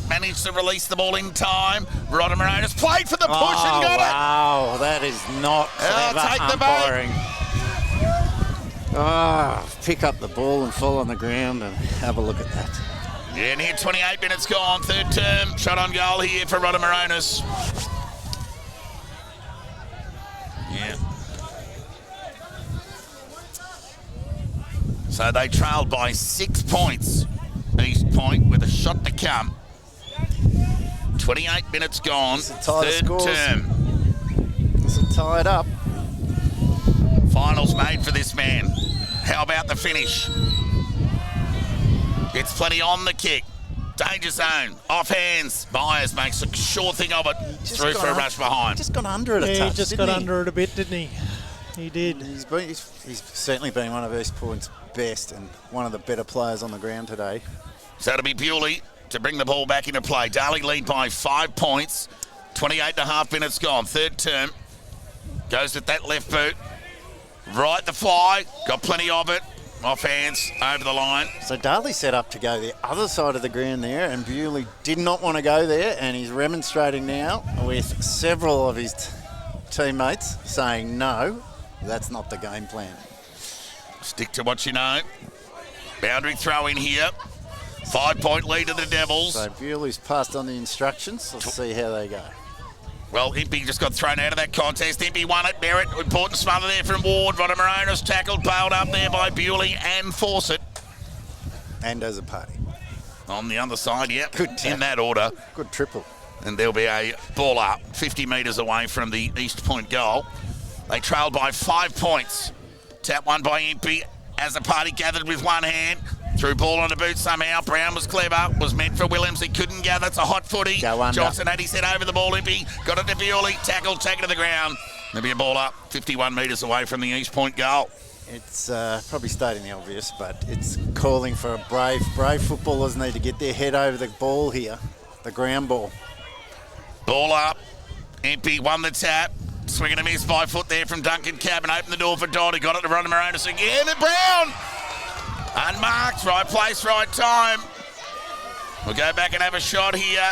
managed to release the ball in time. Rodimer has played for the push and got it. Wow, that is not clever take the bait. umpiring. Pick up the ball and fall on the ground and have a look at that. Yeah, and here 28 minutes gone. Third term. Shot on goal here for Rodimer. Yeah. So they trailed by 6 points. East Point with a shot to come. 28 minutes gone. It's a tie of Third scores. term. It's tied up. Finals made for this man. How about the finish? It's plenty on the kick. Danger zone. Off hands. Myers makes a sure thing of it. Just Through for a got rush behind. Just got under it a Yeah, touch, he just didn't got he? under it a bit, didn't he? He did. He's certainly been one of East Point's best and one of the better players on the ground today. So it'll be Bewley to bring the ball back into play. Darley lead by 5 points. 28 and a half minutes gone. Third term. Goes with that left boot. Right the fly. Got plenty of it. Off hands. Over the line. So Darley set up to go the other side of the ground there, and Bewley did not want to go there, and he's remonstrating now with several of his teammates saying, no, that's not the game plan. Stick to what you know. Boundary throw in here. 5 point lead to the Devils. So Bewley's passed on the instructions. Let's see how they go. Well, Impey just got thrown out of that contest. Impey won it. Merritt, important smother there from Ward. Rodimer tackled, bailed up there by Bewley and Fawcett. And as a party. On the other side, yep. Good tackle. In that order. Good triple. And there'll be a ball up 50 metres away from the East Point goal. They trailed by 5 points. Tap one by Impey as a party gathered with one hand. Threw ball on the boot somehow. Brown was clever. Was meant for Williams. He couldn't gather. It's a hot footy. Go under. Johnson had his head over the ball. Impey got it to Bewley. Tackled, taken to the ground. There'll be a ball up 51 metres away from the East Point goal. It's probably stating the obvious, but it's calling for a brave footballers need to get their head over the ball here, the ground ball. Ball up. Impey won the tap. Swing and a miss by foot there from Duncan Cabin. Opened the door for Dodd. He got it to Ronald Moronis again. And Brown! Unmarked. Right place, right time. We'll go back and have a shot here.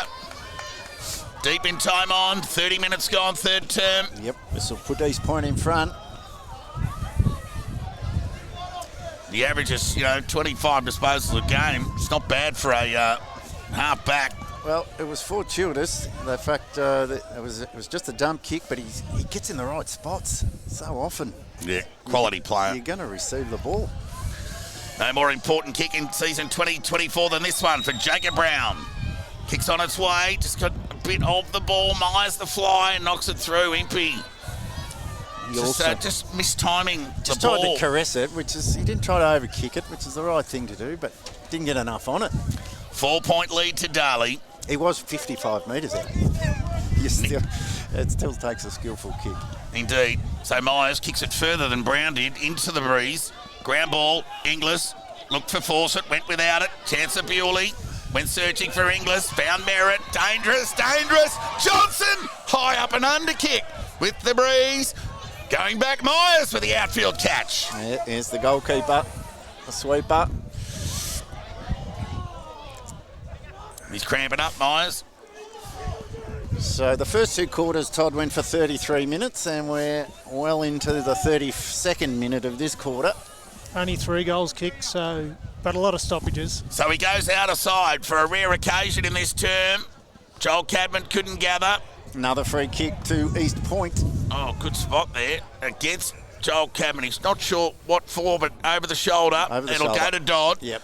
Deep in time on. 30 minutes gone, third term. Yep, this will put East Point in front. The average is, 25 disposals a game. It's not bad for a half back. Well, it was fortuitous, the fact that it was just a dump kick, but he gets in the right spots so often. Yeah, quality player. You're going to receive the ball. No more important kick in season 2024 than this one for Jacob Brown. Kicks on its way, just got a bit of the ball. Myers the fly and knocks it through. Impey. Just mistiming just the ball. Tried to caress it, he didn't try to overkick it, which is the right thing to do, but didn't get enough on it. 4-point lead to Darley. He was 55 metres out. It still takes a skillful kick. Indeed. So Myers kicks it further than Brown did into the breeze. Ground ball, Inglis looked for Fawcett, went without it. Chance of Bewley. Went searching for Inglis. Found Merritt. Dangerous. Johnson high up and under kick with the breeze. Going back Myers for the outfield catch. Here's the goalkeeper. The sweeper. He's cramping up, Myers. So the first two quarters, Todd, went for 33 minutes, and we're well into the 32nd minute of this quarter. Only 3 goals kicked, but a lot of stoppages. So he goes out of side for a rare occasion in this term. Joel Cadman couldn't gather. Another free kick to East Point. Oh, good spot there against Joel Cadman. He's not sure what for, but over the shoulder. It'll go to Dodd. Yep.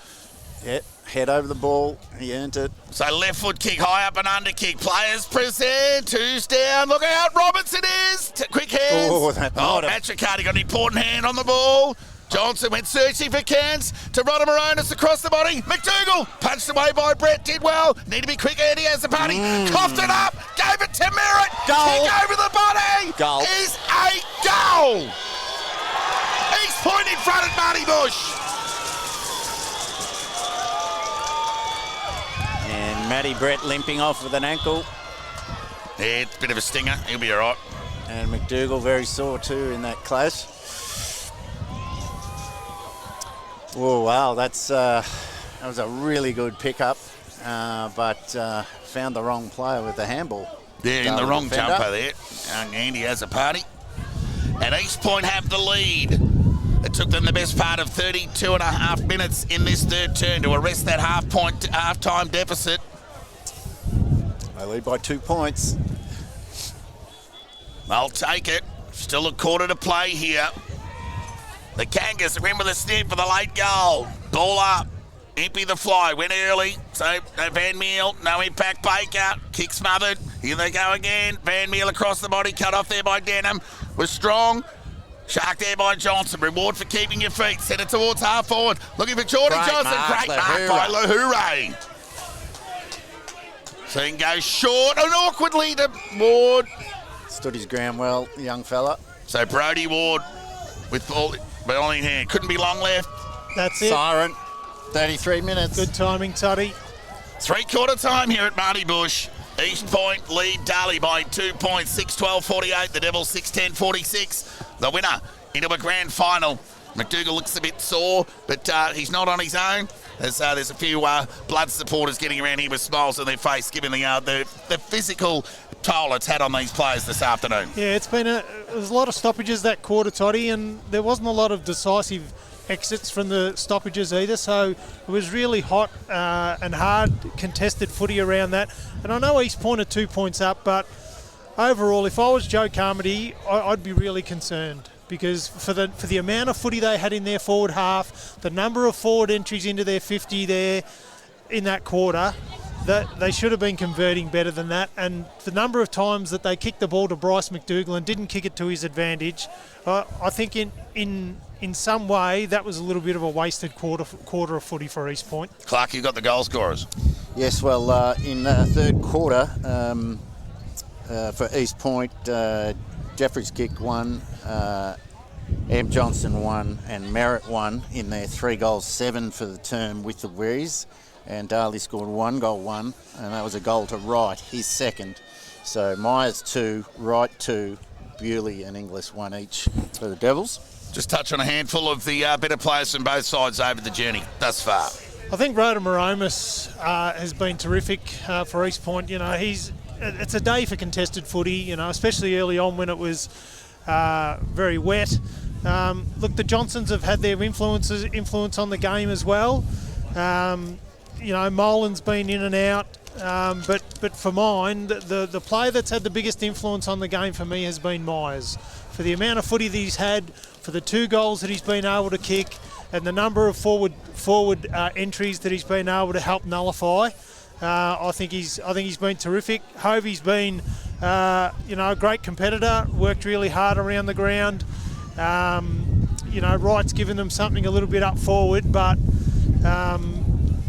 Head over the ball. He earned it. So left foot kick, high up and under kick. Players present. 2's down. Look out. Robertson is. Quick hands. Matricardi got an important hand on the ball. Johnson went searching for Cairns to Ronald Moronis across the body. McDougall punched away by Brett. Did well. Need to be quick. Andy has the party. Coughed it up. Gave it to Merritt. Goal. Kick over the body. Goal. Is a goal. East Point in front at Marty Bush. And Matty Brett limping off with an ankle. Yeah, it's a bit of a stinger. He'll be all right. And McDougall very sore too in that clash. Oh, wow, that was a really good pickup, but found the wrong player with the handball. Yeah, in the wrong jumper there. Young Andy has a party. And East Point have the lead. It took them the best part of 32 and a half minutes in this third turn to arrest that half-time deficit. They lead by 2 points. They'll take it. Still a quarter to play here. The Kangas win with a snip for the late goal. Ball up. Impey the fly. Went early. So Van Meel. No impact. Baker. Kick smothered. Here they go again. Van Meel across the body. Cut off there by Denham. Was strong. Shark there by Johnson. Reward for keeping your feet. Send it towards half forward. Looking for Jordan Johnson. Great mark by Lahoure. So he can go short and awkwardly to Ward. Stood his ground well, young fella. So Brody Ward with ball in hand. Couldn't be long left. That's it. Siren. 33 minutes. Good timing, Toddy. 3/4 time here at Marty Bush. East Point lead Darley by 2 points. 6-12-48. The Devils 6-10-46. The winner into a grand final. McDougall looks a bit sore, but he's not on his own. There's a few blood supporters getting around here with smiles on their face, given the physical toll it's had on these players this afternoon. Yeah, there's a lot of stoppages that quarter, Toddy, and there wasn't a lot of decisive exits from the stoppages either, so it was really hot and hard contested footy around that. And I know East Point are 2 points up, but overall, if I was Joe Carmody, I'd be really concerned, because for the amount of footy they had in their forward half, the number of forward entries into their 50 there in that quarter, they should have been converting better than that, and the number of times that they kicked the ball to Bryce McDougall and didn't kick it to his advantage, I think in some way that was a little bit of a wasted quarter of footy for East Point. Clark, you got the goal scorers. Yes, well, in third quarter for East Point, Jeffrey's kick 1, M. Johnson 1 and Merritt 1 in their 3 goals 7 for the term with the Wearies. And Darley scored 1 goal 1, and that was a goal to Wright, his second. So Myers 2, Wright 2, Bewley and Inglis 1 each for the Devils. Just touch on a handful of the better players from both sides over the journey thus far. I think Rhoda Moromis has been terrific for East Point. You know, it's a day for contested footy, you know, especially early on when it was very wet. Look, the Johnsons have had their influence on the game as well. You know, Molan's been in and out, but for mine, the player that's had the biggest influence on the game for me has been Myers. For the amount of footy that he's had, for the 2 goals that he's been able to kick, and the number of forward entries that he's been able to help nullify, I think he's been terrific. Hovey's been, you know, a great competitor. Worked really hard around the ground. You know, Wright's given them something a little bit up forward, but.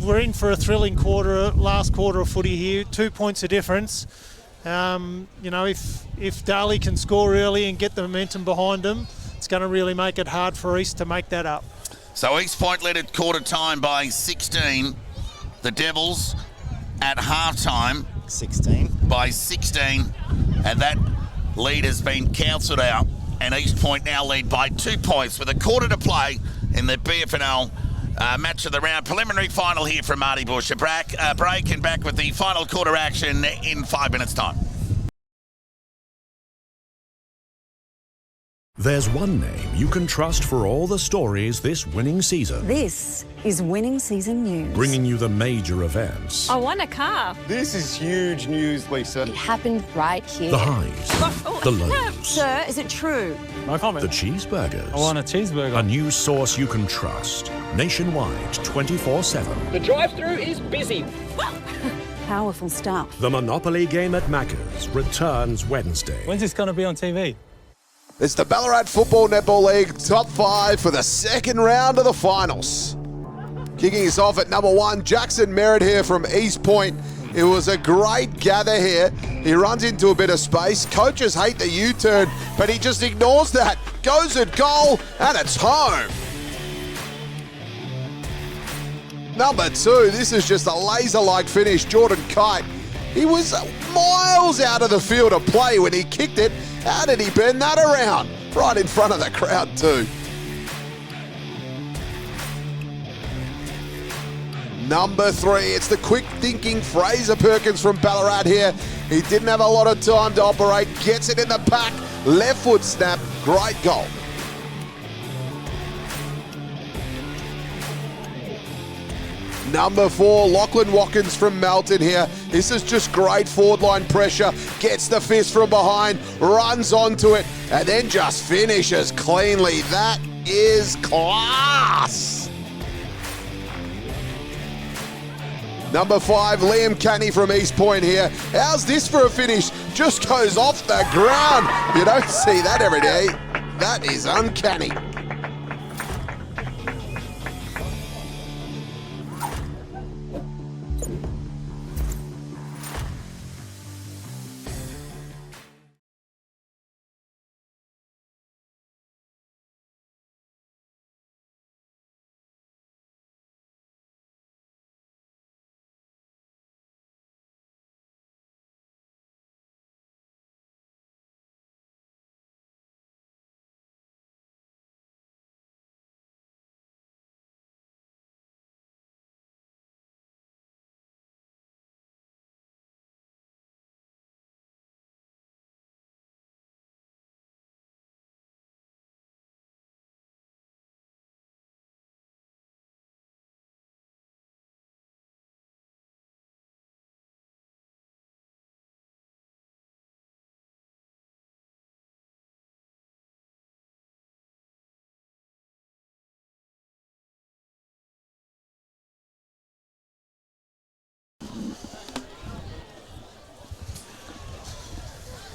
We're in for a thrilling last quarter of footy here. 2 points of difference. You know, if Darley can score early and get the momentum behind them, it's going to really make it hard for East to make that up. So East Point led at quarter time by 16. The Devils at half time 16. By 16. And that lead has been cancelled out. And East Point now lead by 2 points with a quarter to play in the BFNL match of the round. Preliminary final here from Marty Bush. A break and back with the final quarter action in 5 minutes' time. There's one name you can trust for all the stories this winning season. This is winning season news. Bringing you the major events. I won a car. This is huge news, Lisa. It happened right here. The highs, the lows. Sir, is it true? No comment. The cheeseburgers. I want a cheeseburger. A news source you can trust. Nationwide, 24/7. The drive-through is busy. Powerful stuff. The Monopoly game at Macca's returns Wednesday. When's this going to be on TV? It's the Ballarat Football Netball League top 5 for the second round of the finals. Kicking us off at number 1, Jackson Merritt here from East Point. It was a great gather here. He runs into a bit of space. Coaches hate the U-turn, but he just ignores that. Goes at goal, and it's home. Number 2, this is just a laser-like finish. Jordan Kite. He was miles out of the field of play when he kicked it. How did he bend that around? Right in front of the crowd too. Number 3, it's the quick-thinking Fraser Perkins from Ballarat here. He didn't have a lot of time to operate. Gets it in the pack. Left foot snap. Great goal. Number 4, Lachlan Watkins from Melton here. This is just great forward line pressure. Gets the fist from behind, runs onto it, and then just finishes cleanly. That is class. Number 5, Liam Canny from East Point here. How's this for a finish? Just goes off the ground. You don't see that every day. That is uncanny.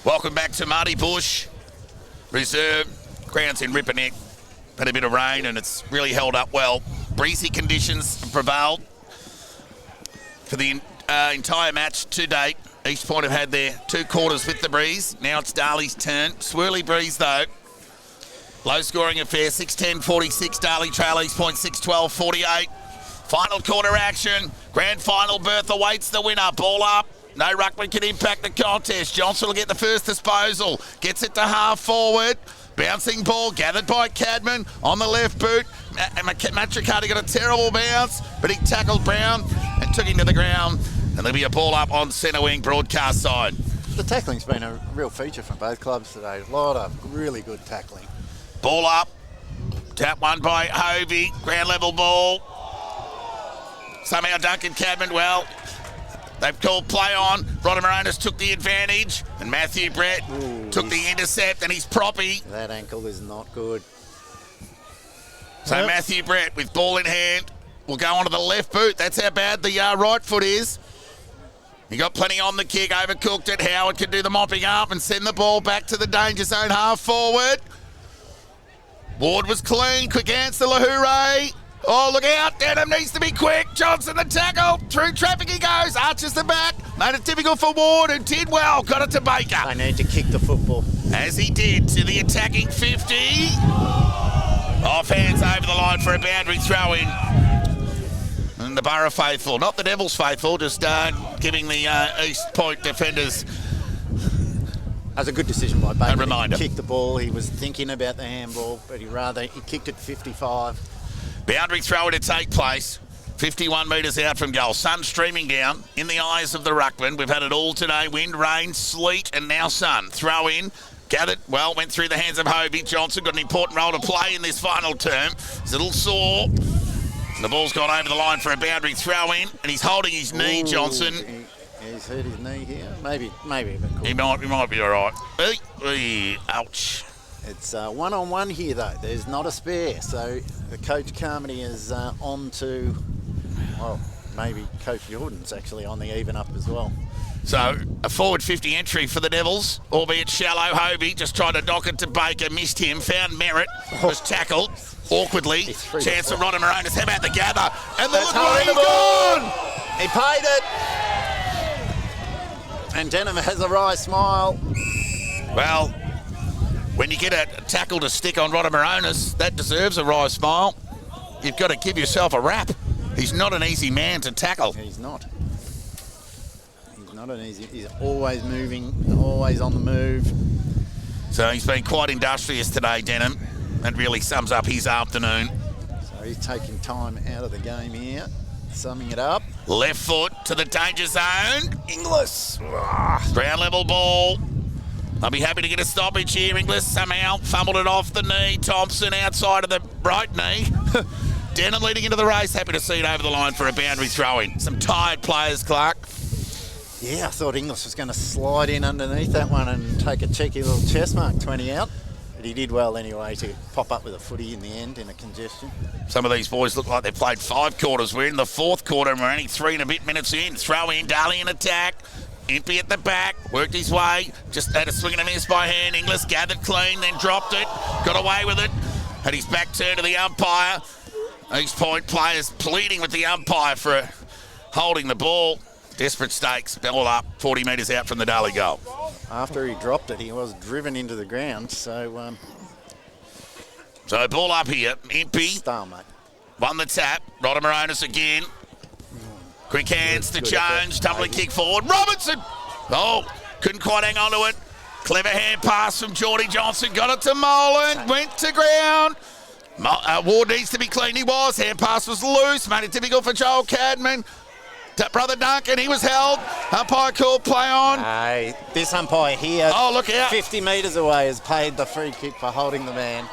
Welcome back to Marty Bush Reserve. Grounds in Ripperneck. Had a bit of rain and it's really held up well. Breezy conditions prevailed for the entire match to date. East Point have had their 2 quarters with the breeze. Now it's Darley's turn. Swirly breeze though. Low scoring affair, 6-10-46. Darley trail East Point 6-12-48. Final quarter action. Grand final berth awaits the winner. Ball up. No ruckman can impact the contest. Johnson will get the first disposal. Gets it to half forward. Bouncing ball gathered by Cadman on the left boot. Matricati got a terrible bounce, but he tackled Brown and took him to the ground. And there'll be a ball up on centre wing broadcast side. The tackling's been a real feature from both clubs today. A lot of really good tackling. Ball up. Tap one by Hovey. Ground level ball. Somehow Duncan Cadman, well, they've called play on. Rodamaronis took the advantage, and Matthew Brett took the intercept, and he's proppy. That ankle is not good. So Matthew Brett with ball in hand will go onto the left boot. That's how bad the right foot is. He got plenty on the kick, overcooked it. Howard could do the mopping up and send the ball back to the danger zone half forward. Ward was clean. Quick answer, Lahouray. Oh, look out. Denham needs to be quick. Johnson the tackle. Through traffic he goes. Arches the back. Made it difficult for Ward, who did well. Got it to Baker. They need to kick the football. As he did to the attacking 50. Off hands over the line for a boundary throw in. And the Borough faithful, not the Devils faithful, just giving the East Point defenders That was a good decision by Baker. a reminder. He kicked the ball. He was thinking about the handball, but he kicked it 55. Boundary throw to take place. 51 metres out from goal. Sun streaming down in the eyes of the ruckman. We've had it all today. Wind, rain, sleet, and now sun. Throw in. Gathered, well, went through the hands of Hovey. Johnson got an important role to play in this final term. He's a little sore. The ball's gone over the line for a boundary throw in, and he's holding his knee, Johnson. He's hurt his knee here. Maybe a bit cool. He might be all right. Ouch. It's one-on-one here, though. There's not a spare. So the Coach Carmody is on to, well, maybe Coach Jordan's actually on the even up as well. So a forward 50 entry for the Devils, albeit shallow. Hovey just tried to knock it to Baker, missed him, found Merritt, was tackled awkwardly. Chance of Rodamaronis. How about the gather? And the look where he's gone! He paid it. And Denham has a wry smile. Well, when you get a tackle to stick on Rodamaronis, that deserves a wry smile. You've got to give yourself a rap. He's not an easy man to tackle. He's not. He's always moving, always on the move. So he's been quite industrious today, Denham. That really sums up his afternoon. So he's taking time out of the game here, summing it up. Left foot to the danger zone. Inglis. Ground level ball. I'll be happy to get a stoppage here. Inglis somehow fumbled it off the knee. Thompson outside of the right knee. Denham leading into the race. Happy to see it over the line for a boundary throw-in. Some tired players, Clark. Yeah, I thought Inglis was going to slide in underneath that one and take a cheeky little chest mark 20 out. But he did well anyway to pop up with a footy in the end in a congestion. Some of these boys look like they've played 5 quarters. We're in the 4th quarter and we're only 3 and a bit minutes in. Throw in, Darley in attack. Impey at the back, worked his way. Just had a swing and a miss by hand. Inglis gathered clean, then dropped it. Got away with it. Had his back turned to the umpire. East Point players pleading with the umpire for holding the ball. Desperate stakes, ball up, 40 metres out from the Darley goal. After he dropped it, he was driven into the ground, so... So ball up here, Impey. Stalemate. Won the tap, Rodamaronis again. Quick hands to Jones, tumbling kick forward. Robinson! Oh, couldn't quite hang on to it. Clever hand pass from Geordie Johnson, got it to Molan, went to ground. Ward needs to be clean, he was. Hand pass was loose, made it difficult for Joel Cadman. Brother Duncan, he was held. Umpire called play on. Hey, this umpire here, oh, look out. 50 metres away, has paid the free kick for holding the man.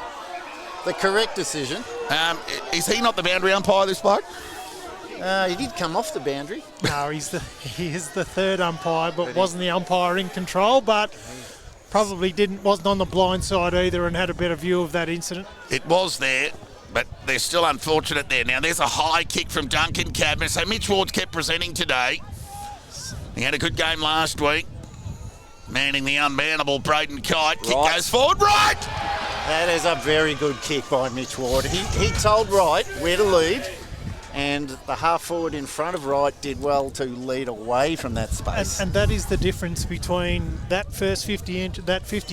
The correct decision. Is he not the boundary umpire, this bloke? He did come off the boundary. No, he is the third umpire, but wasn't the umpire in control, but probably wasn't on the blind side either and had a better view of that incident. It was there. But they're still unfortunate there. Now, there's a high kick from Duncan Cadman. So Mitch Ward's kept presenting today. He had a good game last week. manning the unbannable Braden Kite. Kick Right. goes forward, right! That is a very good kick by Mitch Ward. He told Wright where to lead, and the half forward in front of Wright did well to lead away from that space. And that is the difference between that first 50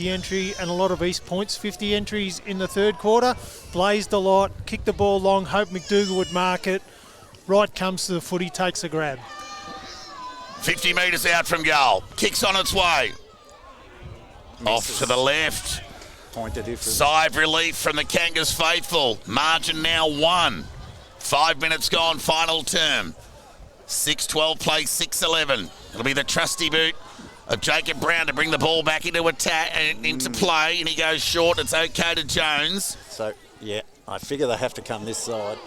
entry and a lot of East Point's 50 entries in the third quarter. Blazed a lot, kicked the ball long, hoped McDougall would mark it. Wright comes to the footy, takes a grab. 50 metres out from goal. Kicks on its way. Misses. Off to the left. Point of difference. Sigh of relief from the Kangas faithful. Margin now 1. 5 minutes gone, final term. 6-12 play, 6-11. It'll be the trusty boot of Jacob Brown to bring the ball back into attack and into play, and he goes short. It's okay to Jones. So, yeah, I figure they have to come this side.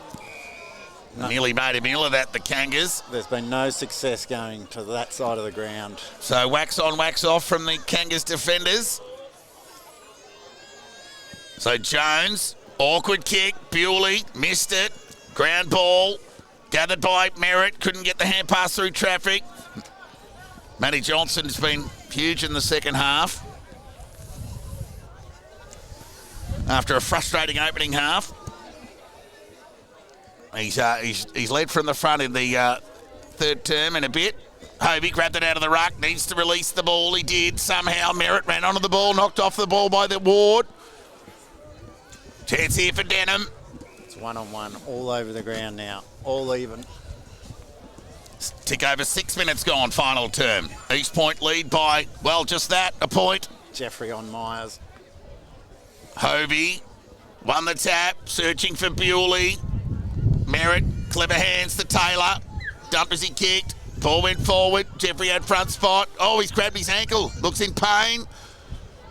Nearly made a meal of that, the Kangas. There's been no success going to that side of the ground. So wax on, wax off from the Kangas defenders. So Jones, awkward kick, Bewley, missed it. Ground ball, gathered by Merritt, couldn't get the hand pass through traffic. Matty Johnson's been huge in the second half. After a frustrating opening half. He's led from the front in the third term in a bit. Hovey grabbed it out of the ruck, needs to release the ball. He did. Somehow Merritt ran onto the ball, knocked off the ball by the Ward. Chance here for Denham. It's one-on-one all over the ground now, all even. Tick over 6 minutes gone, final term. East Point lead by, well, just that, a point. Jeffrey on Myers. Hovey won the tap, searching for Bewley. Merritt, clever hands to Taylor. Dump as he kicked. Ball went forward. Jeffrey had front spot. Oh, he's grabbed his ankle. Looks in pain.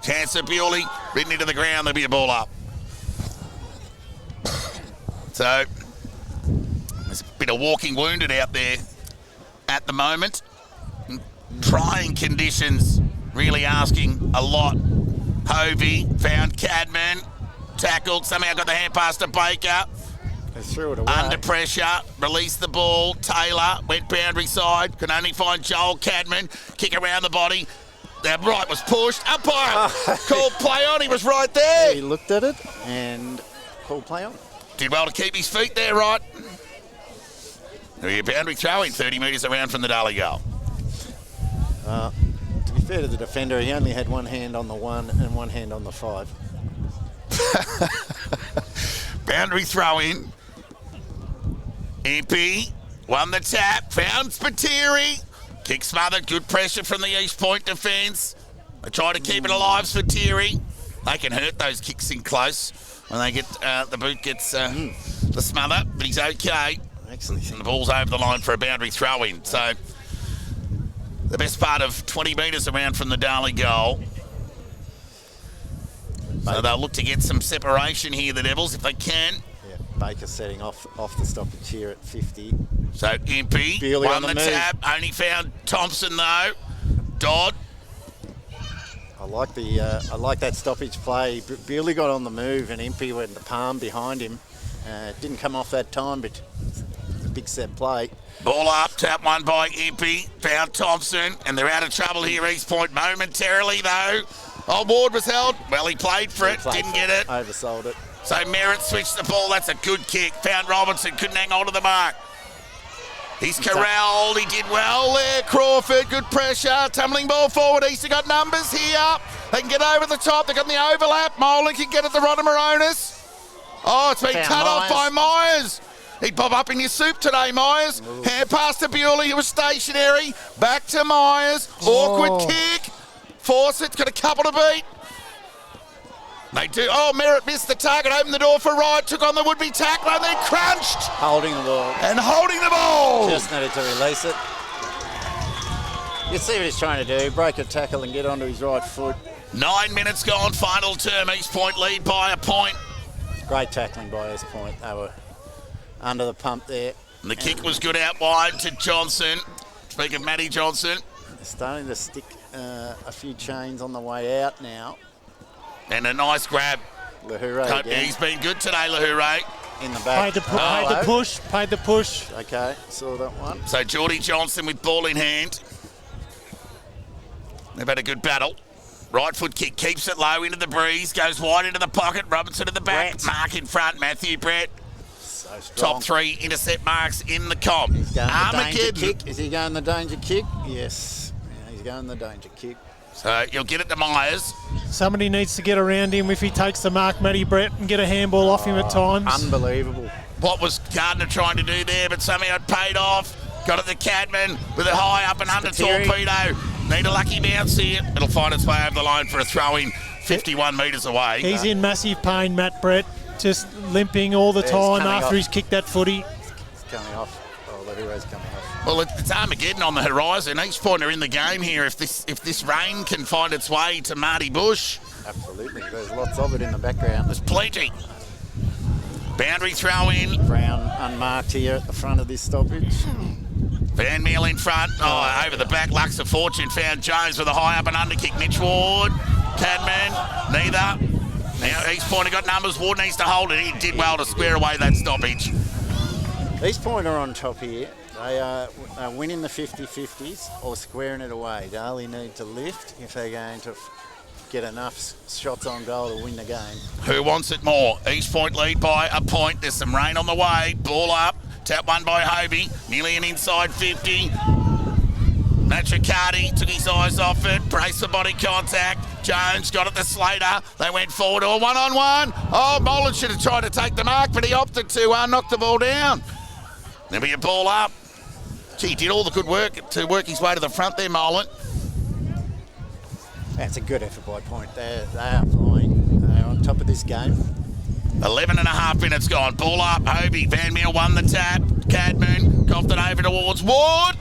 Chance for Bewley. Ridden into the ground. There'll be a ball up. So, there's a bit of walking wounded out there at the moment. Trying conditions. Really asking a lot. Hovey found Cadman. Tackled. Somehow got the hand pass to Baker. They threw it away. Under pressure, released the ball. Taylor went boundary side, could only find Joel Cadman. Kick around the body. That right was pushed. Umpire called play on. He was right there. He looked at it and called play on. Did well to keep his feet there, right? There'll be a boundary throw in 30 metres around from the Darley goal. To be fair to the defender, he only had one hand on the 1 and one hand on the 5. Boundary throw in. Impey won the tap, found Spiteri. Kick smothered, good pressure from the East Point defence. They try to keep it alive, Spiteri. They can hurt those kicks in close when they get the boot gets the smother, but he's okay. Excellent. And the ball's over the line for a boundary throw in. So the best part of 20 metres around from the Darley goal. So they'll look to get some separation here, the Devils, if they can. Yeah, Baker setting off the stoppage here at 50. So Impey Bewley won on the the move. tap, only found Thompson though. Dodd. I like that stoppage play. Bewley got on the move and Impey went the palm behind him. Didn't come off that time, but it's a big set play. Ball up, tap one by Impey, found Thompson, and they're out of trouble here, East Point momentarily though. Oh, Ward was held. Well, he played for it, didn't get it. Oversold it. So Merritt switched the ball. That's a good kick. Found Robinson, couldn't hang on to the mark. He's corralled. He did well there. Crawford, good pressure. Tumbling ball forward. East have got numbers here. They can get over the top. They've got the overlap. Molan can get at the Rodemaronis. Oh, it's been cut off by Myers. He'd bob up in your soup today, Myers. Hand pass to Bewley, who was stationary. Back to Myers. Awkward kick. Fawcett's got a couple to beat. They do. Oh, Merritt missed the target, opened the door for Wright, took on the would-be tackler, and then crunched. Holding the ball. And holding the ball. Just needed to release it. You see what he's trying to do, break a tackle and get onto his right foot. 9 minutes gone, final term. East Point lead by a point. Great tackling by East Point. They were under the pump there. And the kick was good out wide to Johnson. Speaking of Matty Johnson. They're starting to stick a few chains on the way out now. And a nice grab. Lahoure again. He's been good today, Lahoure. In the back. Paid the push. Okay, saw that one. So Geordie Johnson with ball in hand. They've had a good battle. Right foot kick, keeps it low into the breeze, goes wide into the pocket, Robinson at the back, Brett. Mark in front, Matthew Brett. So strong. Top 3 intercept marks in the comp. He's going the danger Armageddon. kick. Is he going the danger kick? Yes. Yeah, he's going the danger kick. So you'll get it to Myers. Somebody needs to get around him if he takes the mark, Matty Brett, and get a handball off him at times. Unbelievable. What was Gardner trying to do there, but somehow it paid off. Got it to Cadman with a high up and under Spiteri. torpedo. Need a lucky bounce here. It'll find its way over the line for a throw-in 51 metres away. He's in massive pain, Matt Brett, just limping all the Yeah, he's time coming after off. he's kicked that footy. It's coming off. Oh, the hero's coming off. Well, it's Armageddon on the horizon. Each point are in the game here. If this rain can find its way to Marty Bush, Absolutely. There's lots of it in the background. there's plenty. Boundary throw-in. Brown unmarked here at the front of this stoppage. Van Meel in front. Oh, over the back. Lux of Fortune found Jones with a high up and under kick. Mitch Ward. Cadman. Neither. Now East Point have got numbers. Ward needs to hold it. He did well to square away that stoppage. East Point are on top here. They are winning the 50-50s or squaring it away. Darley need to lift if they're going to get enough shots on goal to win the game. Who wants it more? East Point lead by a point. There's some rain on the way. Ball up. Tap one by Hobie. Nearly an inside 50. Matricardi took his eyes off it. Brace for body contact. Jones got it to Slater. They went forward to a one-on-one. Oh, Molan should have tried to take the mark, but he opted to knock the ball down. There'll be a ball up. Gee, he did all the good work to work his way to the front there, Molan. That's a good effort by Point. They are flying. They're on top of this game. 11 and a half minutes gone. Ball up. Hobie. Van Meel won the tap. Cadman coughed it over towards Ward.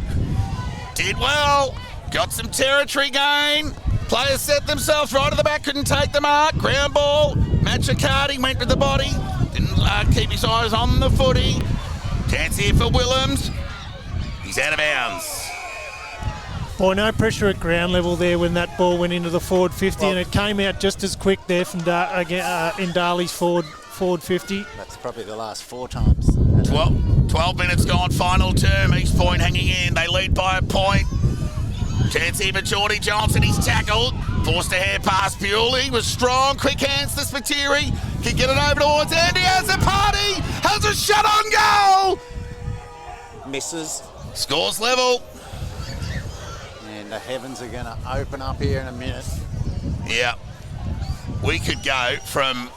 Did well. Got some territory gain. Players set themselves right at the back. Couldn't take the mark. Ground ball. Matricardi went to the body. Didn't keep his eyes on the footy. Chance here for Willems. He's out of bounds. Boy, no pressure at ground level there when that ball went into the forward 50, and it came out just as quick there from in Darley's forward 50. That's probably the last 4 times. 12 minutes gone, final term. East Point hanging in. They lead by a point. Chance here for Geordie Johnson. He's tackled. Forced a hair pass. Bewley was strong. Quick hands to Spiteri. Can get it over towards Andy. Has a party. Has a shot on goal. Misses. Scores level. And the heavens are going to open up here in a minute. Yeah. We could go from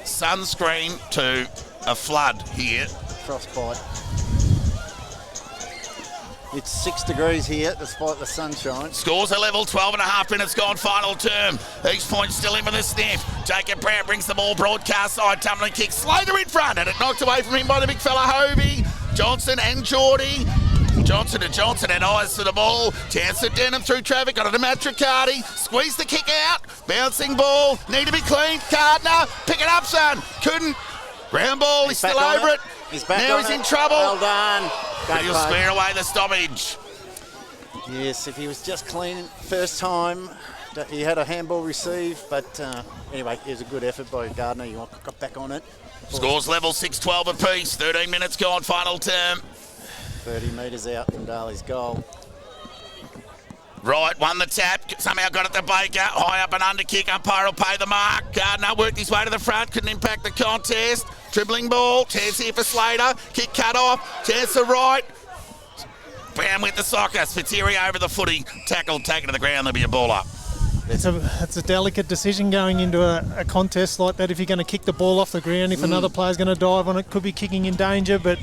sunscreen to a flood here. Frostbite. It's 6 degrees here despite the sunshine. Scores are level, 12 and a half minutes gone, final term. East Point still in with a sniff. Jacob Brown brings the ball broadcast side, tumbling kick. Slater in front, and it knocked away from him by the big fella Hobie. Johnson and Geordie. Johnson to Johnson had eyes for the ball. Chance to Denham through traffic, got it to Matricardi. Squeeze the kick out. Bouncing ball, need to be clean. Gardner, pick it up, son. Couldn't. Ground ball, he's still over it. He's back now on he's it. in trouble. Well done. But he'll square away the stoppage. Yes, if he was just clean first time, he had a handball receive, but anyway, it was a good effort by Gardner. You got back on it. Scores level, 6-12 apiece, 13 minutes gone, final term. 30 metres out from Darley's goal. Right, won the tap, somehow got it to Baker, high up and under kick, umpire will pay the mark. Gardner worked his way to the front, couldn't impact the contest. Dribbling ball, chance here for Slater, kick cut off, chance to right. Brown with the soccer, Spiteri over the footy, tackled, taken to the ground, there'll be a ball up. It's a delicate decision going into a contest like that. If you're going to kick the ball off the ground, if another player's going to dive on it, could be kicking in danger, but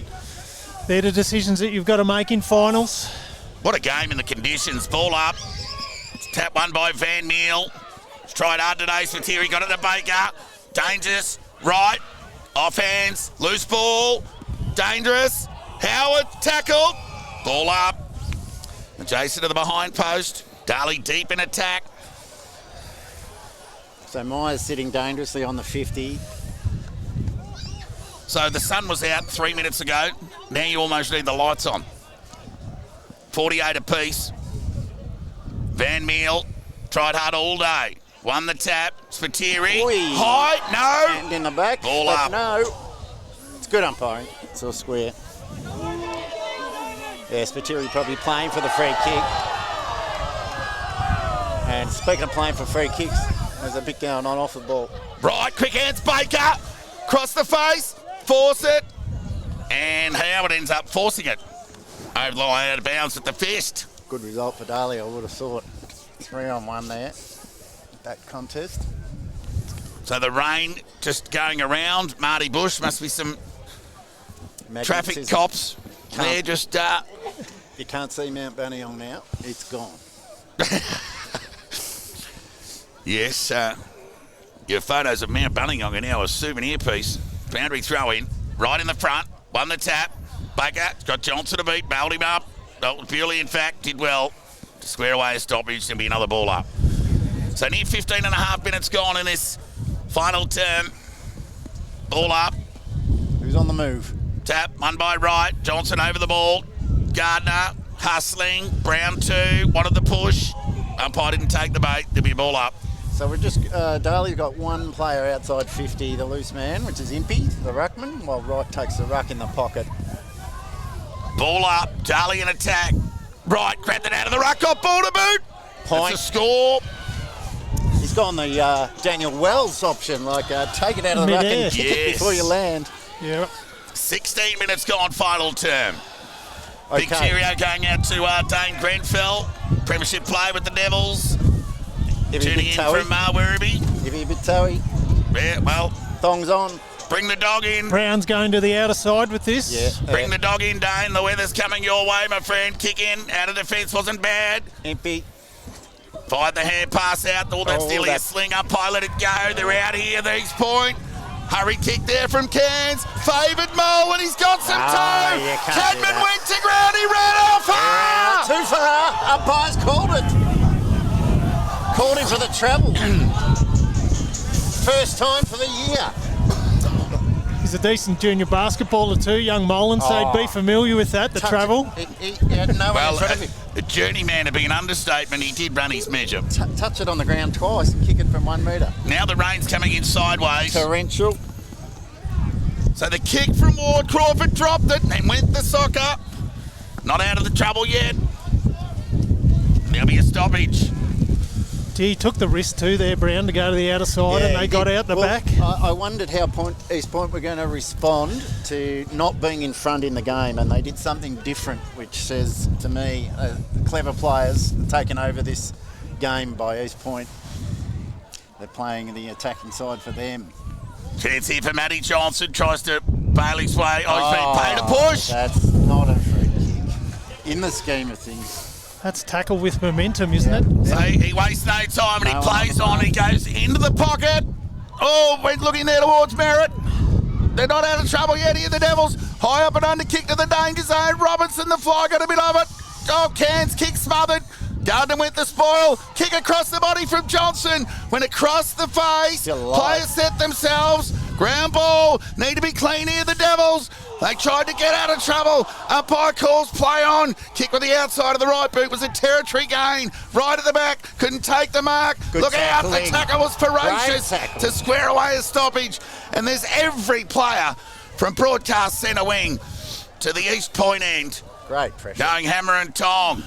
they're the decisions that you've got to make in finals. What a game in the conditions. Ball up. Tap one by Van Meel. Tried hard today. Spiteri got it to Baker. Dangerous. Right. Off hands. Loose ball. Dangerous. Howard tackled. Ball up. Adjacent to the behind post. Darley deep in attack. So Myers sitting dangerously on the 50. So the sun was out 3 minutes ago. Now you almost need the lights on. 48 apiece. Van Meel tried hard all day. Won the tap. Spiteri. High. No. And in the back. Ball up. No. It's good umpiring. It's all square. Yeah, Spiteri probably playing for the free kick. And speaking of playing for free kicks, there's a bit going on off the ball. Right, quick hands, Baker. Cross the face, force it. And Howard ends up forcing it. Over the line, out of bounds at the fist. Good result for Darley, I would have thought. 3-on-1 there, that contest. So the rain just going around. Marty Bush, must be some traffic cops. They're just... You can't see Mount Buninyong now. It's gone. Yes, your photos of Mount Buninyong are now a souvenir piece. Boundary throw in, right in the front, won the tap. Baker got Johnson to beat, bailed him up. Bewley, in fact, did well to square away a stoppage. There'll be another ball up. So near 15 and a half minutes gone in this final term. Ball up. Who's on the move? Tap, one by right. Johnson over the ball. Gardner hustling. Brown 2, wanted the push. Umpire didn't take the bait. There'll be a ball up. So we're just, Darley's got one player outside 50, the loose man, which is Impey, the ruckman, while Wright takes the ruck in the pocket. Ball up, Darley in attack. Right, grabbed it out of the ruck, got ball to boot. Point. It's a score. He's gone the Daniel Wells option, like take it out of the ruck and kick it before you land. Yeah. 16 minutes gone, final term. Okay. Big cheerio going out to Dane Grenfell. Premiership play with the Devils. Tuning in from Werribee. If he a bit toey. Yeah, well. Thongs on. Bring the dog in. Brown's going to the outer side with this. Yeah. Bring the dog in, Dane. The weather's coming your way, my friend. Kick in. Out of defence wasn't bad. Impey. Fired the hand pass out. Oh, that's nearly a sling up. Let it go. They're out here at East Point. Hurry kick there from Cairns. Favoured Mole, and he's got some toe. Cadman went to ground. He ran out far. Too far. Umpire's called it. Called him for the travel. First time for the year. He's a decent junior basketballer too, young Molan, so he'd be familiar with that, the travel. He had no one in front of him. A journeyman would be an understatement. He did run his measure. Touch it on the ground twice and kick it from 1 metre. Now the rain's coming in sideways. Torrential. So the kick from Ward, Crawford dropped it and went the sock up. Not out of the trouble yet. There'll be a stoppage. Gee, he took the risk too there, Brown, to go to the outer side, and they got out the back. I wondered how East Point were going to respond to not being in front in the game, and they did something different, which says to me, clever players taking over this game by East Point. They're playing the attacking side for them. Chance here for Matty Johnson, tries to bail his way. Oh, he's been paid a push. That's not a free kick in the scheme of things. That's tackle with momentum, isn't it? So he wastes no time and he plays on. He goes into the pocket. Oh, went looking there towards Merritt. They're not out of trouble yet here, the Devils. High up and under kick to the danger zone. Robinson, the fly, got a bit of it. Oh, Cairns kick smothered. Gardner with the spoil. Kick across the body from Johnson. Went across the face. Players set themselves. Ground ball. Need to be clean here, the Devils. They tried to get out of trouble. Umpire calls play on. Kick with the outside of the right boot was a territory gain. Right at the back. Couldn't take the mark. Look out. The tackle was ferocious to square away a stoppage. And there's every player from broadcast centre wing to the East Point end. Great pressure. Going hammer and tong.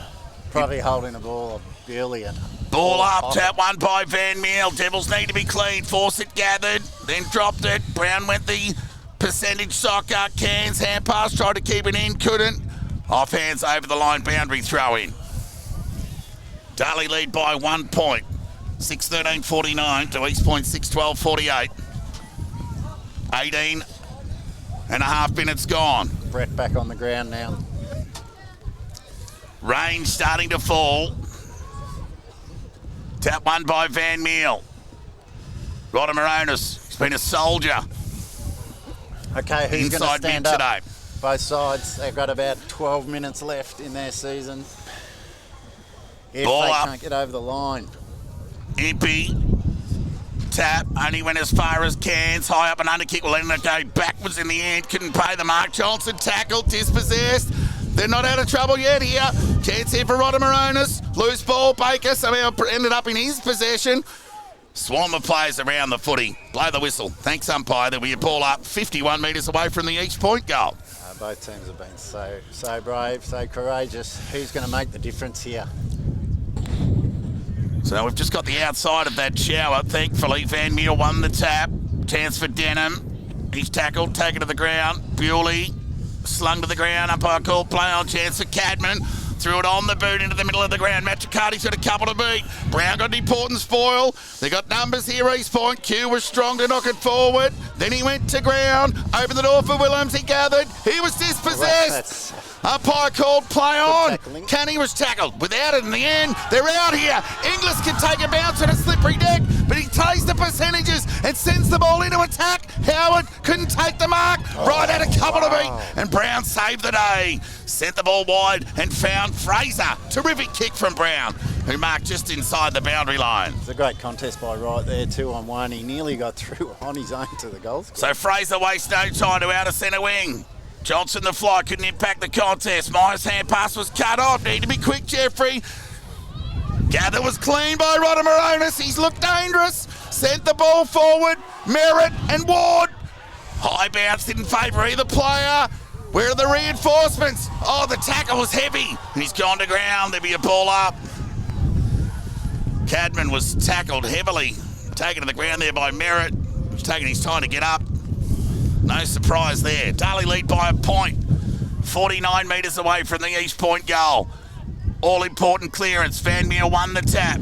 Probably holding the ball earlier. Ball up, tap one by Van Meel. Devils need to be clean. Fawcett gathered, then dropped it. Brown went the percentage soccer. Cairns hand pass, tried to keep it in, couldn't. Off hands over the line, boundary throw in. Darley lead by 1 point. 6:13:49 to East Point 6:12:48. 18 and a half minutes gone. Brett back on the ground now. Rain starting to fall. Tap one by Van Meel. Rodder Moronis, he's been a soldier. Okay, who's going to inside stand mid up? today. Both sides, they've got about 12 minutes left in their season. If Ball they up. can't get over the line. Impey. Tap, only went as far as Cairns. High up and under kick, will let it go backwards in the end. Couldn't pay the mark. Johnson tackled, dispossessed. They're not out of trouble yet here. Chance here for Rodder Moronis. Loose ball, Baker somehow ended up in his possession. Swarm of players around the footy. Blow the whistle. Thanks, umpire. There'll be a ball up 51 metres away from the East Point goal. Both teams have been so brave, so courageous. Who's going to make the difference here? So we've just got the outside of that shower. Thankfully, Van Meel won the tap. Chance for Denham. He's tackled, taken to the ground. Bewley slung to the ground. Umpire called play on. Chance for Cadman. Threw it on the boot into the middle of the ground. Matricardi's got a couple to beat. Brown got an important spoil. They got numbers here, East Point. Q was strong to knock it forward. Then he went to ground. Opened the door for Willems. He gathered. He was dispossessed. Umpire called play on. Canny was tackled. Without it in the end, they're out here. Inglis can take a bounce on a slippery deck, but he takes the percentages and sends the ball into attack. Howard couldn't take the mark. Right at a couple to beat, and Brown saved the day. Sent the ball wide and found Fraser. Terrific kick from Brown, who marked just inside the boundary line. It's a great contest by Wright there, 2-on-1. He nearly got through on his own to the goals. So Fraser wastes no time to outer centre wing. Johnson the fly couldn't impact the contest. Myers' hand pass was cut off. Need to be quick, Jeffrey. Gather was clean by Rodamaronis. He's looked dangerous. Sent the ball forward. Merritt and Ward. High bounce in favour of either player. Where are the reinforcements? Oh, the tackle was heavy. He's gone to ground. There'll be a ball up. Cadman was tackled heavily. Taken to the ground there by Merritt. He's taking his time to get up. No surprise there. Darley lead by a point. 49 metres away from the East Point goal. All-important clearance. Van Meel won the tap.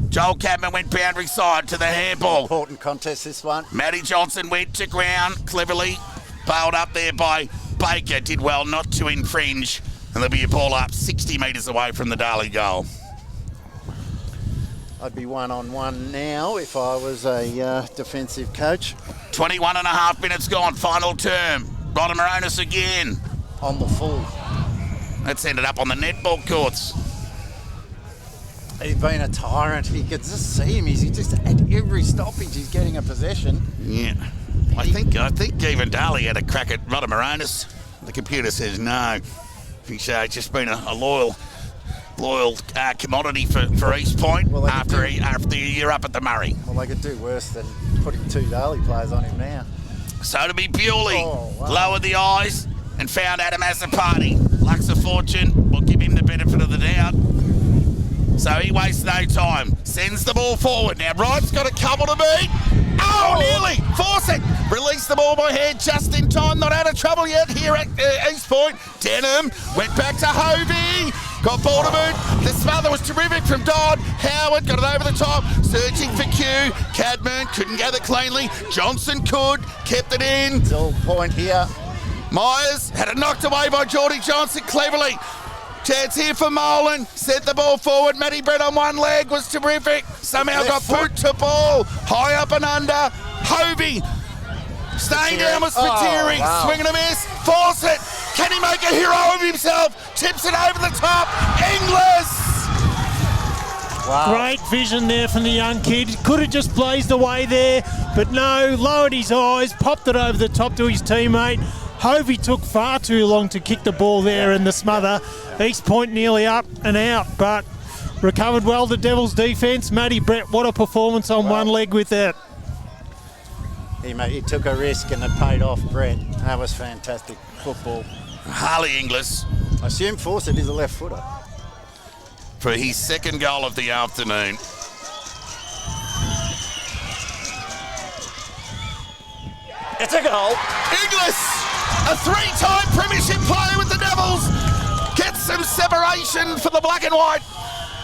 Joel Cadman went boundary side to the handball. Important contest, this one. Matty Johnson went to ground cleverly. Bailed up there by Baker. Did well not to infringe. And there'll be a ball up 60 metres away from the Darley goal. I'd be 1-on-1 now if I was a defensive coach. 21 and a half minutes gone, final term. Rodamaronis again. On the full. That's ended up on the netball courts. He's been a tyrant. You could just see him. He's just at every stoppage he's getting a possession. Yeah. I think even Darley had a crack at Rodamaronis. The computer says no. He's just been a loyal commodity for East Point after a year up at the Murray. Well, they could do worse than putting 2 Darley players on him now. So to be Bewley, lowered the eyes and found Adam Azzopardi. Luck's a fortune. We'll give him the benefit of the doubt. So he wastes no time. Sends the ball forward. Now Wright's got a couple to beat. Oh, nearly. Force it. Release the ball by head just in time. Not out of trouble yet here at East Point. Denham went back to Hovey. Got ball to boot. The smother was terrific from Dodd. Howard got it over the top. Searching for Q. Cadman couldn't gather cleanly. Johnson could. Kept it in. It's all point here. Myers had it knocked away by Geordie Johnson cleverly. Chance here for Molan. Sent the ball forward. Matty Brett on one leg was terrific. Somehow got boot to ball. High up and under. Hovey. Staying down with Spiteri. Swinging a miss. Force it. Can he make a hero of himself? Tips it over the top. Inglis. Wow. Great vision there from the young kid. Could have just blazed away there, but no, lowered his eyes, popped it over the top to his teammate. Hovey took far too long to kick the ball there in the smother. East Point nearly up and out, but recovered well the Devils' defence. Matty Brett, what a performance on one leg with that. He took a risk and it paid off, Brett. That was fantastic football. Harley Inglis. I assume Fawcett is a left footer. For his second goal of the afternoon. It's a goal. Inglis, a 3-time premiership player with the Devils, gets some separation for the black and white.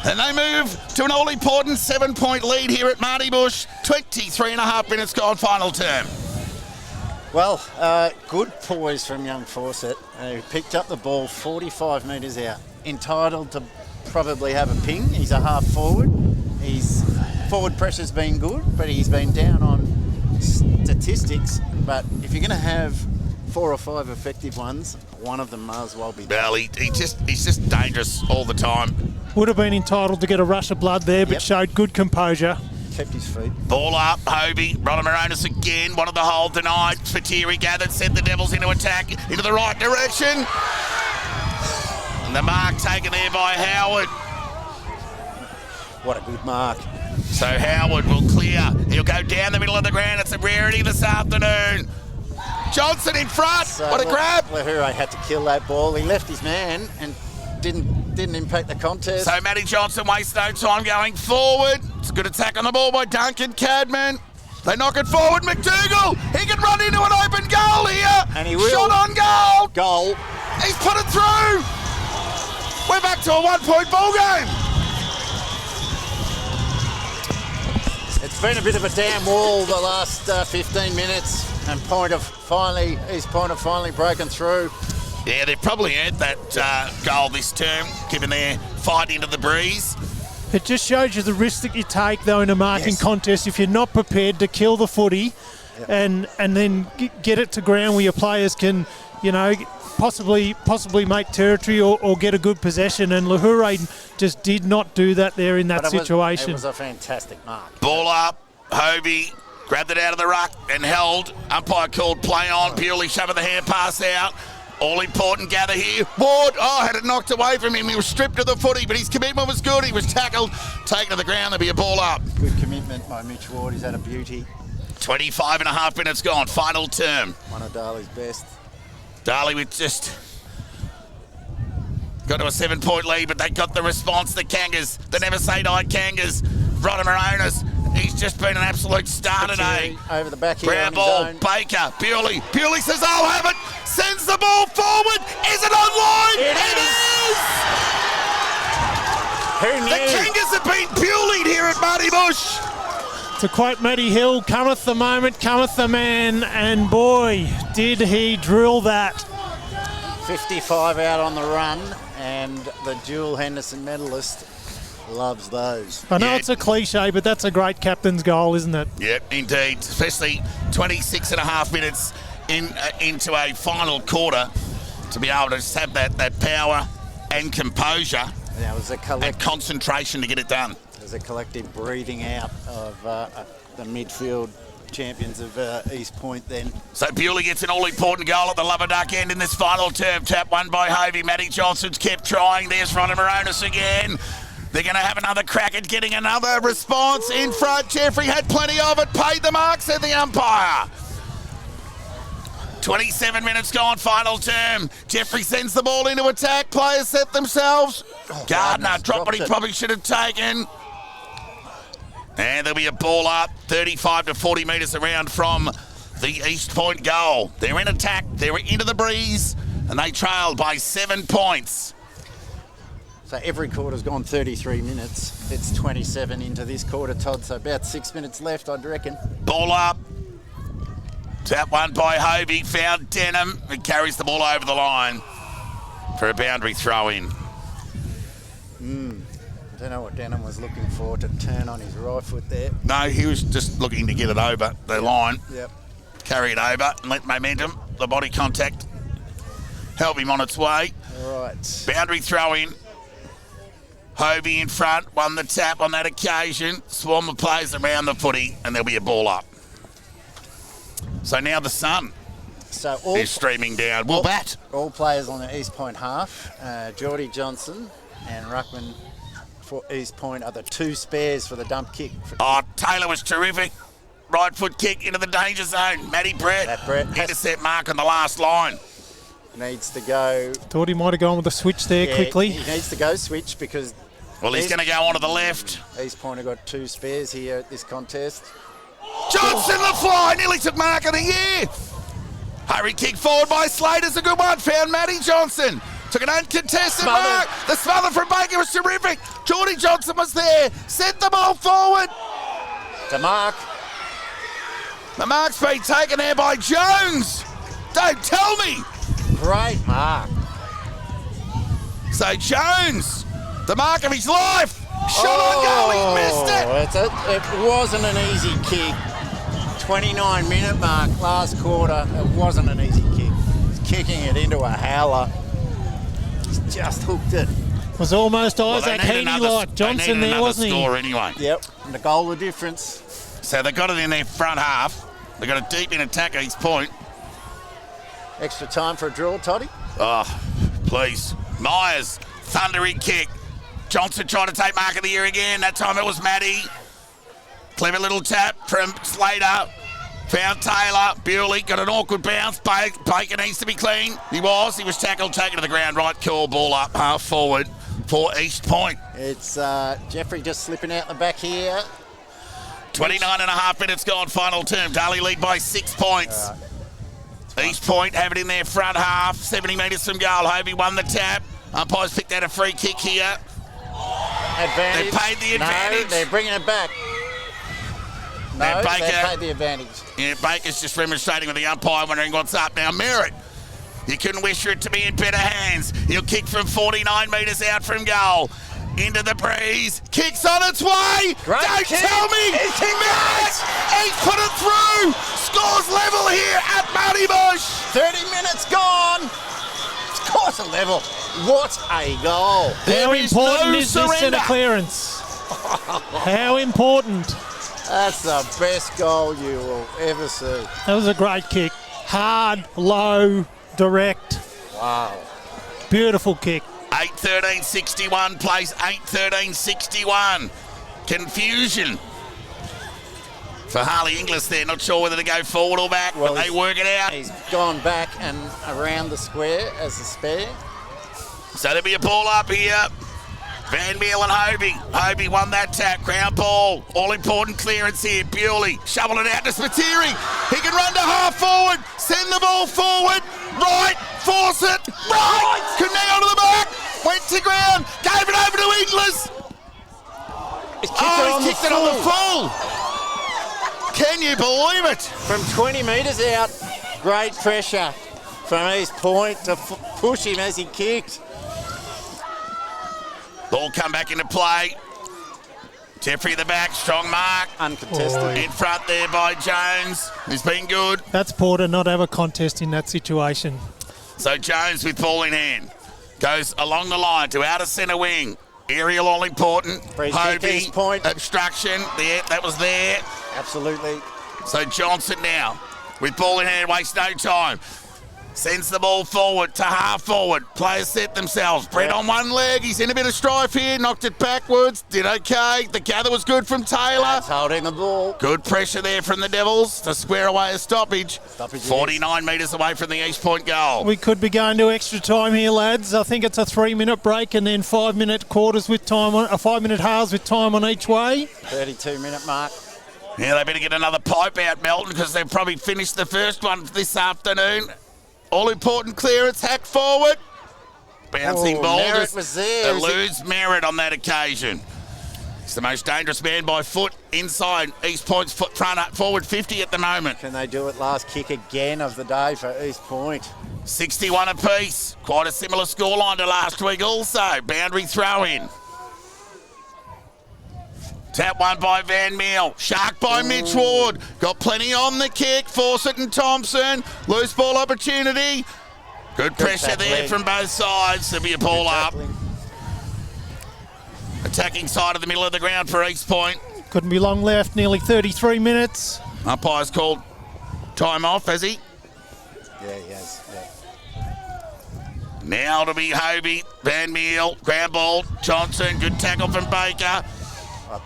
And they move to an all-important 7-point lead here at Marty Bush. 23 and a half minutes gone, final term. Well, good poise from young Fawcett, who picked up the ball 45 metres out. Entitled to probably have a ping. He's a half forward. His forward pressure's been good, but he's been down on statistics. But if you're going to have 4 or 5 effective ones, one of them might as well be. Well, he's just dangerous all the time. Would have been entitled to get a rush of blood there, but showed good composure. Kept his feet. Ball up, Hovey. Rodamaronis again. Wanted the hold denied. Spiteri gathered, sent the Devils into attack, into the right direction. And the mark taken there by Howard. What a good mark. So Howard will clear. He'll go down the middle of the ground. It's a rarity this afternoon. Johnson in front. So what a grab. Lahura had to kill that ball. He left his man and didn't didn't impact the contest. So Matty Johnson wastes no time going forward. It's a good attack on the ball by Duncan Cadman. They knock it forward. McDougall, he can run into an open goal here. And he will. Shot on goal. Goal. He's put it through. We're back to a 1-point ball game. It's been a bit of a damn wall the last 15 minutes, and East Point have finally broken through. Yeah, they've probably earned that goal this term, given their fight into the breeze. It just shows you the risk that you take, though, in a marking contest if you're not prepared to kill the footy and then get it to ground where your players can, possibly make territory or get a good possession. And Lahure just did not do that there in that situation. It was a fantastic mark. Ball up, Hovey grabbed it out of the ruck and held. Umpire called play on, purely shoving the hand pass out. All important gather here. Ward, had it knocked away from him. He was stripped of the footy, but his commitment was good. He was tackled, taken to the ground. There'll be a ball up. Good commitment by Mitch Ward. He's had a beauty. 25 and a half minutes gone, final term. One of Darley's best. Darley with just got to a 7-point lead, but they got the response. The Kangas, the Never Say Die Kangas. Rodham Moronis, he's just been an absolute star today. Over the back here. Ground ball, Baker, Bewley. Bewley says, I'll have it. Sends the ball forward. Is it online? It is! Who knew? The Kangas have been Bewleyed here at Marty Bush. To quote Matty Hill, cometh the moment, cometh the man, and boy, did he drill that. 55 out on the run, and the dual Henderson medalist loves those. I know it's a cliche, but that's a great captain's goal, isn't it? Yep, indeed. Especially 26 and a half minutes into a final quarter to be able to just have that power and composure and concentration to get it done. There's a collective breathing out of the midfield champions of East Point then. So Bewley gets an all-important goal at the Lover Duck end in this final term. Tap won by Hovey. Matty Johnson's kept trying. There's Rodham Moronis again. They're going to have another crack at getting another response in front. Jeffrey had plenty of it. Paid the mark, said the umpire. 27 minutes gone, final term. Jeffrey sends the ball into attack. Players set themselves. Gardner dropped what he probably should have taken. And there'll be a ball up 35 to 40 metres around from the East Point goal. They're in attack. They're into the breeze. And they trailed by 7 points. So every quarter's gone 33 minutes. It's 27 into this quarter, Todd. So about 6 minutes left, I'd reckon. Ball up. Tap one by Hovey. Found Denham. It carries the ball over the line for a boundary throw-in. I don't know what Denham was looking for to turn on his right foot there. No, he was just looking to get it over the line. Yep. Carry it over and let momentum, the body contact, help him on its way. All right. Boundary throw-in. Hovey in front, won the tap on that occasion. Swarm of players around the footy, and there'll be a ball up. So now the sun is streaming down. We'll bat. All players on the East Point half. Geordie Johnson and Ruckman for East Point are the two spares for the dump kick. Taylor was terrific. Right foot kick into the danger zone. Matty Brett intercept mark on the last line. Needs to go. Thought he might have gone with a switch there quickly. He needs to go switch because... Well, he's going to go onto the left. East Point have got two spares here at this contest. Johnson the fly, nearly took mark of the year. Hurry kick forward by Slater's a good one. Found Matty Johnson. Took an uncontested mark. The smother from Baker was terrific. Geordie Johnson was there. Sent the ball forward. To Mark. The mark's been taken there by Jones. Don't tell me. Great mark. So Jones, the mark of his life. Shot on goal, he missed it. It wasn't an easy kick. 29-minute mark last quarter. It wasn't an easy kick. He's kicking it into a howler. He's just hooked it. Was almost Isaac Heaney-like Johnson there, wasn't he? Score anyway. Yep, and the goal of difference. So they got it in their front half. They got a deep in attack at East Point. Extra time for a draw, Toddy? Oh, please. Myers, thundery kick. Johnson trying to take mark of the year again. That time it was Matty. Clever little tap from Slater. Found Taylor. Bewley got an awkward bounce. Baker needs to be clean. He was tackled, taken to the ground. Right call, ball up, half forward. for East Point. It's Jeffrey just slipping out the back here. 29 and a half minutes gone, final term. Darley lead by 6 points. East Point have it in their front half, 70 metres from goal. Hovey won the tap. Umpires picked out a free kick here. Advantage. They paid the advantage. No, they're bringing it back. No, they paid the advantage. Yeah, Baker's just remonstrating with the umpire, wondering what's up. Now, Merritt, you couldn't wish for it to be in better hands. He'll kick from 49 metres out from goal. Into the breeze. Kicks on its way. Great Don't kick. tell me. Merritt, he's put it through. Scores level here at Marty Bush. 30 minutes gone. Scores a level. What a goal. How important is this centre clearance? How important? That's the best goal you will ever see. That was a great kick. Hard, low, direct. Wow. Beautiful kick. 8-13-61 plays 8-13-61. Confusion for Harley Inglis there. Not sure whether to go forward or back, but they work it out. He's gone back and around the square as a spare. So there'll be a ball up here. Van Meel and Hovey. Hovey won that tap. Ground ball. All important clearance here. Bewley shoveling it out to Spiteri. He can run to half forward. Send the ball forward. Right. Force it. Right. Couldn't hang on to the back. Went to ground. Gave it over to Inglis. He's kicked it on the full. Can you believe it? From 20 metres out, great pressure from East Point to push him as he kicked. Ball come back into play. Jeffrey at the back, strong mark. Uncontested. In front there by Jones, who's been good. That's poor to not have a contest in that situation. So Jones with ball in hand. Goes along the line to outer centre wing. Aerial all important. Hovey, Point. obstruction. That was there. Absolutely. So Johnson now with ball in hand, wastes no time. Sends the ball forward to half forward. Players set themselves. Brett on one leg. He's in a bit of strife here. Knocked it backwards. Did okay. The gather was good from Taylor. That's holding the ball. Good pressure there from the Devils to square away a stoppage. 49 metres away from the East Point goal. We could be going to extra time here, lads. I think it's a 3-minute break and then 5-minute quarters with time on, 5-minute halves with time on each way. 32-minute mark. Yeah, they better get another pipe out, Melton, because they've probably finished the first one this afternoon. All important clearance, hack forward. Bouncing ball. Merritt was there. Eludes Merritt on that occasion. He's the most dangerous man by foot inside. East Point's foot front up forward 50 at the moment. Can they do it last kick again of the day for East Point? 61 apiece. Quite a similar scoreline to last week also. Boundary throw in. Tap one by Van Meel. Shark by Mitch Ward. Got plenty on the kick. Fawcett and Thompson. Loose ball opportunity. Good pressure there from both sides. There'll be a ball up. Attacking side of the middle of the ground for East Point. Couldn't be long left. Nearly 33 minutes. Umpire's called time off, has he? Yeah, he has. Yeah. Now to be Hovey. Van Meel. Ground ball. Johnson. Good tackle from Baker.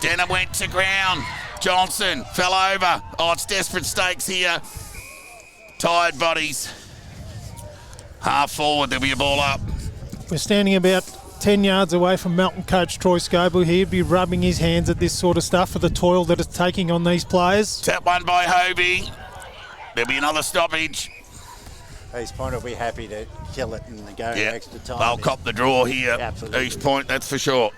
Denham went to ground. Johnson fell over. Oh, it's desperate stakes here. Tired bodies. Half forward, there'll be a ball up. We're standing about 10 yards away from Melton coach Troy Scoble. He'd be rubbing his hands at this sort of stuff for the toil that it's taking on these players. Tap one by Hovey. There'll be another stoppage. East Point will be happy to kill it and go extra time. They'll cop the draw here. Absolutely. East Point, that's for sure.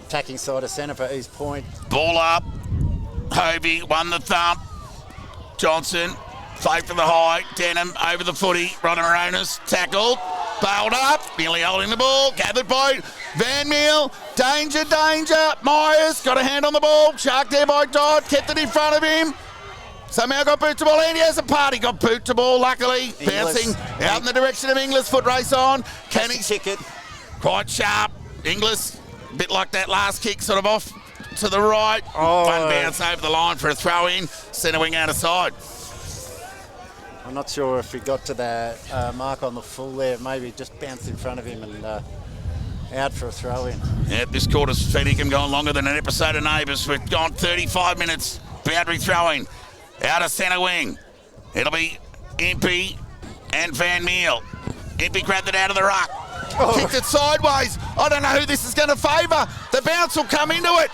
Attacking side of centre for East Point. Ball up. Hovey won the thump. Johnson, fake for the high. Denham over the footy. Ronaronis tackled. Bailed up. Nearly holding the ball. Gathered by Van Meel. Danger, danger. Myers got a hand on the ball. Shark there by Dodd. Kept it in front of him. Somehow got boot to ball. Andy has a party. Got boot to ball, luckily. Inglis. Bouncing out in the direction of Inglis. Foot race on. Can he kick it? Quite sharp. Inglis, a bit like that last kick, sort of off to the right. One bounce over the line for a throw in. Centre wing out of side. I'm not sure if he got to the mark on the full there. Maybe just bounced in front of him and out for a throw in. Yeah, this quarter's Feedicum gone longer than an episode of Neighbours. We've gone 35 minutes. Boundary throw in. Out of centre wing. It'll be Impey and Van Meel. Impey grabbed it out of the ruck. Kicked it sideways. I don't know who this is going to favour. The bounce will come into it.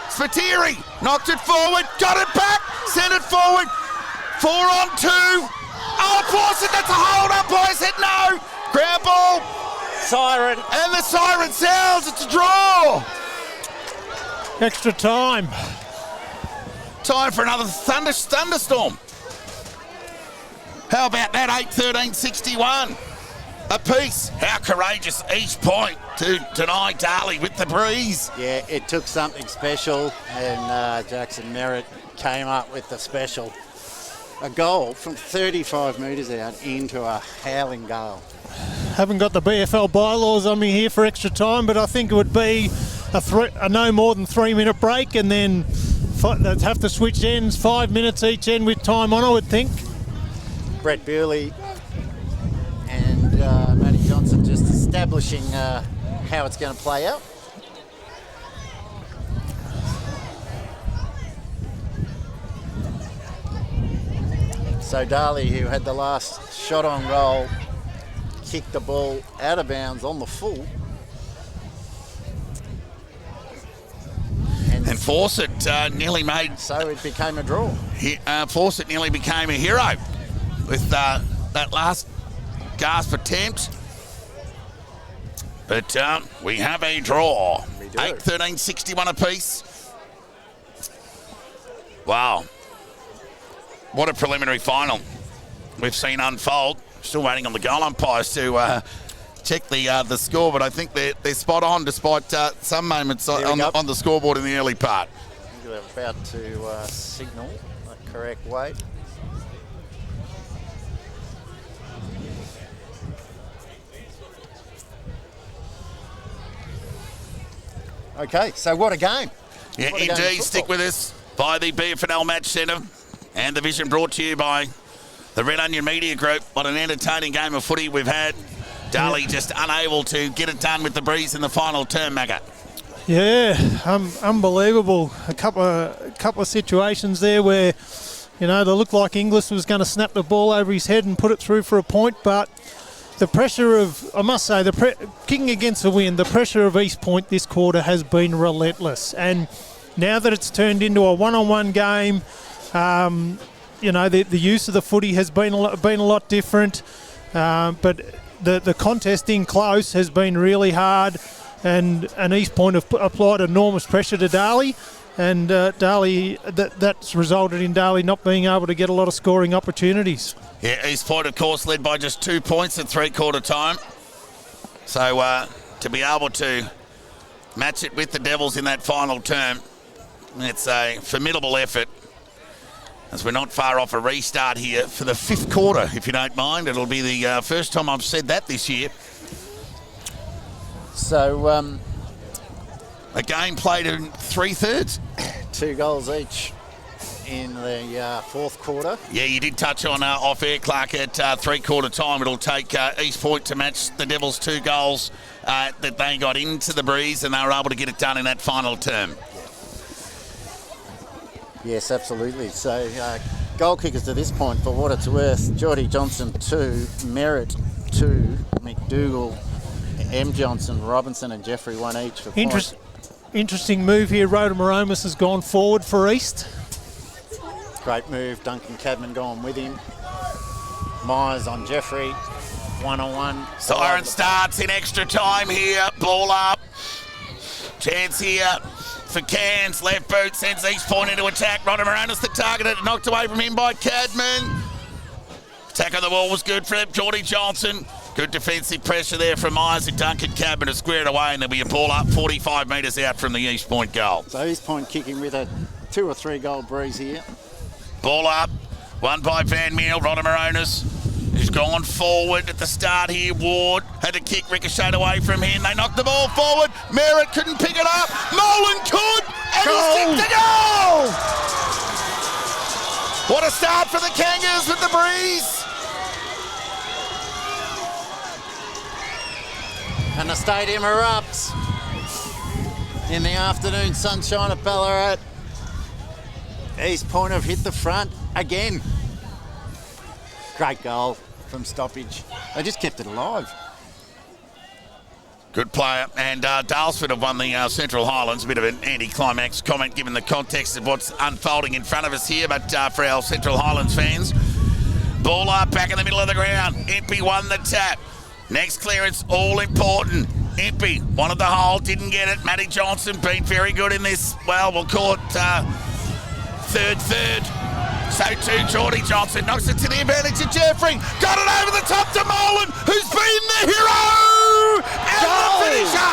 Spiteri knocked it forward, got it back, sent it forward. 4 on 2. Oh, Fawcett, that's a hold. Umpire said no. Ground ball. Siren. And the siren sounds. It's a draw. Extra time. Time for another thunderstorm. How about that? 8:13:61 apiece. How courageous East Point to deny Darley with the breeze. Yeah, it took something special, and Jackson Merritt came up with the special. A goal from 35 metres out into a howling gale. Haven't got the BFL bylaws on me here for extra time, but I think it would be a no more than 3 minute break, and then they'd have to switch ends, 5 minutes each end with time on, I would think. Brett Bewley and Matty Johnson just establishing how it's going to play out. So Darley, who had the last shot on goal, kicked the ball out of bounds on the full. And Fawcett nearly made... So it became a draw. Fawcett nearly became a hero with that last gasp attempt. But we have a draw. 8:13:61 apiece. Wow. What a preliminary final we've seen unfold. Still waiting on the goal umpires to check the score, but I think they're spot on despite some moments on the scoreboard in the early part. I think they're about to signal the correct way. Okay, so what a game. Yeah, What a game of indeed. football. Stick with us by the BFNL Match Centre and the vision brought to you by the Red Onion Media Group. What an entertaining game of footy we've had. Darley just unable to get it done with the breeze in the final term, Maggot. Yeah, unbelievable. A couple of situations there where, you know, they looked like Inglis was going to snap the ball over his head and put it through for a point, but the pressure of, I must say, kicking against the wind, the pressure of East Point this quarter has been relentless. And now that it's turned into a one-on-one game, you know, the use of the footy has been a lot different, but the contest in close has been really hard, and East Point have applied enormous pressure to Darley, and Darley that's resulted in Darley not being able to get a lot of scoring opportunities. Yeah, East Point, of course, led by just 2 points at three-quarter time. So to be able to match it with the Devils in that final term, it's a formidable effort, as we're not far off a restart here for the 5th quarter, if you don't mind. It'll be the first time I've said that this year. So a game played in 3/3. 2 goals each in the 4th quarter. Yeah, you did touch on off-air, Clark, at three-quarter time. It'll take East Point to match the Devils' 2 goals that they got into the breeze, and they were able to get it done in that final term. Yes, absolutely. So goal kickers to this point, for what it's worth, Geordie Johnson 2, Merritt 2, McDougall, M. Johnson, Robinson and Jeffrey 1 each for points. Interesting move here. Rhoda Moromis has gone forward for East. Great move. Duncan Cadman going with him. Myers on Jeffrey. 1-on-1. Siren starts in extra time here. Ball up. Chance here for Cairns. Left boot sends East Point into attack. Rhoda Moronis the target. Knocked away from him by Cadman. Attack on the wall was good for him. Geordie Johnson. Good defensive pressure there from Myers, and Duncan Cadman to square it away, and there'll be a ball up 45 metres out from the East Point goal. So East Point kicking with a 2 or 3 goal breeze here. Ball up, won by Van Meel. Rhoda Moronis, who's gone forward at the start here. Ward had a kick ricocheted away from him. They knocked the ball forward. Merritt couldn't pick it up. Molan could, and he's kicked the goal! What a start for the Kangas with the breeze. And the stadium erupts in the afternoon sunshine at Ballarat. East Point have hit the front again. Great goal from stoppage. They just kept it alive. Good player. And Dalesford have won the Central Highlands. A bit of an anti-climax comment given the context of what's unfolding in front of us here, but for our Central Highlands fans. Ball up back in the middle of the ground. Impey won the tap. Next clearance, all important. Impey wanted the hole, didn't get it. Matty Johnson been very good in this. Well, we'll call it third. So too, Geordie Johnson knocks it to the advantage of Jeffrey. Got it over the top to Molan, who's been the hero and the finisher.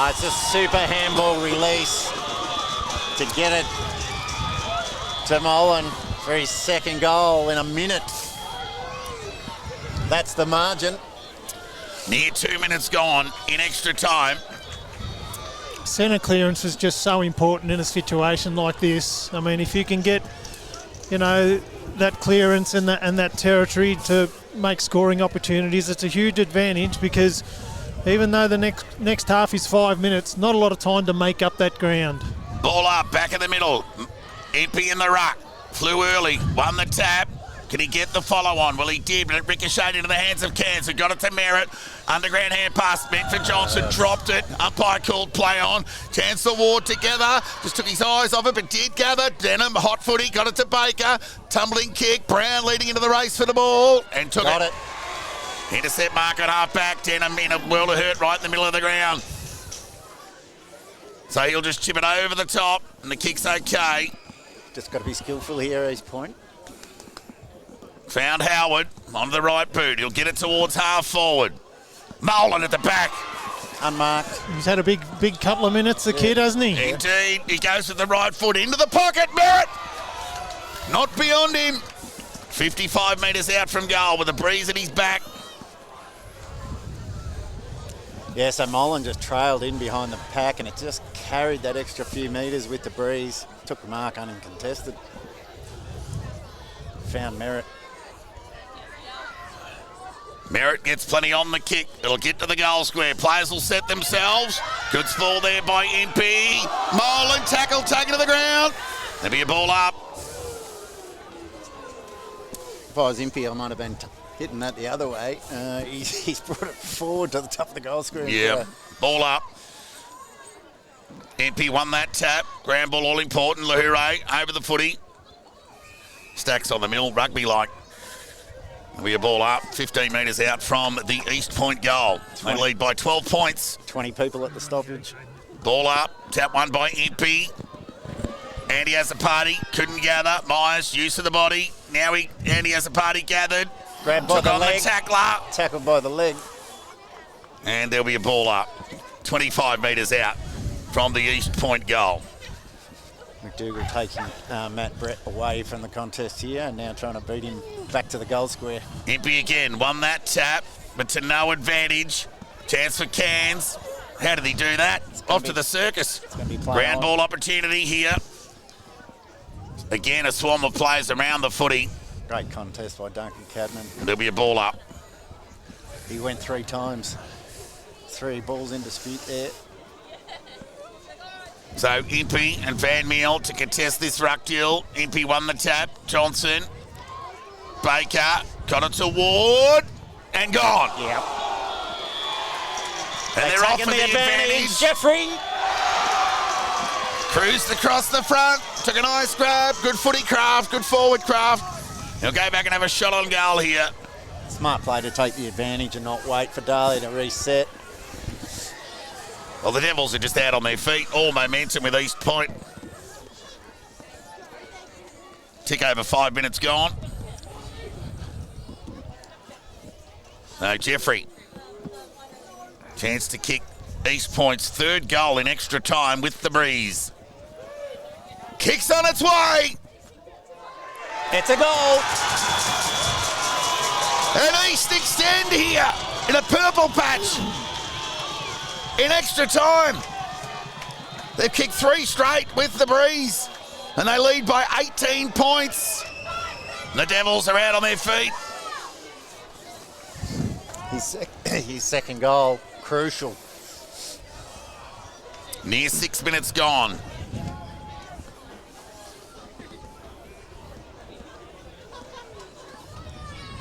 It's a super handball release to get it to Molan for his second goal in a minute. That's the margin. Near 2 minutes gone in extra time. Centre clearance is just so important in a situation like this. I mean, if you can get, that clearance and that territory to make scoring opportunities, it's a huge advantage, because even though the next half is 5 minutes, not a lot of time to make up that ground. Ball up, back in the middle. Impey in the ruck. Flew early, won the tap. Can he get the follow-on? Well, he did, but it ricocheted into the hands of Cairns, who got it to Merritt. Underground hand pass meant for Johnson, dropped it. Umpire called play on. Chancellor Ward together, just took his eyes off it, but did gather. Denham, hot footy, got it to Baker. Tumbling kick, Brown leading into the race for the ball, and took it. Intercept mark at half-back. Denham in a world of hurt right in the middle of the ground. So he'll just chip it over the top, and the kick's okay. Just got to be skillful here at his point. Found Howard on the right boot. He'll get it towards half forward. Molan at the back. Unmarked. He's had a big couple of minutes, the kid, hasn't he? Indeed. He goes with the right foot into the pocket. Merritt! Not beyond him. 55 metres out from goal with a breeze at his back. Yeah, so Molan just trailed in behind the pack, and it just carried that extra few metres with the breeze. Took the mark uncontested. Found Merritt. Merritt gets plenty on the kick. It'll get to the goal square. Players will set themselves. Good fall there by Impey. Molan tackle taken to the ground. There'll be a ball up. If I was Impey, I might have been hitting that the other way. He's brought it forward to the top of the goal square. Yeah, ball up. Impey won that tap. Ground ball all important. Lahure over the footy. Stacks on the middle, rugby-like. There'll be a ball up, 15 metres out from the East Point goal. They lead by 12 points. 20 people at the stoppage. Ball up, tap one by Impey. Andy has a party, couldn't gather. Myers, use of the body. Now Andy has a party gathered. Grabbed by the leg. The tackler. Tackled by the leg. And there'll be a ball up, 25 metres out from the East Point goal. McDougall taking Matt Brett away from the contest here and now trying to beat him back to the goal square. Impey again, won that tap, but to no advantage. Chance for Cairns. How did he do that? Off to the circus. Ground ball opportunity here. Again, a swarm of players around the footy. Great contest by Duncan Cadman. There'll be a ball up. He went 3 times. 3 balls in dispute there. So Impey and Van Meel to contest this ruck duel. Impey won the tap. Johnson. Baker got it to Ward and gone. Yep. And they're off for the advantage. Jeffrey. Cruised across the front. Took a nice grab. Good footy craft. Good forward craft. He'll go back and have a shot on goal here. Smart play to take the advantage and not wait for Darley to reset. Well, the Devils are just out on their feet. All momentum with East Point. Tick over 5 minutes gone. No, Jeffrey. Chance to kick East Point's 3rd goal in extra time with the breeze. Kicks on its way. It's a goal. And East extend here in a purple patch. In extra time. They've kicked 3 straight with the breeze. And they lead by 18 points. The Devils are out on their feet. His second goal, crucial. Near 6 minutes gone.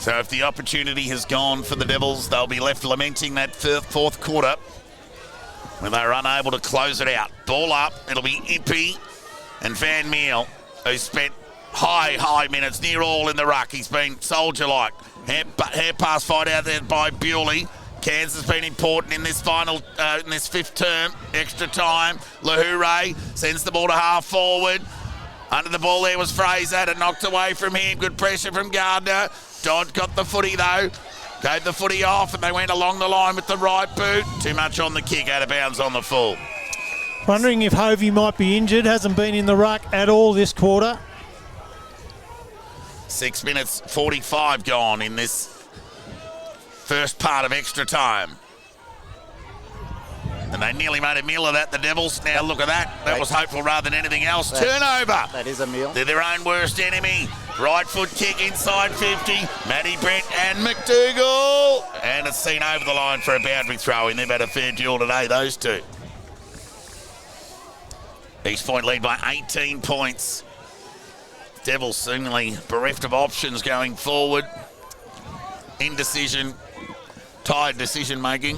So if the opportunity has gone for the Devils, they'll be left lamenting that fourth quarter when they were unable to close it out. Ball up, it'll be Impey and Van Meel, who spent high minutes, near all in the ruck. He's been soldier-like. Hair pass fight out there by Bewley. Cairns has been important in this final, in this fifth term. Extra time. Lahoure sends the ball to half forward. Under the ball there was Fraser, and knocked away from him. Good pressure from Gardner. Dodd got the footy though. Gave the footy off, and they went along the line with the right boot. Too much on the kick, out of bounds on the full. Wondering if Hovey might be injured. Hasn't been in the ruck at all this quarter. 6 minutes 45 gone in this first part of extra time. And they nearly made a meal of that, the Devils. Now look at that. That was hopeful rather than anything else. Turnover. That is a meal. They're their own worst enemy. Right foot kick inside 50. Matty Brent and McDougall. And it's seen over the line for a boundary throw in. They've had a fair duel today, those two. East Point lead by 18 points. Devils seemingly bereft of options going forward. Indecision, tired decision making.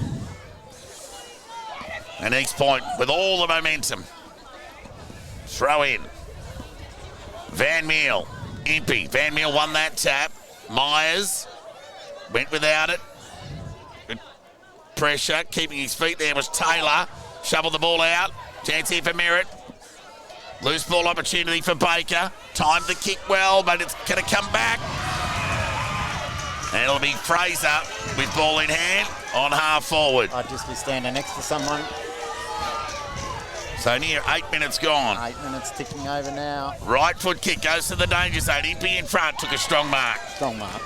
And East Point with all the momentum. Throw in. Van Meel, Impey. Van Meel won that tap. Myers went without it. Good pressure, keeping his feet there was Taylor. Shoveled the ball out. Chance here for Merritt. Loose ball opportunity for Baker. Timed the kick well, but it's going to come back. And it'll be Fraser with ball in hand on half forward. I'd just be standing next to someone. So near 8 minutes gone. 8 minutes ticking over now. Right foot kick goes to the danger zone. Impey in front, took a strong mark. Strong mark.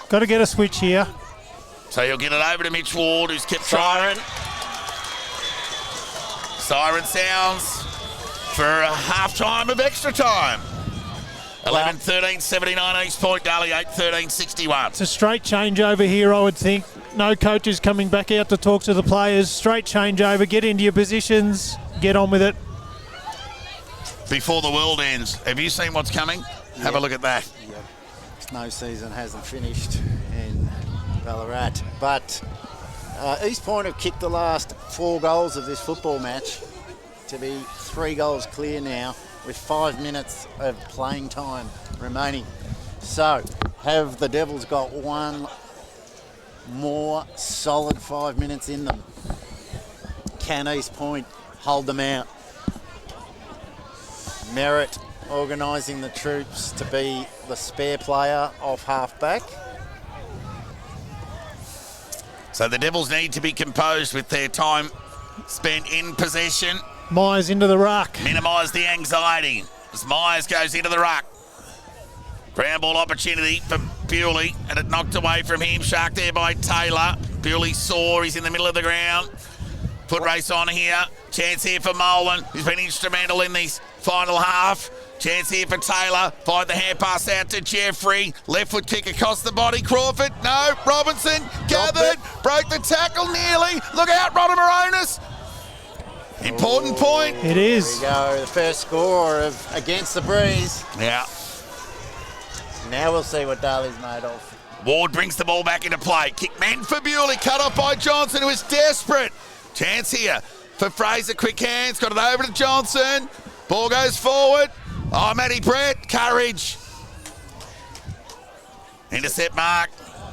Got to get a switch here. So he'll get it over to Mitch Ward, who's kept trying. Siren sounds for a half-time of extra time. 11-13, 79 East Point, Darley 8-13, 61. It's a straight changeover here, I would think. No coaches coming back out to talk to the players. Straight changeover, get into your positions, get on with it. Before the world ends, have you seen what's coming? Have a look at that. Yeah. Snow season hasn't finished in Ballarat, but East Point have kicked the last 4 goals of this football match to be 3 goals clear now with 5 minutes of playing time remaining. So, have the Devils got one more solid 5 minutes in them? Can East Point hold them out? Merritt organising the troops to be the spare player off half-back. So the Devils need to be composed with their time spent in possession. Myers into the ruck. Minimise the anxiety as Myers goes into the ruck. Ground ball opportunity for Bewley, and it knocked away from him. Shark there by Taylor. Bewley saw, he's in the middle of the ground. Foot race on here. Chance here for Molan, who's been instrumental in this final half. Chance here for Taylor. Find the hand pass out to Jeffrey. Left foot kick across the body. Crawford, no. Robinson, gathered. Broke the tackle nearly. Look out, Ronald Moronis. Important point. It is. There we go, the first score of Against the Breeze. Yeah. Now we'll see what Darley's made of. Ward brings the ball back into play. Kick meant for Bewley. Cut off by Johnson, who is desperate. Chance here for Fraser. Quick hands. Got it over to Johnson. Ball goes forward. Oh, Matty Brett. Courage. Intercept mark.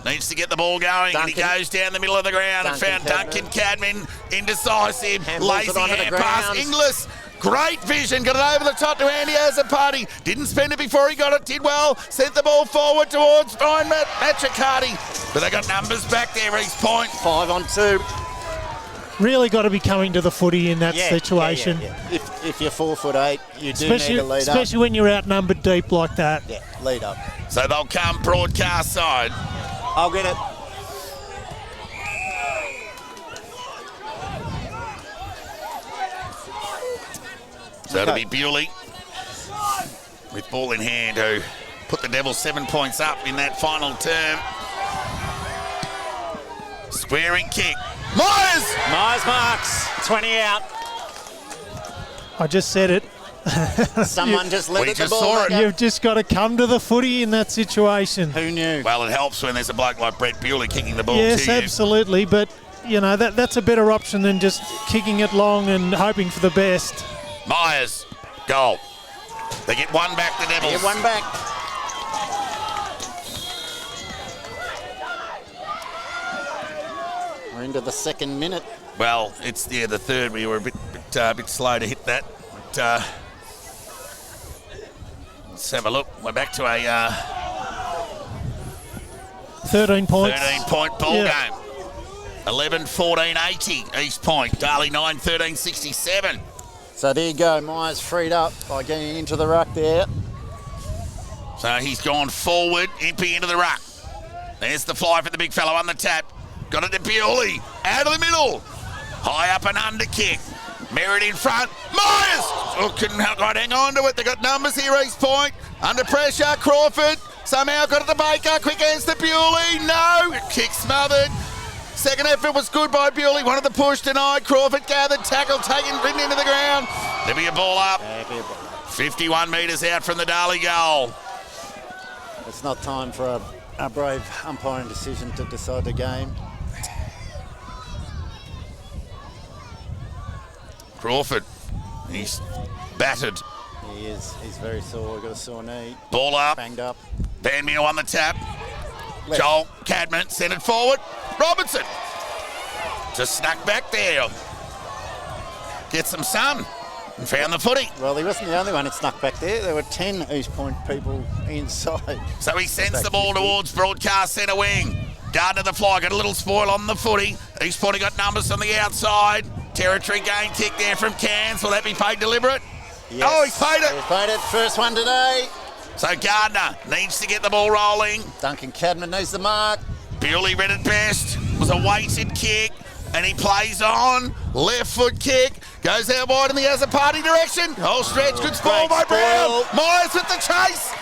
Needs to get the ball going. Duncan. And he goes down the middle of the ground and found Duncan Cadman. Indecisive. Lazy hand pass. Inglis. Great vision. Got it over the top to Andy Azzopardi. Didn't spend it before he got it. Did well. Sent the ball forward towards Brian Matricardi. But they got numbers back there, East Point. 5 on 2. Really got to be coming to the footy in that situation. Yeah. If you're 4'8", you do need to lead up. Especially when you're outnumbered deep like that. Yeah, lead up. So they'll come broadcast side. I'll get it. So it'll be Bewley with ball in hand, who put the Devils 7 points up in that final term. Squaring kick. Myers! Myers marks. 20 out. I just said it. Someone just let We it the just ball. saw it. You've just got to come to the footy in that situation. Who knew? Well, it helps when there's a bloke like Brett Bewley kicking the ball Yes, to you. absolutely. But, that's a better option than just kicking it long and hoping for the best. Myers, goal. They get one back, the Devils. Get one back. We're into the second minute. Well, it's the third. We were a bit slow to hit that. But, let's have a look. We're back to a 13 points. 13-point ball game. 11-14-80, East Point. Darley 9-13-67. So there you go. Myers freed up by getting into the ruck there. So he's gone forward, Impey into the ruck. There's the fly for the big fellow on the tap. Got it to Bewley. Out of the middle. High up and under kick. Merritt in front. Myers! Oh, couldn't quite hang on to it. They got numbers here, East Point. Under pressure, Crawford. Somehow got it to Baker. Quick hands to Bewley. No! Kick smothered. Second effort was good by Bewley. Wanted the push denied. Crawford gathered. Tackle taken. Ridden into the ground. There'll be a ball up. 51 metres out from the Darley goal. It's not time for a brave umpiring decision to decide the game. Crawford. He's battered. He is. He's very sore. Got a sore knee. Ball up. Banged up. Van Meal on the tap. Left. Joel Cadman sent it forward. Robinson just snuck back there. Get some sun and found the footy. Well, he wasn't the only one that snuck back there. There were 10 East Point people inside. So he sends the ball towards broadcast centre wing. Gardner the fly, got a little spoil on the footy. East Point got numbers on the outside. Territory gain kick there from Cairns. Will that be paid deliberate? Yes. Oh, he's paid it. He's paid it. First one today. So Gardner needs to get the ball rolling. Duncan Cadman knows the mark. Bewley read it best. Was a weighted kick. And he plays on. Left foot kick. Goes out wide in the Azapati direction. Oh, stretch. Good spoil by Brown. Myers with the chase.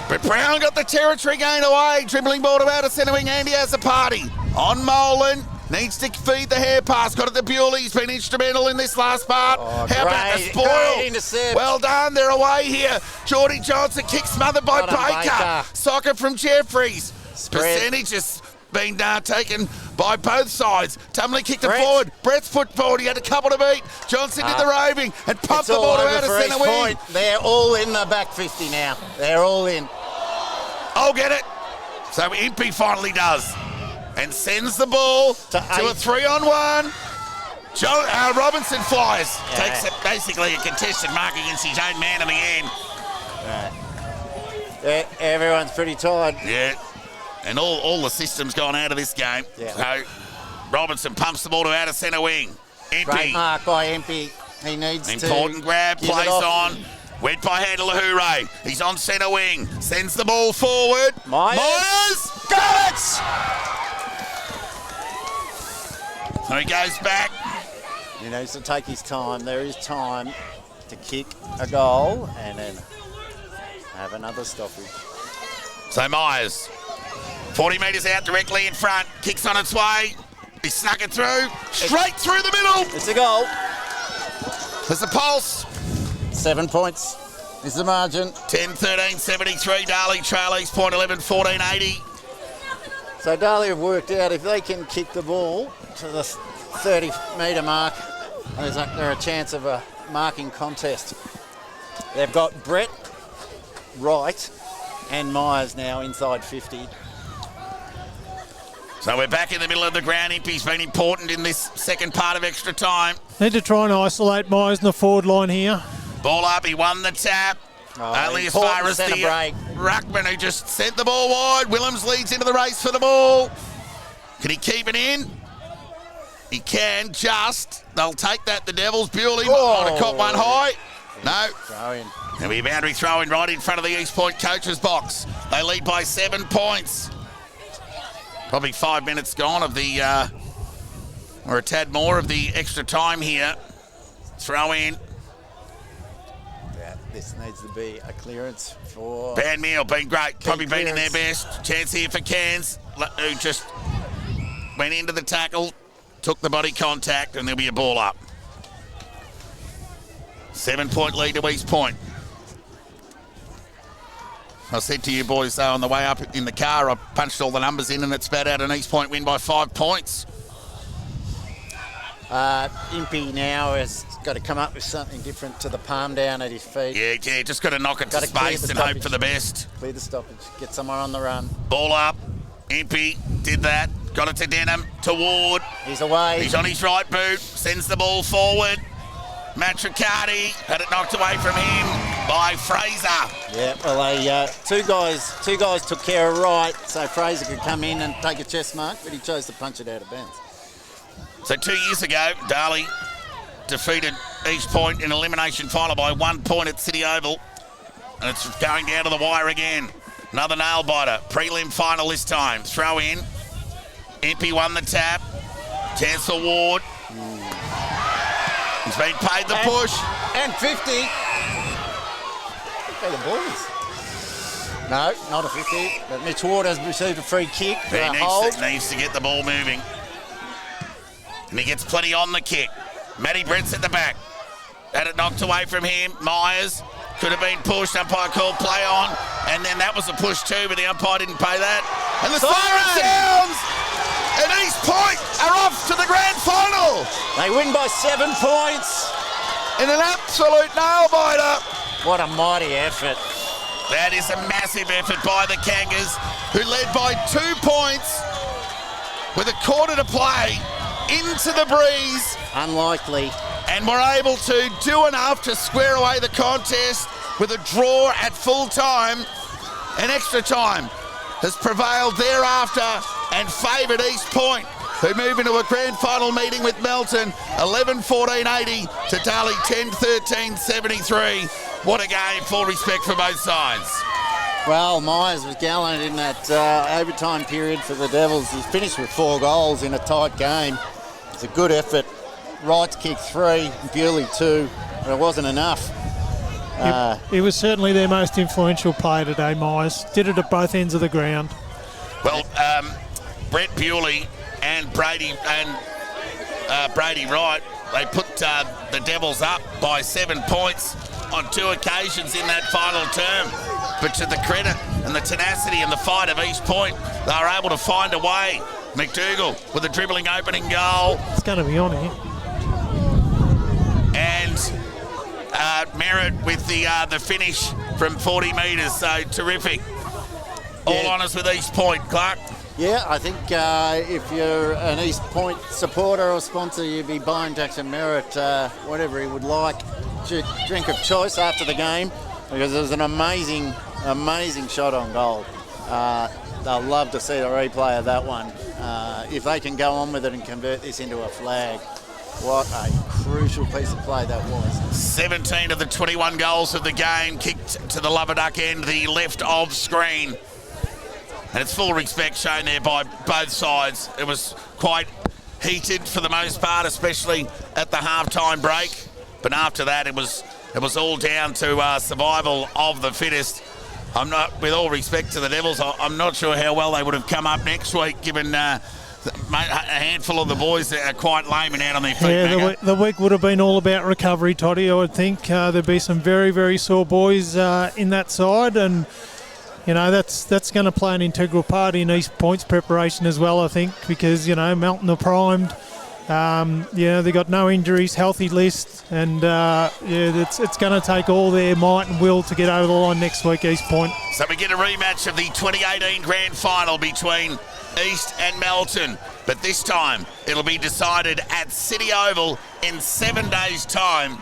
But Brown got the territory gain away. Dribbling ball to out of centre wing. Andy Azapati. On Molan. Needs to feed the hair pass. Got it to Bewley. He's been instrumental in this last part. How about the spoil? Great intercept. Well done. They're away here. Geordie Johnson kick smothered by Baker. Soccer from Jeffries. Spread. Percentage has been taken by both sides. Tumley kicked it forward. Brett's put forward. He had a couple to beat. Johnson did the roving and pumped the ball out of centre wing. They're all in the back 50 now. They're all in. I'll get it. So Impey finally does. And sends the ball to a 3-on-1. Robinson flies. Takes it basically a contested mark against his own man in the end. Yeah, everyone's pretty tired. Yeah. And all the systems gone out of this game. Yeah. So Robinson pumps the ball to out of centre wing. Impey. Great mark by Impey. He needs Important grab, plays on. Went by handle to Hooray. He's on centre wing. Sends the ball forward. Myers! Got it! So he goes back. He needs to take his time. There is time to kick a goal and then have another stoppage. So Myers, 40 metres out directly in front. Kicks on its way. He snuck it through. Straight through the middle. It's a goal. There's a pulse. 7 points is the margin. 10-13-73. Darley trail East Point 11-14-80. So Darley have worked out if they can kick the ball to the 30-metre mark, there's a chance of a marking contest. They've got Brett, Wright and Myers now inside 50. So we're back in the middle of the ground. Impey's been important in this second part of extra time. Need to try and isolate Myers in the forward line here. Ball up, he won the tap. Only as far as the ruckman who just sent the ball wide. Willems leads into the race for the ball. Can he keep it in? He can, just. They'll take that, the Devils. Bewley might have caught one high. No. Throw in. There'll be a boundary throw in right in front of the East Point coach's box. They lead by 7 points. Probably 5 minutes gone of the, or a tad more of the extra time here. Throw in. Yeah, this needs to be a clearance for... Van Meal been great. Probably been in their clearance. best. Chance here for Cairns, who just went into the tackle, took the body contact, and there'll be a ball up. 7-point lead to East Point. I said to you boys, though, on the way up in the car, I punched all the numbers in and it's spat out an East Point win by 5 points. Impey now has got to come up with something different to the palm down at his feet. Yeah, just got to knock it to space and hope for the best. Clear the stoppage, get somewhere on the run. Ball up, Impey did that, got it to Denham, to Ward. He's away. He's on his right boot, sends the ball forward. Matt Riccardi had it knocked away from him by Fraser. Yeah, well, two guys took care of right, so Fraser could come in and take a chest mark, but he chose to punch it out of bounds. So 2 years ago, Darley defeated East Point in elimination final by 1 point at City Oval. And it's going down to the wire again. Another nail biter. Prelim final this time. Throw in. Impey won the tap. Chance for Ward. He's been paid the push. And 50. Look at the boys. No, not a 50. But Mitch Ward has received a free kick. He needs to get the ball moving. And he gets plenty on the kick. Matty Brett's at the back. Had it knocked away from him. Myers could have been pushed. Umpire called play on. And then that was a push too, but the umpire didn't pay that. And the siren sounds! And East Point are off to the grand final! They win by 7 points. In an absolute nail-biter. What a mighty effort. That is a massive effort by the Kangas, who led by 2 points with a quarter to play into the breeze. Unlikely. And were able to do enough to square away the contest with a draw at full time. And extra time has prevailed thereafter and favoured East Point, who move into a grand final meeting with Melton, 11-14-80 to Darley 10-13-73. What a game, full respect for both sides. Well, Myers was gallant in that overtime period for the Devils. He finished with 4 goals in a tight game. It's a good effort. Wright's kicked 3, Bewley 2, but it wasn't enough. He was certainly their most influential player today, Myers. Did it at both ends of the ground. Well, Brett Bewley and Brady Wright, they put the Devils up by 7 points on 2 occasions in that final term. But to the credit and the tenacity and the fight of East Point, they were able to find a way. McDougall with a dribbling opening goal. It's going to be on here. And Merritt with the finish from 40 metres, so terrific. All honours with East Point, Clark. Yeah, I think if you're an East Point supporter or sponsor, you'd be buying Jackson Merritt whatever he would like, drink of choice after the game, because it was an amazing shot on goal. They'll love to see the replay of that one. If they can go on with it and convert this into a flag, what a crucial piece of play that was. 17 of the 21 goals of the game kicked to the Lover Duck end, the left of screen. And it's full respect shown there by both sides. It was quite heated for the most part, especially at the halftime break. But after that, it was all down to survival of the fittest. I'm not, with all respect to the Devils, I'm not sure how well they would have come up next week, given a handful of the boys that are quite lame and out on their feet. Yeah, the week would have been all about recovery, Toddy. I would think there'd be some very, very sore boys in that side, and you know that's going to play an integral part in East Point's preparation as well, I think, because Melton are primed. They got no injuries, healthy list, and it's going to take all their might and will to get over the line next week, East Point. So we get a rematch of the 2018 Grand Final between East and Melton, but this time it'll be decided at City Oval in 7 days' time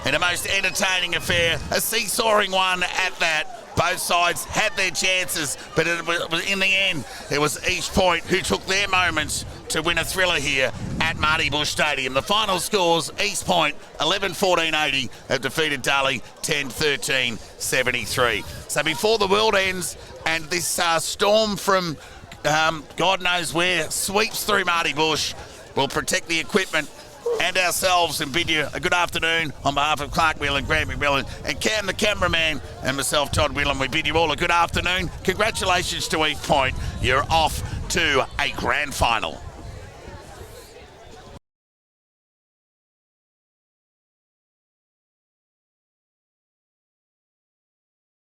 in a most entertaining affair, a seesawing one at that. Both sides had their chances, but in the end, it was East Point who took their moments to win a thriller here at Marty Bush Stadium. The final scores, East Point 11-14-80 have defeated Darley 10-13-73. So before the world ends and this storm from God knows where sweeps through Marty Bush, we'll protect the equipment and ourselves and bid you a good afternoon on behalf of Clark Whelan, Grant McMillan and Cam the cameraman and myself, Todd Whelan. We bid you all a good afternoon. Congratulations to East Point. You're off to a grand final.